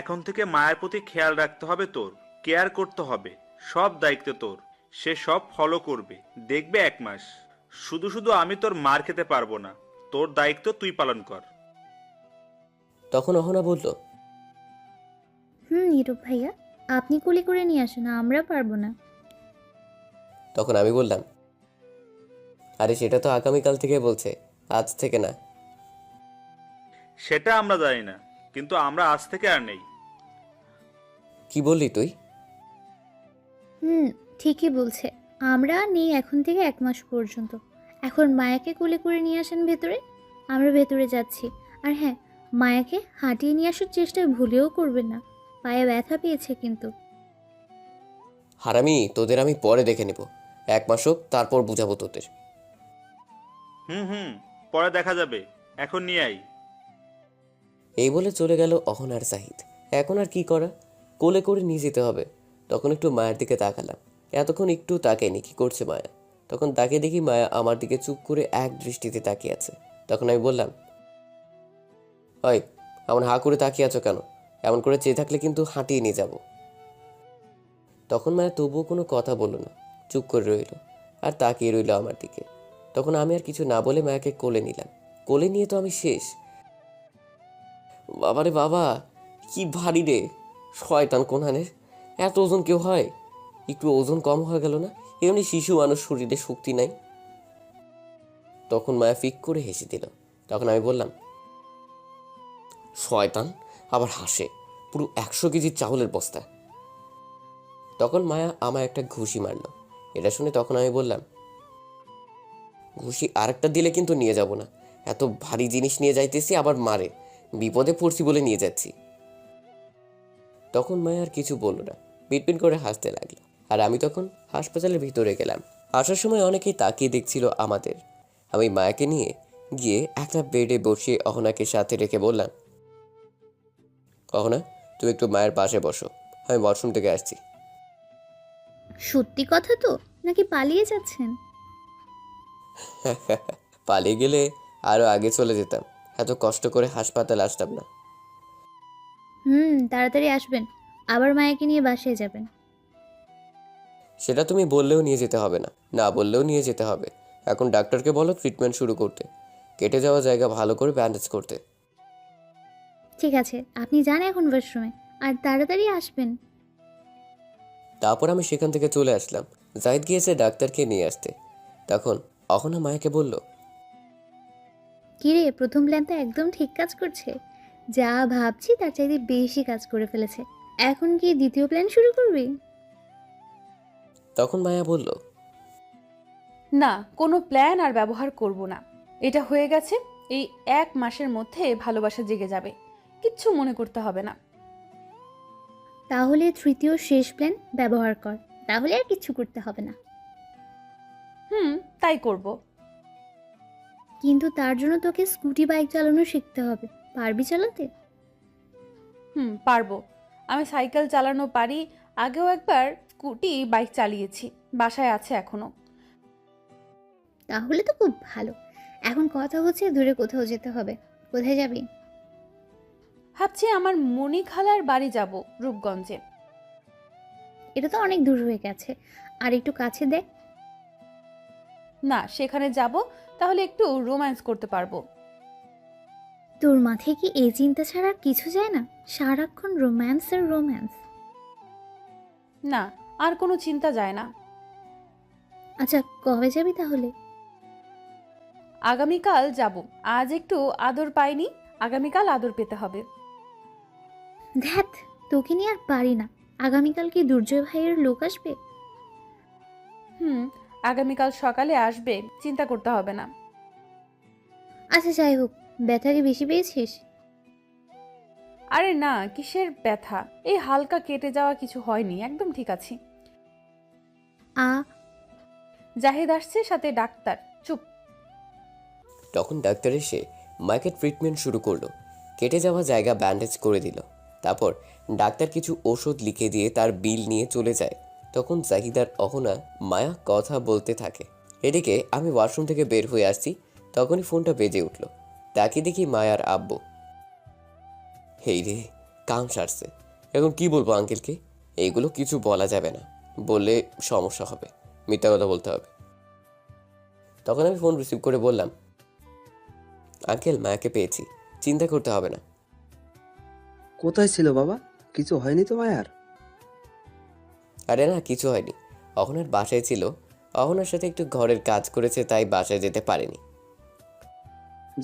এখন থেকে মায়ের প্রতি খেয়াল রাখতে হবে, তোর কেয়ার করতে হবে, সব দায়িত্ব তোর। সে সব ফলো করবে, দেখবে 1 মাস। শুধু শুধু আমি তোর মার খেতে পারবো না, তোর দায়িত্ব তুই পালন কর। তখন অহনা বলল, নীরব ভাইয়া, আপনি কোলে করে নিয়ে আসেন, আমরা পারবো না। তখন আমি বললাম, আরে সেটা তো আগামীকাল থেকে বলছে, আজ থেকে না। সেটা আমরা জানি না, কিন্তু আমরা আজ থেকে আর নেই। কি বললি তুই? ঠিকই বলছে, আমরা নেই এখন থেকে 1 মাস পর্যন্ত। এখন মায়াকে কোলে করে নিয়ে আসেন ভেতরে, আমরা ভেতরে যাচ্ছি। আর হ্যাঁ, মায়াকে হাঁটিয়ে নিয়ে আসার চেষ্টা ভুলেও করবেন না, পায়ে ব্যথা পেয়েছে কিন্তু। হারামি, তোদের আমি পরে দেখে নেব, 1 মাস হোক তারপর বুঝাবো তোদের। হুম, পরে দেখা যাবে, এখন নিয়ে আই। এই বলে চলে গেল অহনা আর জাহিদ। এখন আর কি করা, কোলে করে নিয়ে যেতে হবে। তখন একটু মায়ের দিকে তাকালাম, এতক্ষণ একটু তাকাইনি কি করছে মায়া। তখন তাকে দেখি মায়া আমার দিকে চুপ করে এক দৃষ্টিতে তাকিয়ে আছে। তখন আমি বললাম, ওই এমন হা করে তাকিয়ে আছো কেন? এমন করে চেয়ে থাকলে কিন্তু হাঁটিয়ে নিয়ে যাব। তখন মায়া তবুও কোনো কথা বলল না, চুপ করে রইল আর তাকিয়ে রইল আমার দিকে। তখন আমি আর কিছু না বলে মায়াকে কোলে নিলাম। কোলে নিয়ে তো আমি শেষ। বাবারে বাবা, কি ভারী রে, শয়তান কোনহানের, এত ওজন কেউ হয়? একটু ওজন কম হয়ে গেল না? এমনি শিশু মানুষ, শরীরে শক্তি নাই। তখন মায়া ফিক করে হেসে দিল। তখন আমি বললাম, শয়তান আবার হাসে, পুরো 100 কেজি চাউলের বস্তা। তখন মায়া আমায় একটা ঘুষি মারলো। এটা শুনে তখন আমি বললাম, ঘুষি আরেকটা দিলে কিন্তু নিয়ে যাব না, এত ভারী জিনিস নিয়ে যাইতেছি আবার মারে, বিপদে পড়ছি বলে নিয়ে যাচ্ছি। তখন মায়া আর কিছু বলল না, পিটপিট করে হাসতে লাগলো। আর আমি তখন হাসপাতালের ভিতরে গেলাম। আসার সময় অনেকেই তাকিয়ে দেখছিল আমাদের। আমি মায়াকে নিয়ে গিয়ে একটা বেডে বসিয়ে অহনাকে সাথে রেখে বললাম, অহনা তুমি একটু মায়ের পাশে বসো, আমি ওয়াশরুম থেকে আসছি। সত্যি কথা তো, নাকি পালিয়ে যাচ্ছেন? পালিয়ে গেলে আরো আগে চলে যেতাম, এত কষ্ট করে হাসপাতালে আসতাম না। তাড়াতাড়ি আসবেন, আবার মায়াকে নিয়ে বাসায় যাবেন। সেটা তুমি বললেও নিয়ে যেতে হবে না, না বললেও নিয়ে যেতে হবে। এখন ডাক্তারকে বলো ট্রিটমেন্ট শুরু করতে, কেটে যাওয়া জায়গা ভালো করে ব্যান্ডেজ করতে। ঠিক আছে, আপনি যান এখন ওয়াশরুমে, আর তাড়াতাড়ি আসবেন। তারপর আমি সেখান থেকে চলে আসলাম। জাহিদ গিয়েছে ডাক্তারকে নিয়ে আসতে। তখন অহনা মায়াকে বলল, কিরে, প্রথম প্ল্যান তো একদম ঠিক কাজ করছে, যা ভাবছি তার চাইতে বেশি কাজ করে ফেলেছে। এখন কি দ্বিতীয় প্ল্যান শুরু করবি? তখন মায়া বলল, না, কোনো প্ল্যান আর ব্যবহার করব না। এটা হয়ে গেছে, এই 1 মাসের মধ্যে ভালোবাসা জেগে যাবে, কিচ্ছু মনে করতে হবে না। তাহলে তৃতীয় শেষ প্ল্যান ব্যবহার কর, তাহলে আর কিছু করতে হবে না। তাই করব। কিন্তু তার জন্য তোকে স্কুটি বাইক চালানো শিখতে হবে, পারবি চালাতে? পারবো। আমি সাইকেল চালানো পারি, আগেও একবার স্কুটি বাইক চালিয়েছি, বাসায় আছে এখনো। তাহলে তো খুব ভালো। এখন কথা হচ্ছে দূরে কোথাও যেতে হবে, কোথায় যাবি? ভাবছি আমার মনি খালার বাড়ি যাব, রূপগঞ্জে। এটা তো অনেক দূর হয়ে গেছে, আর একটু কাছে দেখ। না, সেখানে যাব, তাহলে একটু রোম্যান্স করতে পারবো। তোর মাথায় কি এই চিন্তা ছাড়া আর কিছু যায় না? সারাক্ষণ রোম্যান্স আর রোম্যান্স। না, আর কোনো চিন্তা যায় না। আচ্ছা, কবে যাবি তাহলে? আগামীকাল যাব। আজ একটু আদর পাইনি, আগামীকাল আদর পেতে হবে। ধ্যাত, তোকে নিয়ে আর পারি না। আগামীকাল কি দুর্জয় ভাইয়ের লোক আসবে? আগামীকাল সকালে আসবে, চিন্তা করতে হবে না। আচ্ছা যাই হোক, ব্যথা কি বেশি পেয়েছিস? আরে না, কিসের ব্যথা, এই হালকা কেটে যাওয়া, কিছু হয়নি, একদম ঠিক আছি। আ জাহিদ আসছে, সাথে ডাক্তার। চুপ। তখন ডাক্তার এসে মাকে ট্রিটমেন্ট শুরু করলো। কেটে যাওয়া জায়গা ব্যান্ডেজ করে দিল। তারপর ডাক্তার কিছু ওষুধ লিখে দিয়ে তার বিল নিয়ে চলে যায়। তখন জাহিদার অহনা মায়া কথা বলতে থাকে। এদিকে আমি ওয়াশরুম থেকে বের হয়ে আসছি, তখনই ফোনটা বেজে উঠল। তাকে দেখি মায়ার আব্বু। হেই রে, কাম সারছে। এখন কি বলবো আঙ্কেলকে? এইগুলো কিছু বলা যাবে না, বললে সমস্যা হবে, মিথ্যা কথা বলতে হবে। তখন আমি ফোন রিসিভ করে বললাম, আঙ্কেল মায়াকে পেয়েছি, চিন্তা করতে হবে না। কোথায় ছিল বাবা? কিছু হয়নি তো মায়ার? আরে না, কিছু হয়নি। অহনার বাসায় ছিল, অহনার সাথে একটু ঘরের কাজ করেছে, তাই বাসায় যেতে পারেনি।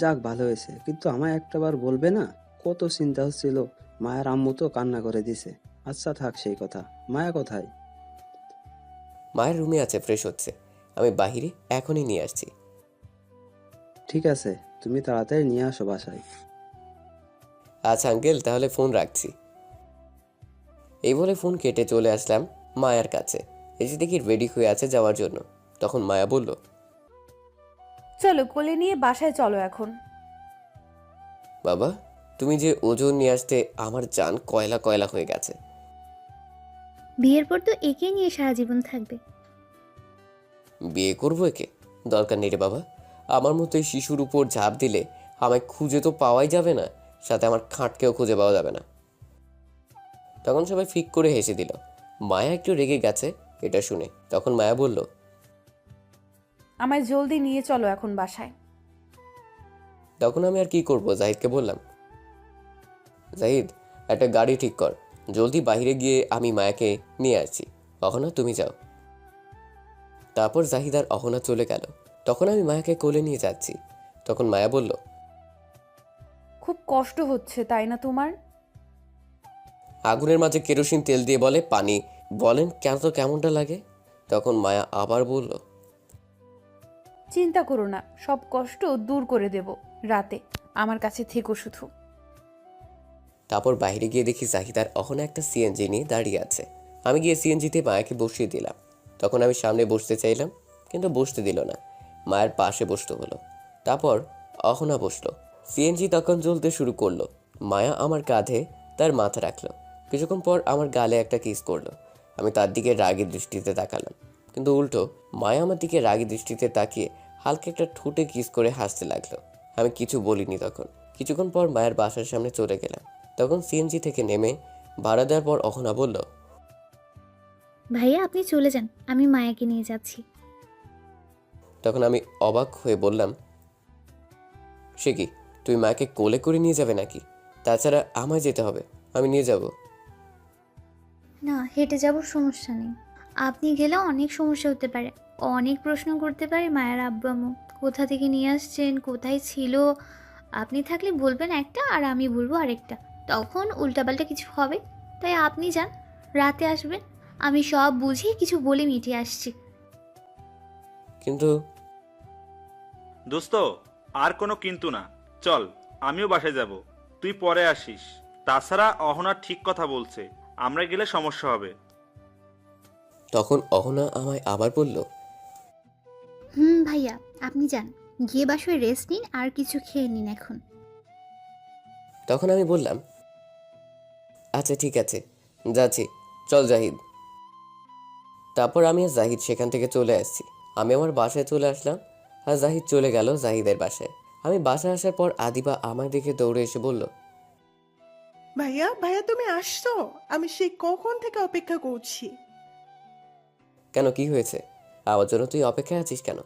যাক, ভালো হয়েছে, কিন্তু আমায় একটাবার বলবে না? কত চিন্তা হচ্ছিল। মায়ের আম্মু তো কান্না করে দিছে। আচ্ছা থাক সেই কথা, মায়া কোথায়? মায়ের রুমে আছে, ফ্রেশ হচ্ছে। আমি বাহিরে এখনই নিয়ে আসছি। ঠিক আছে, তুমি তাড়াতাড়ি নিয়ে আসো বাসায়। আচ্ছা আঙ্কেল, তাহলে ফোন রাখছি। এই বলে ফোন কেটে চলে আসলাম মায়ার কাছে। এসে দেখি রেডি হয়ে আছে যাওয়ার জন্য। তখন মায়া বলল, চলো, কোলে নিয়ে বাসায় চলো এখন। বাবা, তুমি যে ওজন নিয়ে আসতে আমার জান কয়লা কয়লা হয়ে গেছে। বিয়ের পর তো একে নিয়ে সারা জীবন থাকবে। বিয়ে করবো একে? দরকার নেই রে বাবা। আমার মতো এই শিশুর উপর ঝাঁপ দিলে আমায় খুঁজে তো পাওয়াই যাবে না, সাথে আমার খাটকেও খুঁজে পাওয়া যাবে না। তখন সবাই ফিক করে হেসে দিল। মায়া একটু রেগে গেছে এটা শুনে। তখন মায়া বলল, আমায় জলদি নিয়ে চলো এখন বাসায়। তখন আমি আর কি করব, জাহিদকে বললাম, জাহিদ একটা গাড়ি ঠিক কর, জলদি বাইরে গিয়ে আমি মায়াকে নিয়ে আসছি। অহনা তুমি যাও। তারপর জাহিদ আর অহনা চলে গেল। তখন আমি মায়াকে কোলে নিয়ে যাচ্ছি। তখন মায়া বলল, খুব কষ্ট হচ্ছে তাই না তোমার? আগুনের মাঝে কেরোসিন তেল দিয়ে বলে পানি, বলেন কেন তো কেমনটা লাগে? তখন মায়া আবার বলল, চিন্তা করো না, সব কষ্ট দূর করে দেব। রাতে আমার কাছে থেকো শুধু। তারপর বাইরে গিয়ে দেখি জাহিদ আর অহনা একটা সিএনজি নিয়ে দাঁড়িয়ে আছে। আমি গিয়ে সিএনজিতে মায়াকে বসিয়ে দিলাম। তখন আমি সামনে বসতে চাইলাম, কিন্তু বসতে দিল না। মায়ের পাশে বসতে হলো। তারপর অহনা বসলো। সিএনজি তখন জ্বলতে শুরু করলো। মায়া আমার কাঁধে তার মাথা রাখলো। কিছুক্ষণ পর আমার গালে একটা কিস করলো। আমি তার দিকে রাগী দৃষ্টিতে তাকালাম, কিন্তু উল্টো মায়া আমার দিকে রাগী দৃষ্টিতে তাকিয়ে হালকা একটা ঠোঁটে কিস করে হাসতে লাগলো। আমি কিছু বলিনি তখন। কিছুক্ষণ পর মায়ের বাসার সামনে চলে গেলাম। তখন সিএনজি থেকে নেমে ভাড়া দেওয়ার পর অহনা বলল, ভাইয়া আপনি চলে যান, আমি মায়াকে নিয়ে যাচ্ছি। তখন আমি অবাক হয়ে বললাম, সে কি, তুই মাকে কোলে করে নিয়ে যাবে নাকি? তাছাড়া আমায় যেতে হবে, আমি নিয়ে যাব। না, হেঁটে যাব, সমস্যা নেই। আপনি গেলে অনেক সমস্যা হতে পারে, অনেক প্রশ্ন করতে পারে মায়ের আব্বু আম্মু। কোথা থেকে নিয়ে আসছেন, কোথায় ছিল। আপনি থাকলে বলবেন একটা আর আমি বলবো আরেকটা, তখন উল্টাপাল্টা কিছু হবে। তাই আপনি যান, রাতে আসবেন, আমি সব বুঝিয়ে কিছু বলে মিটিয়ে আসছি। কিন্তু দোস্ত, আর কোনো কিন্তু না, চল আমিও বাসায় যাব, তুই পরে আসিস। তাছাড়া অহনা ঠিক কথা বলছে, আমরা গেলে সমস্যা হবে। তখন অহনা আমায় আবার বলল, ভাইয়া আপনি যান, গিয়ে বাসায় রেস্ট নিন আর কিছু খেয়ে নিন এখন। তখন আমি বললাম, আচ্ছা ঠিক আছে, যাচ্ছি, চল জাহিদ। তারপর আমি আর জাহিদ সেখান থেকে চলে আসছি। আমি আমার বাসায় চলে আসলাম, আর জাহিদ চলে গেল জাহিদের বাসায়। আমি বাসায় আসার পর আদিবা আমার দিকে দৌড়ে এসে বলল, ভাইয়া ভাইয়া তুমি আসছো? আমি সেই কখন থেকে অপেক্ষা করছি। কেন, কি হয়েছে? আমার জন্য তুই অপেক্ষায় আছিস কেন?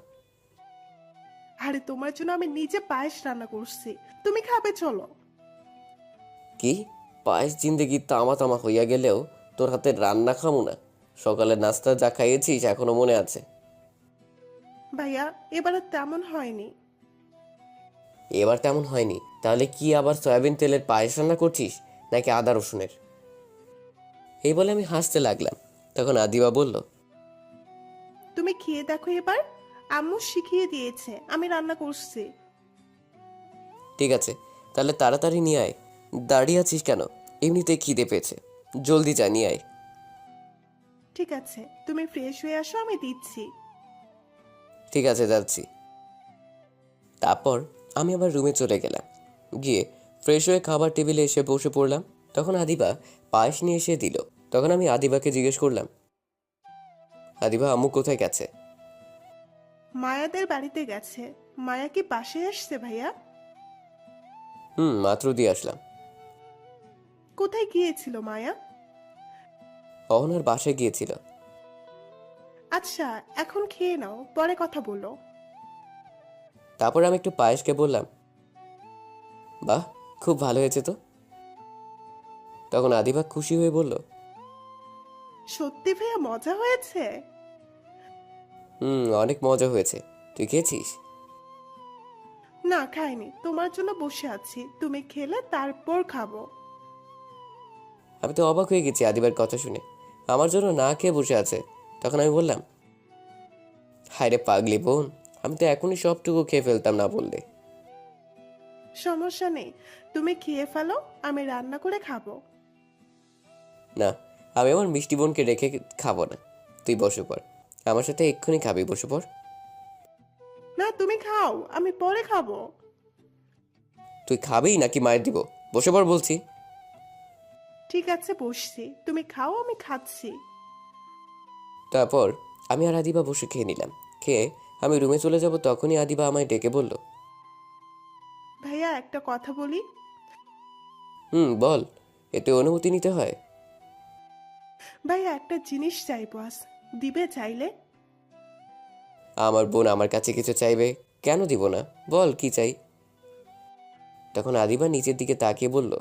আরে তোমার জন্য আমি নিজে পায়েস রান্না করছি, তুমি খাবে, চলো। কি, পায়েস জিন্দেগি তামা তামা হইয়া গেলেও তোর হাতে রান্না খামু না? সকালে নাস্তা যা খাইয়েছিস এখনো মনে আছে। ভাইয়া এবার আর তেমন হয়নি। এবার তেমন হয়নি? তাহলে কি আবার সয়াবিন তেলের পায়েস রান্না করছিস নাকি আদা রসুনের? এই বলে আমি হাসতে লাগলাম। তখন আদিবা বলল, তুমি খেয়ে দেখো এবার, আম্মু শিখিয়ে দিয়েছে, আমি রান্না করছি। ঠিক আছে, তাহলে তাড়াতাড়ি নিয়ে আয়। দাঁড়িয়ে আছিস কেন? এমনিতেই খিদে পেয়েছে, জলদি যা নিয়ে আয়। ঠিক আছে, তুমি ফ্রেশ হয়ে আসো, আমি দিচ্ছি। ঠিক আছে, যাচ্ছি। তারপর আমি আবার রুমে চলে গেলাম। গিয়ে ফ্রেশ হয়ে খাবার টেবিলে এসে বসে পড়লাম। তখন আদিবা পায়েস নিয়ে এসে দিল। তখন আমি আদিবাকে জিজ্ঞেস করলাম, আদিবা, আম্মু কোথায় গেছে? মায়াদের বাড়িতে গেছে। মায়া কি পাশে আসছে ভাইয়া? মাত্র দিয়ে আসলাম। কোথায় গিয়েছিল মায়া? অহনার বাসায় গিয়েছিল। আচ্ছা, এখন খেয়ে নাও, পরে কথা বলো। তারপর আমি একটু পায়েসকে বললাম, বাহ, খুব ভালো হয়েছে তো। তখন আদিবা খুশি হয়ে বলল, সত্যি ভাইয়া মজা হয়েছে? অনেক মজা হয়েছে। তুই খেয়েছিস? না, খাইনি, তোমার জন্য বসে আছি, তুমি খেলে তারপর খাবো। আমি তো অবাক হয়ে গেছি আদিবার কথা শুনে। আমার জন্য না খেয়ে বসে আছে। তখন আমি বললাম, হায় রে পাগলি বোন, আমি তো এখনই সবটুকু খেয়ে ফেলতাম না বললে। সমস্যা নেই, তুমি খেয়ে ফেলো, আমি রান্না করে খাবো। না, আমি আমার মিষ্টি বোনকে রেখে খাবো না। তুই বসে পড়, আমার সাথে এক্ষুনি খাবি, বসে পড়। না, তুমি খাও, আমি পরে খাবো। তুই খাবি নাকি মায়ের দিব? বসে পড় বলছি। ঠিক আছে, বসছি, তুমি খাও, আমি খাচ্ছি। তারপর আমি আর আদিবা বসে খেয়ে নিলাম। খেয়ে আমি রুমে চলে যাব, তখনই আদিবা আমায় ডেকে বলল, ভাইয়া একটা কথা বলি। বল। এতে অনুমতি নিতে হয়? ভাইয়া একটা জিনিস চাইবো আজ, দিবে চাইলে? আমার বোন আমার কাছে কিছু চাইবে, কেন দিব না? বল কি চাই। তখন আদিবা নিচের দিকে তাকিয়ে বলল,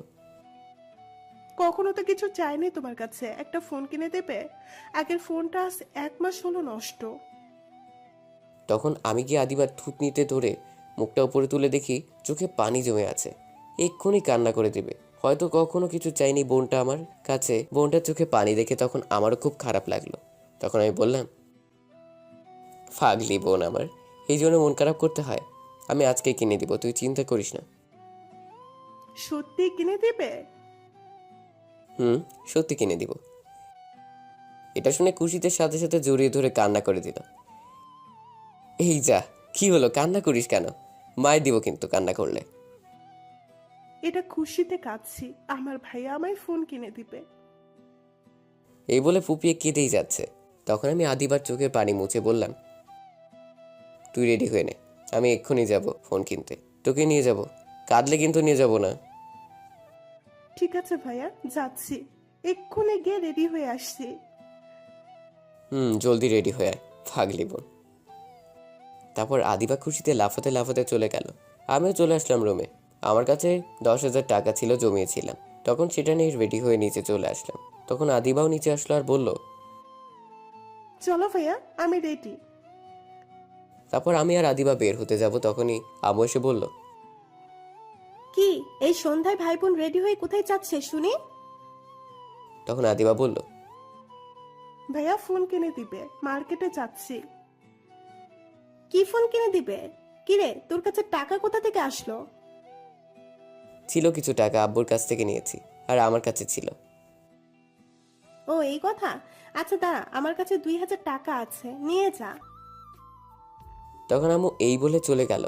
কখনো তো কিছু চাইনি তোমার কাছে, একটা ফোন কিনে দেবে? আগের ফোনটা আজ 1 মাস হলো নষ্ট। তখন আমি গিয়ে আদিবার থুতনিতে ধরে মুখটা উপরে তুলে দেখি চোখে পানি জমে আছে। এক্ষুনি কান্না করে দেবে। হয়তো কখনো কিছু চাইনি বোনটা আমার কাছে। বোনটার চোখে পানি দেখে তখন আমারও খুব খারাপ লাগলো। তখন আমি বললাম, ফাগলি বোন আমার, এই জন্য মন খারাপ করতে হয়? আমি আজকে কিনে দিব, তুই চিন্তা করিস না। সত্যি কিনে দেবে? সত্যি কিনে দিব। এটা শুনে খুশিতে সাথে সাথে জড়িয়ে ধরে কান্না করে দিল। এই যা, কি হলো, কান্না করিস কেন? মায় দিব কিন্তু কান্না করলে। এটা খুশিতে কাঁদছি, আমার ভাইয়া আমায় ফোন কিনে দিবে। এই বলে ফুপিয়ে কেঁদেই যাচ্ছে। তখন আমি আদিবার চোখের পানি মুছে বললাম, তুই রেডি হয়ে নে, আমি এক্ষুনি যাব ফোন কিনতে, তোকে নিয়ে যাব। কাঁদলে কিন্তু নিয়ে যাব না। ঠিক আছে ভাইয়া, যাচ্ছি, এক্ষুনি গিয়ে রেডি হয়ে আসছি। জলদি রেডি হয়ে আয়, ফাগলি বোন। তারপর আদিবা খুশিতে লাফাতে লাফাতে চলে গেল। আমিও চলে আসলাম রুমে। আমার কাছে 10,000 টাকা ছিল, জমিয়েছিলাম। তখন সেটা নিয়ে রেডি হয়ে নিচে চলে আসলাম। তখন আদিবাও নিচে আসলো আর বলল, চলো ভাইয়া, আমি রেডি। তারপর আমি আর আদিবা বের হতে যাব, তখনই আবু এসে বলল, কি এই সন্ধ্যায় ভাই বোন রেডি হয়ে কোথায় যাচ্ছে শুনি? তখন আদিবা বলল, ভাইয়া ফোন কিনে দিবে, মার্কেটে যাচ্ছি। কি ফোন কিনে দিবে? কিরে, তোর কাছে টাকা কোথা থেকে আসলো? ছিল কিছু টাকা, আব্বুর কাছ থেকে নিয়েছি, আর আমার কাছে ছিল। ও এই কথা, আচ্ছা দাঁড়া, আমার কাছে 2,000 টাকা আছে, নিয়ে যা। তখন আম্মু এই বলে চলে গেল।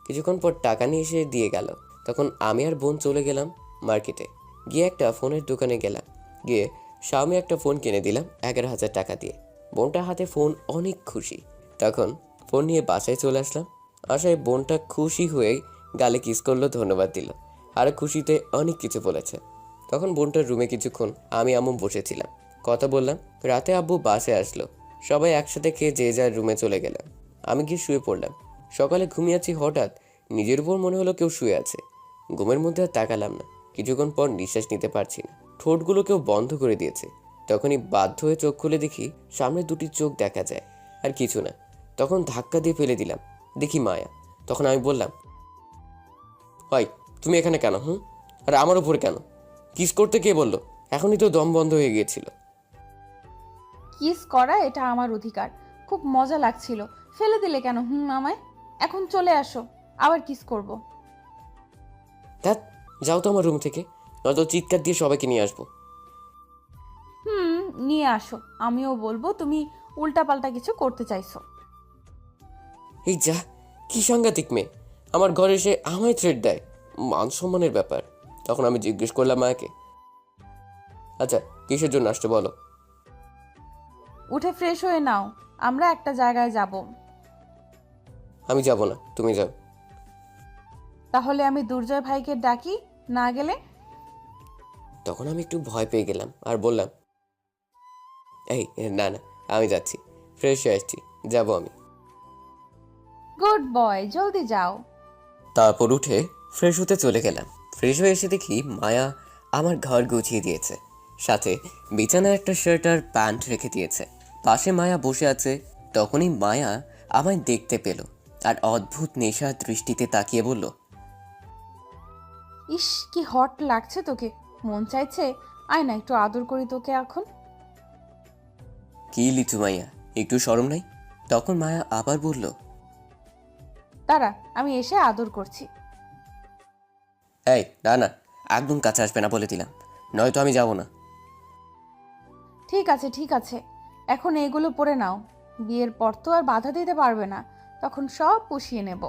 কিছুক্ষণ পর টাকা নিয়ে এসে দিয়ে গেল। তখন আমি আর বোন চলে গেলাম মার্কেটে। গিয়ে একটা ফোনের দোকানে গেলাম। গিয়ে শাওমি একটা ফোন কিনে দিলাম 11,000 টাকা দিয়ে। বোনটার হাতে ফোন, অনেক খুশি। তখন ফোন নিয়ে বাসায় চলে আসলাম। আসায় বোনটা খুশি হয়ে গালে কিস করলো, ধন্যবাদ দিল, আর খুশিতে অনেক কিছু বলেছে। তখন বোনটার রুমে কিছুক্ষণ আমি আম্মু বসেছিলাম, কথা বললাম। রাতে আব্বু বাসায় আসলো। সবাই একসাথে খেয়ে যে যার রুমে চলে গেলাম। আমি গিয়ে শুয়ে পড়লাম। সকালে ঘুমিয়েছি, হঠাৎ নিজের উপর মনে হলো কেউ শুয়ে আছে। ঘুমের মধ্যে আর তাকালাম না। কিছুক্ষণ পর নিঃশ্বাস নিতে পারছি না, ঠোঁটগুলো কেউ বন্ধ করে দিয়েছে। তখনই বাধ্য হয়ে চোখ খুলে দেখি সামনে দুটি চোখ দেখা যায়, আর কিছু না। তখন ধাক্কা দিয়ে ফেলে দিলাম। দেখি মায়া। তখন আমি বললাম, হয় তুমি এখানে কেন? আর আমার উপরে কেন? কিস করতে কে বললো? এখনই তো দম বন্ধ হয়ে গিয়েছিল। কিস করা এটা আমার অধিকার। খুব মজা লাগছিল। ফেলে দিলে কেন আমায়? এখন চলে আসো, আবার কিস করব। ধ্যাৎ, যাও তো আমার রুম থেকে, নয়তো চিৎকার দিয়ে সবাইকে নিয়ে আসবো। নিয়ে আসো, আমিও বলবো তুমি উল্টাপাল্টা কিছু করতে চাইছো। এই যা, কি সাংঘাতিক মেয়ে! আমার ঘরে এসে আমায় থ্রেট দেয়। মান সম্মানের ব্যাপার। তখন আমি জিজ্ঞেস করলাম মায়াকে, আচ্ছা কিসের জন্য আসছো বলো? উঠে ফ্রেশ হয়ে নাও, আমরা একটা জায়গায় যাব। আমি যাব না, তুমি যাও। তাহলে আমি দুর্জয় ভাইকে ডাকি, না গেলে? তখন আমি একটু ভয় পেয়ে গেলাম আর বললাম, এই না না, আমি যাচ্ছি, ফ্রেশ হয়ে আসছি, যাবো আমি। গুড বয়, জলদি যাও। তারপর উঠে ফ্রেশ হতে চলে গেলাম। ফ্রেশ হয়ে এসে দেখি মায়া আমার ঘর গুছিয়ে দিয়েছে, সাথে বিছানায় একটা শার্ট আর প্যান্ট রেখে দিয়েছে। পাশে মায়া বসে আছে। তখনই মায়া আমায় দেখতে পেল আর অদ্ভুত নেশার দৃষ্টিতে তাকিয়ে বলল, ইস, কি হট লাগছে তোকে। মন চাইছে আয় না একটু আদর করি তোকে এখন। কি লিচু মাইয়া, একটু শরম নাই? তখন মায়া আবার বলল, দাঁড়া, আমি এসে আদর করছি। এই না না, একদম কাছে আসবে না বলে দিলাম, নয়তো আমি যাব না। ঠিক আছে ঠিক আছে, এখন এগুলো পরে নাও। বিয়ের পর তো আর বাধা দিতে পারবে না, তখন সব পুষিয়ে নেব।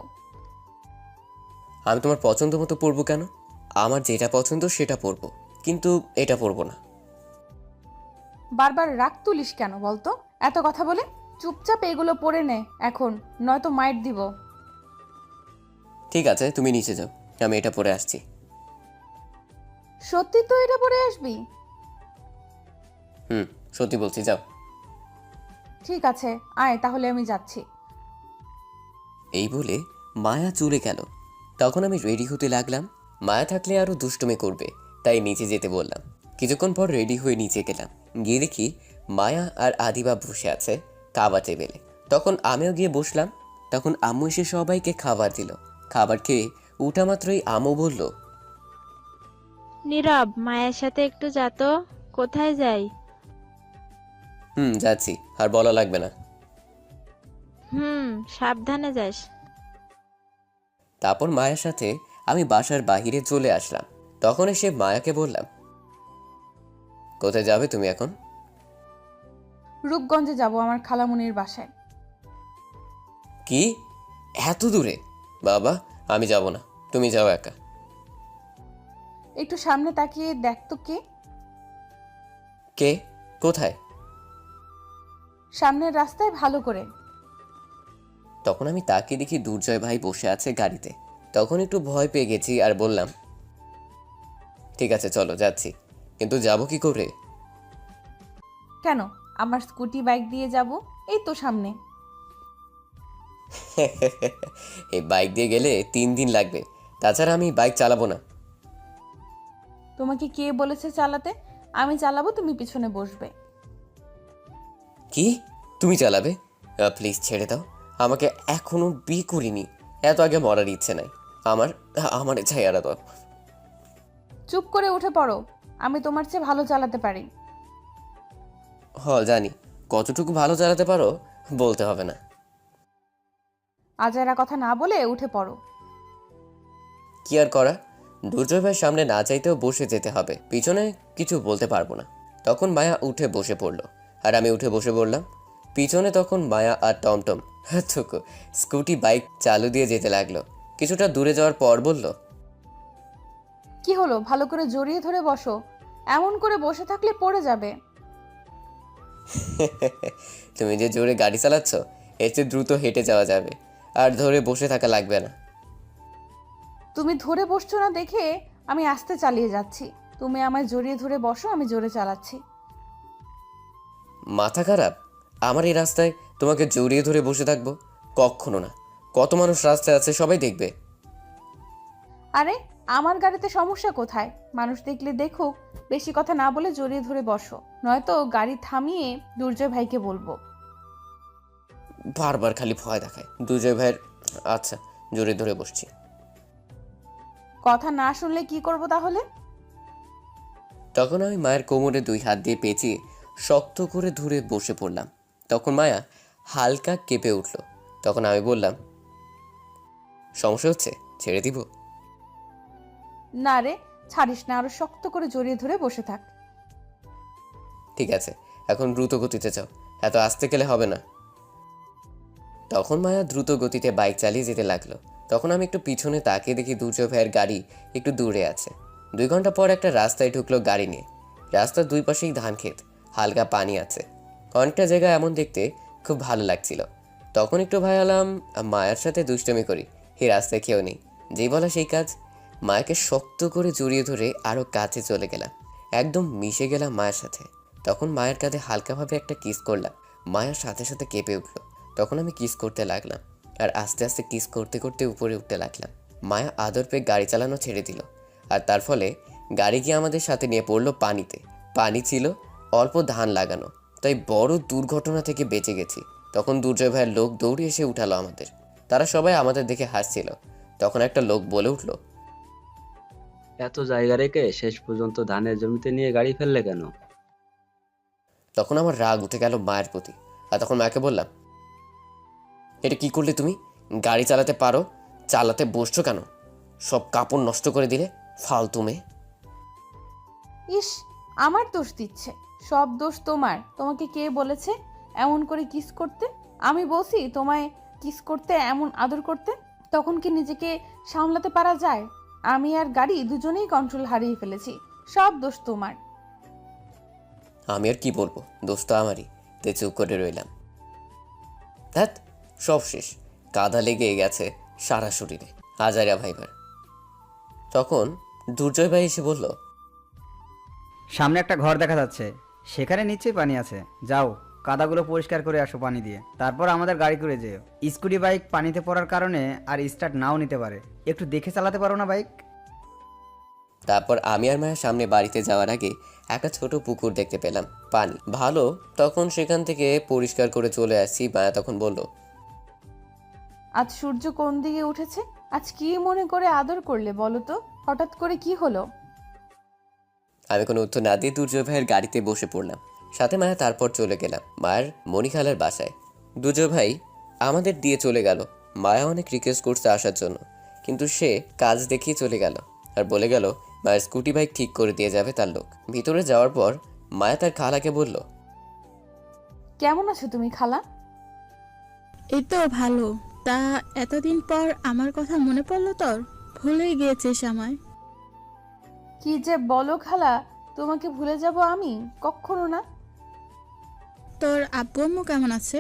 আমি তোমার পছন্দ মতো পরবো কেন? আমার যেটা পছন্দ সেটা পরবো, কিন্তু এটা পরবো না। বারবার রাগ তুলিস কেন বলতো? এত কথা বলে চুপচাপ এগুলো পরে নে এখন, নয়তো মাইট দিব। ঠিক আছে, তুমি নিচে যাও, আমি এটা পরে আসছি। সত্যি তো এটা পরে আসবি? সত্যি বলছি, যাও। ঠিক আছে, আয় তাহলে আমি যাচ্ছি। এই বলে মায়া চলে গেল। তখন আমি রেডি হতে লাগলাম। মায়া থাকলে আরো দুষ্টুমি করবে, তাই নিচে যেতে বললাম। কিছুক্ষণ পর রেডি হয়ে নিচে গেলাম। গিয়ে দেখি মায়া আর আদিবা বসে আছে খাবার টেবিলে। তখন আমিও গিয়ে বসলাম। তখন আম্মু এসে সবাইকে খাবার দিল। খাবার খেয়ে উঠা মাত্রই আম্মু বলল, নীরব, মায়ের সাথে একটু যা তো। কোথায় যাই? যাচ্ছি, আর বলা লাগবে না। সাবধানে যাস। তারপর মায়ের সাথে আমি বাসার বাহিরে চলে আসলাম। তখন এসে মায়াকে বললাম, কোথায় যাবে তুমি এখন? রূপগঞ্জে যাব, আমার খালামুনির বাসায়। কি, এত দূরে? বাবা, আমি যাব না, তুমি যাও একা। একটু সামনে তাকিয়ে দেখ তো কে। কে? কোথায়? সামনের রাস্তায় ভালো করে। তখন আমি তাকিয়ে দেখি দুর্জয় ভাই বসে আছে গাড়িতে। তখন একটু ভয় পেয়ে গেছি আর বললাম, ঠিক আছে চলো যাচ্ছি, কিন্তু যাব কি করে? কেন, আমার স্কুটি বাইক দিয়ে যাব, এই তো সামনে। এই বাইক দিয়ে গেলে 3 দিন লাগবে, তাছাড়া আমি বাইক চালাবো না। তোমাকে কে বলেছে চালাতে? আমি চালাবো, তুমি পিছনে বসবে। কি, তুমি চালাবে? প্লিজ ছেড়ে দাও, আমাকে এখনো বিয়ে করিনি, এত আগে মরার ইচ্ছে নাই আমার। আমার ছায়ারা দাও। চুপ করে উঠে পড়ো, আমি তোমার চেয়ে ভালো চালাতে পারি। জানি, কতটুকু ভালো চালাতে পারো বলতে হবে না। আজারা কথা না বলে উঠে পড়ো। কি আর করা, দুর্জয় ভাইয়ের সামনে না চাইতেও বসে যেতে হবে, পিছনে কিছু বলতে পারবো না। তখন মায়া উঠে বসে পড়লো আর আমি উঠে বসে পড়লাম। পিছনে তখন মায়া আর টমটম স্কুটি বাইক চালু দিয়ে যেতে লাগলো। কিছুটা দূরে যাওয়ার পর বলল, কি হলো, ভালো করে জড়িয়ে ধরে বসো, এমন করে বসে থাকলে পড়ে যাবে। তুমি যে জোরে গাড়ি চালাচ্ছ, এর চেয়ে দ্রুত হেঁটে যাওয়া যাবে, আর ধরে বসে থাকা লাগবে না। তুমি ধরে বসছো না দেখে আমি আস্তে চালিয়ে যাচ্ছি, তুমি আমায় জড়িয়ে ধরে বসো, আমি জোরে চালাচ্ছি। মাথা খারাপ? আমার এই রাস্তায় তোমাকে জড়িয়ে ধরে বসে থাকবো? কখনো না, কত মানুষ রাস্তায় আছে সবাই দেখবে। আরে আমার গাড়িতে সমস্যা কোথায়? মানুষ দেখলে দেখুক, বেশি কথা না বলে জড়িয়ে ধরে বসো, নয়তো গাড়ি থামিয়ে দুর্জয় ভাইকে বলবো। বারবার খালি ভয় দেখায়। দুজয় ভাইয়ের আচ্ছা জোরে ধরে বসছি। কথা না শুনলে কি করব তাহলে? তখন আমি মায়ের কোমরে 2 হাত দিয়ে পেঁচিয়ে শক্ত করে ধরে বসে পড়লাম। তখন মায়া হালকা কেঁপে উঠল। তখন আমি বললাম, সমস্যা হচ্ছে, ছেড়ে দিব? না রে, ছাড়িস না, আরো শক্ত করে জড়িয়ে ধরে বসে থাক। ঠিক আছে, এখন দ্রুত গতিতে যাও, এত আস্তে গেলে হবে না। তখন মায়া দ্রুত গতিতে বাইক চালিয়ে যেতে লাগলো। তখন আমি একটু পিছনে তাকিয়ে দেখি দুর্জয় ভাইয়ের গাড়ি একটু দূরে আছে। 2 ঘন্টা পর একটা রাস্তায় ঢুকলো গাড়ি নিয়ে। রাস্তার 2 পাশেই ধান ক্ষেত, হালকা পানি আছে। অনেকটা জায়গা এমন দেখতে খুব ভালো লাগছিল। তখন একটু ভয় হলাম, মায়ের সাথে দুষ্টমি করি, এই রাস্তায় কেউ নেই। যেই বলা সেই কাজ, মায়াকে শক্ত করে জড়িয়ে ধরে আরও কাছে চলে গেলাম, একদম মিশে গেলাম মায়ের সাথে। তখন মায়ের কাঁধে হালকাভাবে একটা কিস করলাম। মায়ের সাথে সাথে কেঁপে উঠলো। তখন আমি কিস করতে লাগলাম, আর আস্তে আস্তে কিস করতে করতে উপরে উঠতে লাগলাম। মায়া আদর পেয়ে গাড়ি চালানো ছেড়ে দিল, আর তার ফলে গাড়ি গিয়ে আমাদের সাথে নিয়ে পড়লো পানিতে। পানি ছিল অল্প ধান লাগানো, তাই বড় দুর্ঘটনা থেকে বেঁচে গেছি। তখন দুর্জয় ভাইয়ের লোক দৌড়ে এসে উঠালো আমাদের। তারা সবাই আমাদের দেখে হাসছিল। তখন একটা লোক বলে উঠলো, এত জায়গা রেখে শেষ পর্যন্ত ধানের জমিতে নিয়ে গাড়ি ফেললে কেন? তখন আমার রাগ উঠে গেল মায়ের প্রতি। আর তখন মাকে বললাম, এটা কি করলে তুমি? গাড়ি চালাতে পারো, চালাতে বসছো কেন? সব কাপড় নষ্ট করে দিলে, ফালতু মেয়ে। ইস, আমার দোষ দিচ্ছে। সব দোষ তোমার। তোমাকে কে বলেছে এমন করে কিস করতে? আমি বলছি তোমায় কিস করতে, এমন আদর করতে? তখন কি নিজেকে সামলাতে পারা যায়? আমি আর গাড়ি দুজনেই কন্ট্রোল হারিয়ে ফেলেছি। সব দোষ তোমার। আমি আর কি বলবো, দোষ তো আমারই, তাই চুপ করে রইলাম। ধ্যাৎ, সব শেষ, কাদা লেগে গেছে সারা শরীরে, হাজারা ভাইবার। তখন দুর্জয় ভাই এসে বলল, সামনে একটা ঘর দেখা যাচ্ছে, সেখানে নিশ্চয়ই পানি আছে। যাও, কাদাগুলো পরিষ্কার করে আসো পানি দিয়ে, তারপর আমাদের গাড়ি করে যেও। স্কুটি বাইক পানিতে পড়ার কারণে আর স্টার্ট নাও নিতে পারে, একটু দেখে চালাতে পারো না বাইক? তারপর আমি আর মায়ের সামনে বাড়িতে যাওয়ার আগে একটা ছোট পুকুর দেখতে পেলাম, পানি ভালো। তখন সেখান থেকে পরিষ্কার করে চলে আসছি। মায়া তখন বলল, আজ সূর্য কোন দিকে উঠেছে? আজ কি মনে করে আদর করলে বলো তো? হঠাৎ করে কি হলো? আমি কোনো উত্তর না দিয়ে দুর্জয় ভাইয়ের গাড়িতে বসে পড়লাম, সাথে মায়া। তারপর চলে গেলাম মায়ের মণিখালার বাসায়। দুর্জয় ভাই আমাদের দিয়ে চলে গেল। মায়া অনেক রিকোয়েস্ট করছে আসার জন্য, কিন্তু সে কাজ দেখিয়ে চলে গেল আর বলে গেল মায়ের স্কুটি বাইক ঠিক করে দিয়ে যাবে তার লোক। ভিতরে যাওয়ার পর মায়া তার খালাকে বলল, কেমন আছো তুমি খালা? এই তো ভালো। তা এতদিন পর আমার কথা মনে পড়লো তোর? ভুলেই গিয়েছিস আমায়? কি যে বলো খালা, তোমাকে ভুলে যাব আমি? কখনো না। তোর আব্বু আম্মু কেমন আছে?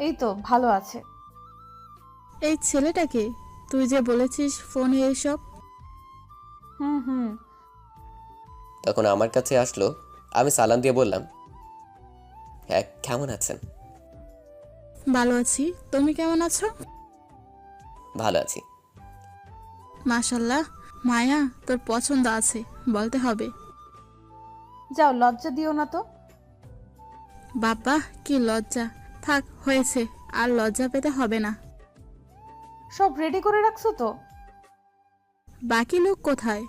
এই তো ভালো আছে। এই ছেলেটাকে তুই যে বলেছিস ফোনে এইসব? হুম। তখন আমার কাছে আসলো। আমি সালাম দিয়ে বললাম, হ্যাঁ, কেমন আছেন? ভালো আছি, তুমি কেমন আছো? ভালো আছি। মাশাল্লাহ, মায়া তোর পছন্দ আছে বলতে হবে। যাও, লজ্জা দিও না তো। বাবা কি লজ্জা! থাক, হয়েছে, আর লজ্জা পেতে হবে না। সব রেডি করে রাখছো তো? বাকি লোক কোথায়?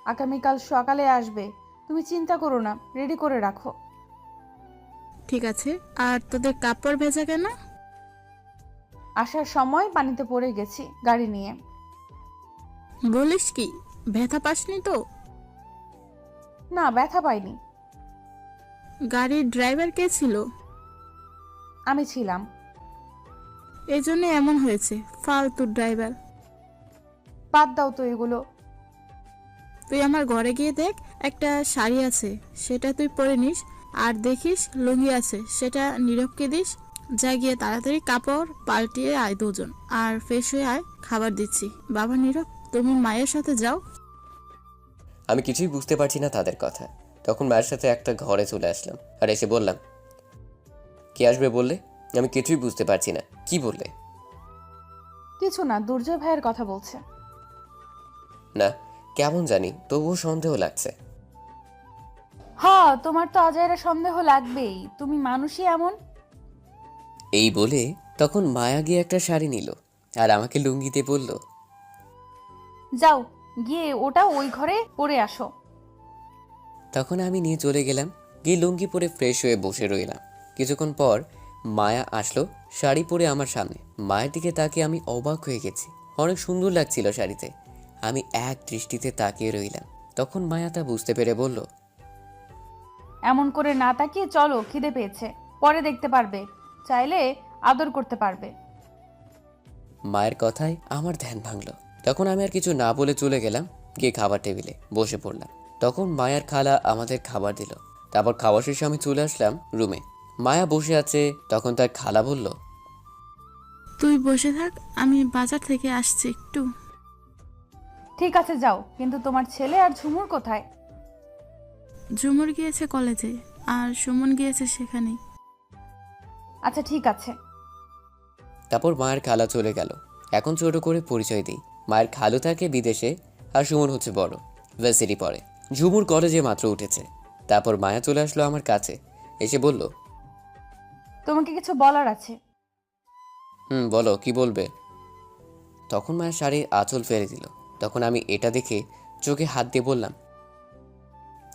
আগামীকাল সকালে আসবে, তুমি চিন্তা করো না, রেডি করে রাখো। ঠিক আছে। আর তোদের কাপড় ভেজা কেন? আসার সময় পানিতে পড়ে গেছি গাড়ি নিয়ে। বলিস কি, ব্যথা পাসনি তো? না, ব্যথা পাইনি। গাড়ির ড্রাইভার কে ছিল? আমি ছিলাম। এই জন্য এমন হয়েছে, ফালতু ড্রাইভার। বাদ দাও তো এগুলো। তুই আমার ঘরে গিয়ে দেখ, একটা শাড়ি আছে, সেটা তুই পরে নিস। আর দেখিস লুঙ্গি আছে, সেটা নীরবকে দিস। যা গিয়ে তাড়াতাড়ি কাপড় পাল্টিয়ে আয় দুজন, আর ফ্রেশ হয়ে আয়, খাবার দিচ্ছি। বাবা নীরব, তুমি মায়ের সাথে যাও। আমি কিছুই বুঝতে পারছি না তাদের কথা। তখন মায়ের সাথে একটা ঘরে চলে আসলাম আর এসে বললাম, কে আসবে বললে? আমি কিছুই বুঝতে পারছি না, কি বললে? কিছু না, দুর্জয় ভাইয়ের কথা বলছে। না, কেমন জানি তবুও সন্দেহ লাগছে। হ্যাঁ, তোমার তো অজয়ের সন্দেহ লাগবেই, তুমি মানুষই এমন। এই বলে তখন মায়া গিয়ে একটা শাড়ি নিল আর আমাকে লুঙ্গিতে বলল, যাও গিয়ে ওটা ওই ঘরে পরে আসো। তখন আমি নিয়ে চলে গেলাম, গিয়ে লুঙ্গি পরে ফ্রেশ হয়ে বসে রইলাম। কিছুক্ষণ পর মায়া আসলো শাড়ি পরে আমার সামনে। মায়ের দিকে তাকিয়ে আমি অবাক হয়ে গেছি, অনেক সুন্দর লাগছিল শাড়িতে। আমি এক দৃষ্টিতে তাকিয়ে রইলাম। তখন মায়া তা বুঝতে পেরে বলল, এমন করে না তাকিয়ে চলো, খিদে পেয়েছে, পরে দেখতে পারবে, চাইলে আদর করতে পারবে। মায়ের কথায় আমার ধ্যান ভাঙলো। তখন আমি আর কিছু না বলে চলে গেলাম, গিয়ে খাবার টেবিলে বসে পড়লাম। তখন মায়ার খালা আমাদের খাবার দিল। তারপর খাওয়া শেষে আমি চলে আসলাম রুমে। মায়া বসে আছে। তখন তার খালা বলল, তুই বসে থাক, আমি বাজার থেকে আসছি একটু। ঠিক আছে যাও, কিন্তু তোমার ছেলে আর ঝুমুর কোথায়? ঝুমুর গিয়েছে কলেজে, আর সুমন গিয়েছে সেখানেই। আচ্ছা ঠিক আছে। তারপর মায়ের খালা চলে গেল। এখন ছোট করে পরিচয় দিই। মায়ের খালু থাকে বিদেশে, আর সুমন হচ্ছে বড়, ভার্সিটি পড়ে। ঝুমুর কলেজে মাত্র উঠেছে। তারপর মায়া চলে আসলো আমার কাছে, এসে বলল, তোমাকে কিছু বলার আছে। বলো, কি বলবে? তখন মায়ের শাড়ির আঁচল ফেলে দিল। তখন আমি এটা দেখে চোখে হাত দিয়ে বললাম,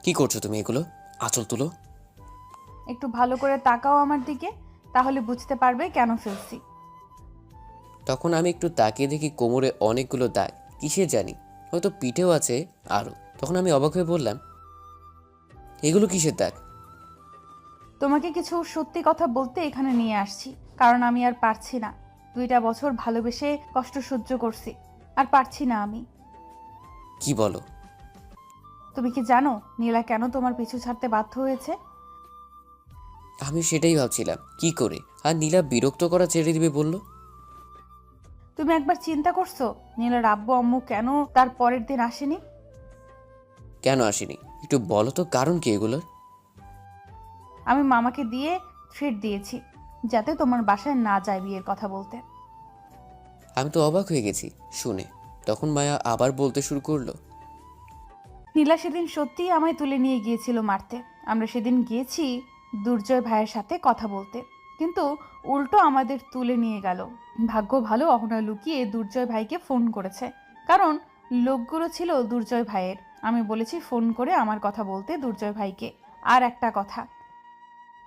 কি করছো তুমি এগুলো? আঁচল তুলো। একটু ভালো করে তাকাও আমার দিকে, তাহলে বুঝতে পারবে কেন ফেলছি। তখন আমি একটু তাকিয়ে দেখি কোমরে অনেকগুলো দাগ, কিসের জানি, হয়তো পিঠেও আছে আরও। তখন আমি অবাক হয়ে বললাম, এগুলো কিসের দাগ? তোমাকে কিছু সত্যি কথা বলতে এখানে নিয়ে আসছি, কারণ আমি আর পারছি না। 2টা বছর ভালোবেসে কষ্ট সহ্য করছি, আর পারছি না আমি। কি বলো? তুমি কি জানো নীলা কেন তোমার পিছু ছাড়তে বাধ্য হয়েছে? আমি সেটাই ভাবছিলাম, কি করে আর নীলা বিরক্ত করা ছেড়ে দিবে বলল। তুমি একবার চিন্তা করছো নীলার আব্বু আম্মু কেন তার পরের দিন আসেনি? কেন আসেনি একটু বলো তো, কারণ কি এগুলোর? আমি মামাকে দিয়ে থ্রেট দিয়েছি যাতে তোমার বাসায় না যায় বিয়ের কথা বলতে। আমি তো অবাক হয়ে গেছি শুনে। তখন মায়া আবার বলতে শুরু করলো, নীলা সেদিন সত্যিই আমায় তুলে নিয়ে গিয়েছিল মারতে। আমরা সেদিন গিয়েছি দুর্জয় ভাইয়ের সাথে কথা বলতে, কিন্তু উল্টো আমাদের তুলে নিয়ে গেল। ভাগ্য ভালো অহনা লুকিয়ে দুর্জয় ভাইকে ফোন করেছে, কারণ লোকগুলো ছিল দুর্জয় ভাইয়ের। আমি বলেছি ফোন করে আমার কথা বলতে দুর্জয় ভাইকে। আর একটা কথা,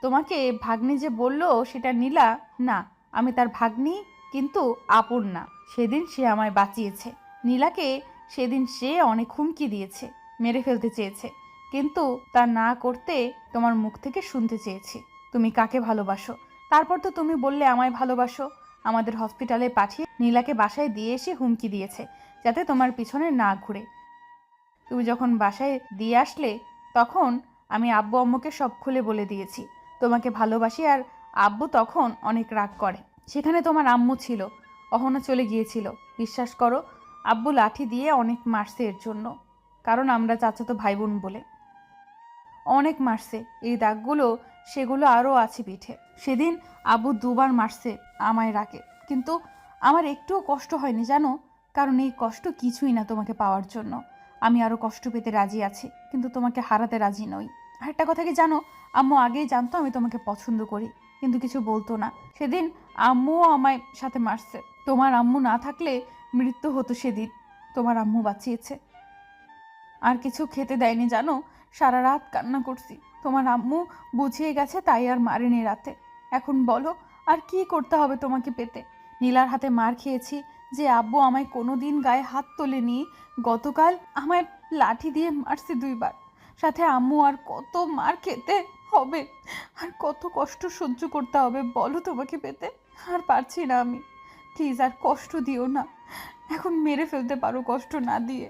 তোমাকে ভাগ্নি যে বলল সেটা নীলা না, আমি তার ভাগ্নি, কিন্তু আপন না। সেদিন সে আমায় বাঁচিয়েছে। নীলাকে সেদিন সে অনেক হুমকি দিয়েছে, মেরে ফেলতে চেয়েছে, কিন্তু তা না করতে তোমার মুখ থেকে শুনতে চেয়েছি তুমি কাকে ভালোবাসো। তারপর তো তুমি বললে আমায় ভালোবাসো। আমাদের হসপিটালে পাঠিয়ে নীলাকে বাসায় দিয়ে এসে হুমকি দিয়েছে যাতে তোমার পিছনে না ঘুরে। তুমি যখন বাসায় দিয়ে আসলে তখন আমি আব্বু আম্মুকে সব খুলে বলে দিয়েছি তোমাকে ভালোবাসি, আর আব্বু তখন অনেক রাগ করে। সেখানে তোমার আম্মু ছিল, অহনা চলে গিয়েছিল। বিশ্বাস করো, আব্বু লাঠি দিয়ে অনেক মারছে এর জন্য, কারণ আমরা চাচাতো ভাই বোন বলে অনেক মারছে। এই দাগগুলো সেগুলো আরও আছে পিঠে। সেদিন আব্বু 2বার মারছে আমায় রাগে, কিন্তু আমার একটুও কষ্ট হয়নি জানো, কারণ এই কষ্ট কিছুই না তোমাকে পাওয়ার জন্য। আমি আরও কষ্ট পেতে রাজি আছি, কিন্তু তোমাকে হারাতে রাজি নই। আর একটা কথা কি জানো, আম্মু আগেই জানতো আমি তোমাকে পছন্দ করি, কিন্তু কিছু বলতো না। সেদিন আম্মুও আমায় সাথে মারছে। তোমার আম্মু না থাকলে মৃত্যু হতো সেদিন, তোমার আম্মু বাঁচিয়েছে। আর কিছু খেতে দেয়নি জানো, সারা রাত কান্না করছি। তোমার আম্মু বুঝিয়ে গেছে তাই আর মারেনি রাতে। এখন বলো আর কি করতে হবে তোমাকে পেতে? নীলার হাতে মার খেয়েছি যে আব্বু আমায় কোনো দিন গায়ে হাত তোলেনি, গতকাল আমায় লাঠি দিয়ে মারছে 2বার। সাথে আম্মু আর কত মার খেতে হবে, আর কত কষ্ট সহ্য করতে হবে বলো তোমাকে পেতে? আর পারছি না আমি, প্লিজ আর কষ্ট দিও না। এখন মেরে ফেলতে পারো কষ্ট না দিয়ে।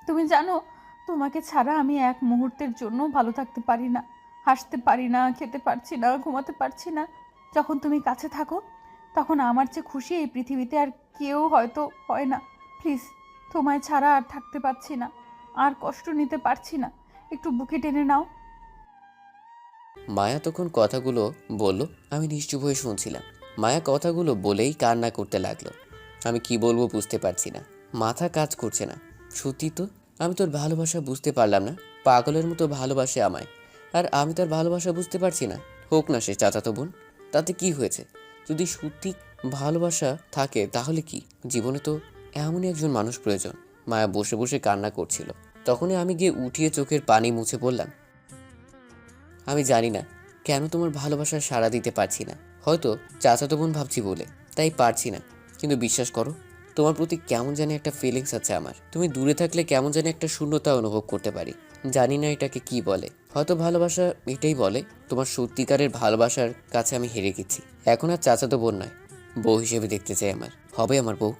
তুমি জানো তোমাকে ছাড়া আমি এক মুহূর্তের জন্য ভালো থাকতে পারি না, হাসতে পারি না, খেতে পারছি না, ঘুমাতে পারছি না। যখন তুমি কাছে থাকো তখন আমার চেয়ে খুশি এই পৃথিবীতে আর কেউ হয়তো হয় না। প্লিজ, তোমায় ছাড়া আর থাকতে পারছি না, আর কষ্ট নিতে পারছি না, একটু বুকে টেনে নাও। মায়া তখন কথাগুলো বলল, আমি নিশ্চুপ হয়ে শুনছিলাম। মায়া কথাগুলো বলেই কান্না করতে লাগলো। আমি কি বলবো বুঝতে পারছি না, মাথা কাজ করছে না। সত্যি তো, আমি তোর ভালোবাসা বুঝতে পারলাম না। পাগলের মতো ভালোবাসে আমায়, আর আমি তার ভালোবাসা বুঝতে পারছি না। হোক না সে চাচাতো বোন, তাতে কি হয়েছে? যদি সত্যি ভালোবাসা থাকে তাহলে কি? জীবনে তো এমনই একজন মানুষ প্রয়োজন। মায়া বসে বসে কান্না করছিল। তখনই আমি গিয়ে উঠিয়ে চোখের পানি মুছে বললাম, আমি জানি না কেন তোমার ভালোবাসার সাড়া দিতে পারছি না। হয়তো চাচাতো বোন ভাবছি বলে, তাই পারছি না। কিন্তু বিশ্বাস করো, তোমার প্রতি কেমন জানি একটা ফিলিংস আছে আমার। তুমি দূরে থাকলে কেমন জানি একটা শূন্যতা অনুভব করতে পারি। জানি না এটাকে কি বলে, হয়তো ভালোবাসা এটাই বলে। তোমার সত্যিকারের ভালোবাসার কাছে আমি হেরে গেছি। এখন আর চাচাতো বোন নয়, বউ হিসেবে দেখতে চাই আমার, হবে আমার বউ।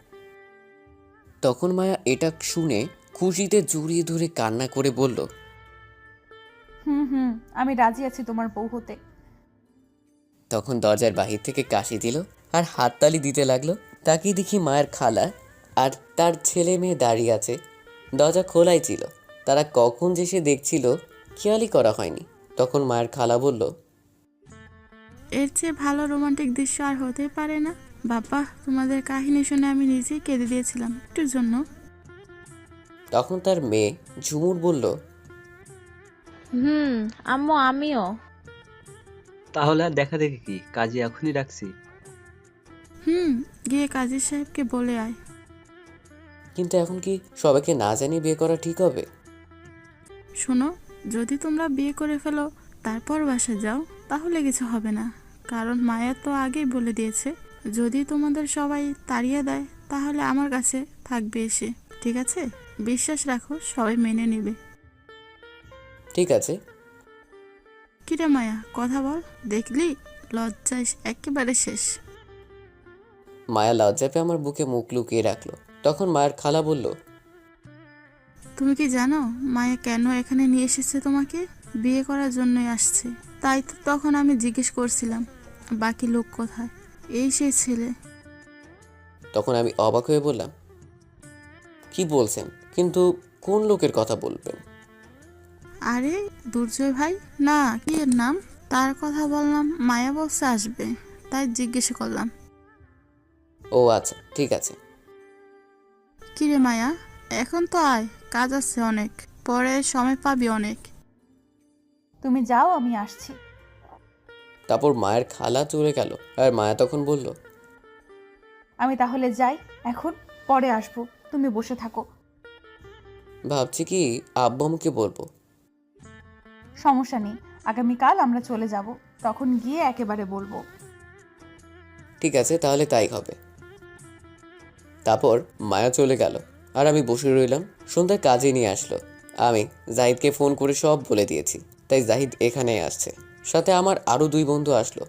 তখন মায়া এটা শুনে খুশিতে জড়িয়ে ধরে কান্না করে বলল, হুম, আমি রাজি আছি তোমার বউ হতে। তখন দরজার বাহির থেকে কাশি দিল আর হাততালি দিতে লাগলো। তাকিয়ে দেখি মায়ের খালা আর তার ছেলে মেয়ে দাঁড়িয়ে আছে। দরজা খোলাই ছিল, তারা কখন যে সে দেখছিল খেয়ালই করা হয়নি। তখন মায়ের খালা বলল, এর চেয়ে ভালো রোমান্টিক দৃশ্য আর হতেই পারে না। বাবা, তোমাদের কাহিনী শুনে আমি নিজেই কেঁদে দিয়েছিলাম একটুর জন্য। তখন তার মেয়ে ঝুমুর বলল, আম্মু আমিও। তাহলে আর দেখা দেখি কি, কাজে এখনই রাখছি। গিয়ে কাজী সাহেবকে বলে আয়। কিন্তু এখন কি সবাইকে না জানিয়ে বিয়ে করা ঠিক হবে? শোনো, যদি তোমরা বিয়ে করে ফেলো তারপর বাসা যাও তাহলে কিছু হবে না। কারণ মায়া তো আগেই বলে দিয়েছে, যদি তোমাদের সবাই তাড়িয়ে দেয় তাহলে আমার কাছে থাকবে এসে। ঠিক আছে? বিশ্বাস রাখো, সবাই মেনে নেবে। ঠিক আছে। কিরে মায়া, কথা বল। দেখলি, লজ্জায় একেবারে শেষ। মায়া লজ্জা পেয়ে আমার বুকে মুখ লুকিয়ে রাখলো। তখন মায়ের খালা বলল, তুমি কি জানো মায়া কেন এখানে নিয়ে এসেছে? তোমাকে বিয়ে করার জন্যই আসছে। তাই তো তখন আমি জিজ্ঞেস করছিলাম বাকি লোক কোথায়। এই সেই ছেলে। তখন আমি অবাক হয়ে বললাম, কি বলছেন? কিন্তু কোন লোকের কথা বলবেন? আরে দুর্জয় ভাই না, কি এর নাম, তার কথা বললাম। মায়া বলছে আসবে, তাই জিজ্ঞেস করলাম। ও আচ্ছা, ঠিক আছে। কিরে মায়া, এখন তো আয়, কাজ আছে অনেক, পরে সময় পাবি অনেক। তুমি যাও, আমি আসছি। তারপর মায়ের খালা চলে গেল আর মায়া তখন বলল, আমি তাহলে যাই এখন, পরে আসবো, তুমি বসে থাকো। ভাবছি কি আব্বু আম্মুকে বলবো। সমস্যা নেই, আগামীকাল আমরা চলে যাব, তখন গিয়ে একেবারে বলবো। ঠিক আছে, তাহলে তাই হবে। তারপর মায়া চলে গেল আর আমি বসে রইলাম। সন্ধ্যায় কাজে নিয়ে আসলো। আমি জাহিদকে ফোন করে সব বলে দিয়েছি, তাই জাহিদ এখানেই আসছে। সাথে আমার আরও 2 বন্ধু আসলো।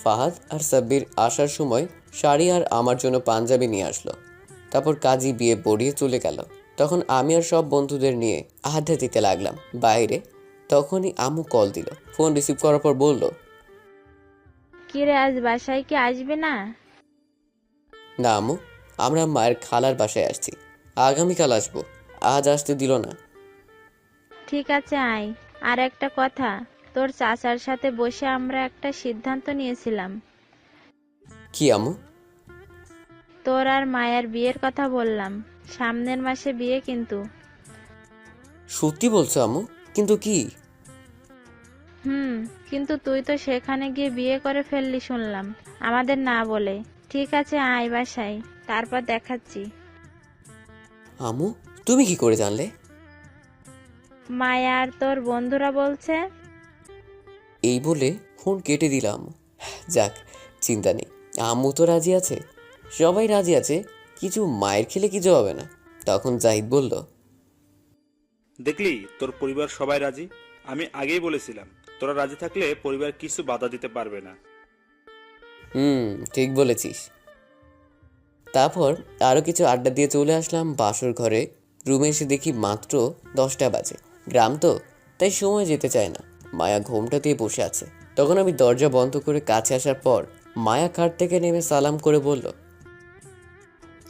ফাহাদ আর সাব্বির আসার সময় শাড়ি আর আমার জন্য পাঞ্জাবি নিয়ে আসলো। তারপর কাজী বিয়ে পড়িয়ে চলে গেল। তখন আমি আর সব বন্ধুদের নিয়ে আড্ডা দিতে লাগলাম বাইরে। তখনই আম্মু কল দিল। ফোন রিসিভ করার পর বলল, কিরে আজ বাসায় কি আসবে না? না আম্মু, আমরা মায়ের খালার বাসায় আসছি, আগামীকাল আসবো, আজ আসতে দিল না। ঠিক আছে আয়। আর একটা কথা, তোর চাচার সাথে বসে আমরা একটা সিদ্ধান্ত নিয়েছিলাম। কি আম্মু? তোর আর মায়ের বিয়ের কথা বললাম। সামনের মাসে বিয়ে কিন্তু। সত্যি বলছো আম্মু? কিন্তু কি? কিন্তু তুই তো সেখানে গিয়ে বিয়ে করে ফেললি শুনলাম, আমাদের না বলে। ঠিক আছে আয় বাসায়, তারপর দেখাচ্ছি। আম্মু, তুমি কি করে জানলে? মায়া আর তোর বন্ধুরা বলছে। এই বলে ফোন কেটে দিলাম আম্মু। যাক, চিন্তা নেই, আম্মু তো রাজি আছে, সবাই রাজি আছে, কিছু মায়ের খেলে কিছু হবে না। তখন জাহিদ বলল, দেখলি তোর পরিবার সবাই রাজি। আমি আগেই বলেছিলাম তোরা রাজি থাকলে পরিবার কিছু বাধা দিতে পারবে না। ঠিক বলেছিস। তারপর আরও কিছু আড্ডা দিয়ে চলে আসলাম বাসর ঘরে। রুমে এসে দেখি মাত্র 10টা বাজে। গ্রাম তো, তাই সময় যেতে চায় না। মায়া ঘোমটা দিয়ে বসে আছে। তখন আমি দরজা বন্ধ করে কাছে আসার পর মায়া খাট থেকে নেমে সালাম করে বলল,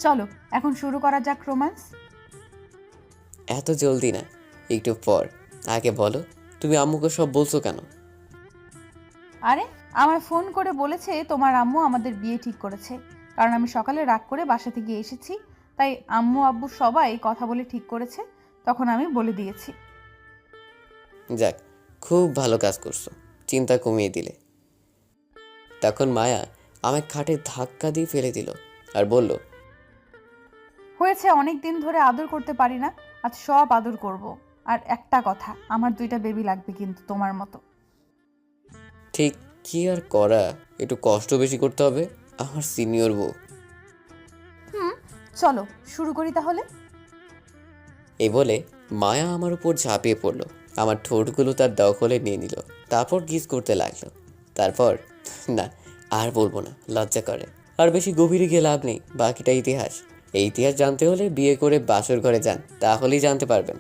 চলো এখন শুরু করা যাক রোম্যান্স। এত জলদি না, একটু পর। আগে বলো, তুমি আম্মুকে সব বলছো কেন? আরে আমায় ফোন করে বলেছে তোমার আম্মু আমাদের বিয়ে ঠিক করেছে। কারণ আমি সকালে রাগ করে বাসা থেকে এসেছি, তাই আম্মু আব্বু সবাই কথা বলে ঠিক করেছে, তখন আমি বলে দিয়েছি। যাক, খুব ভালো কাজ করছো, চিন্তা কমিয়ে দিলে। তখন মায়া আমায় খাটে ধাক্কা দিয়ে ফেলে দিল আর বলল, হয়েছে, অনেক দিন ধরে আদর করতে পারি না, আজ সব আদর করব। আর একটা কথা, আমার 2টা বেবি লাগবে কিন্তু তোমার মতো। ঠিক কি আর করা, একটু কষ্ট বেশি করতে হবে, আমার সিনিয়র বউ। চলো শুরু করি তাহলে। এই বলে মায়া আমার উপর ঝাঁপিয়ে পড়লো, আমার ঠোঁটগুলো তার দখলে নিয়ে নিল, তারপর কিস করতে লাগলো। তারপর না, আর বলবো না, লজ্জা করে। আর বেশি গভীরে গিয়ে লাভ নেই, বাকিটা ইতিহাস। এই ইতিহাস জানতে হলে বিয়ে করে বাসর ঘরে যান, তাহলেই জানতে পারবেন।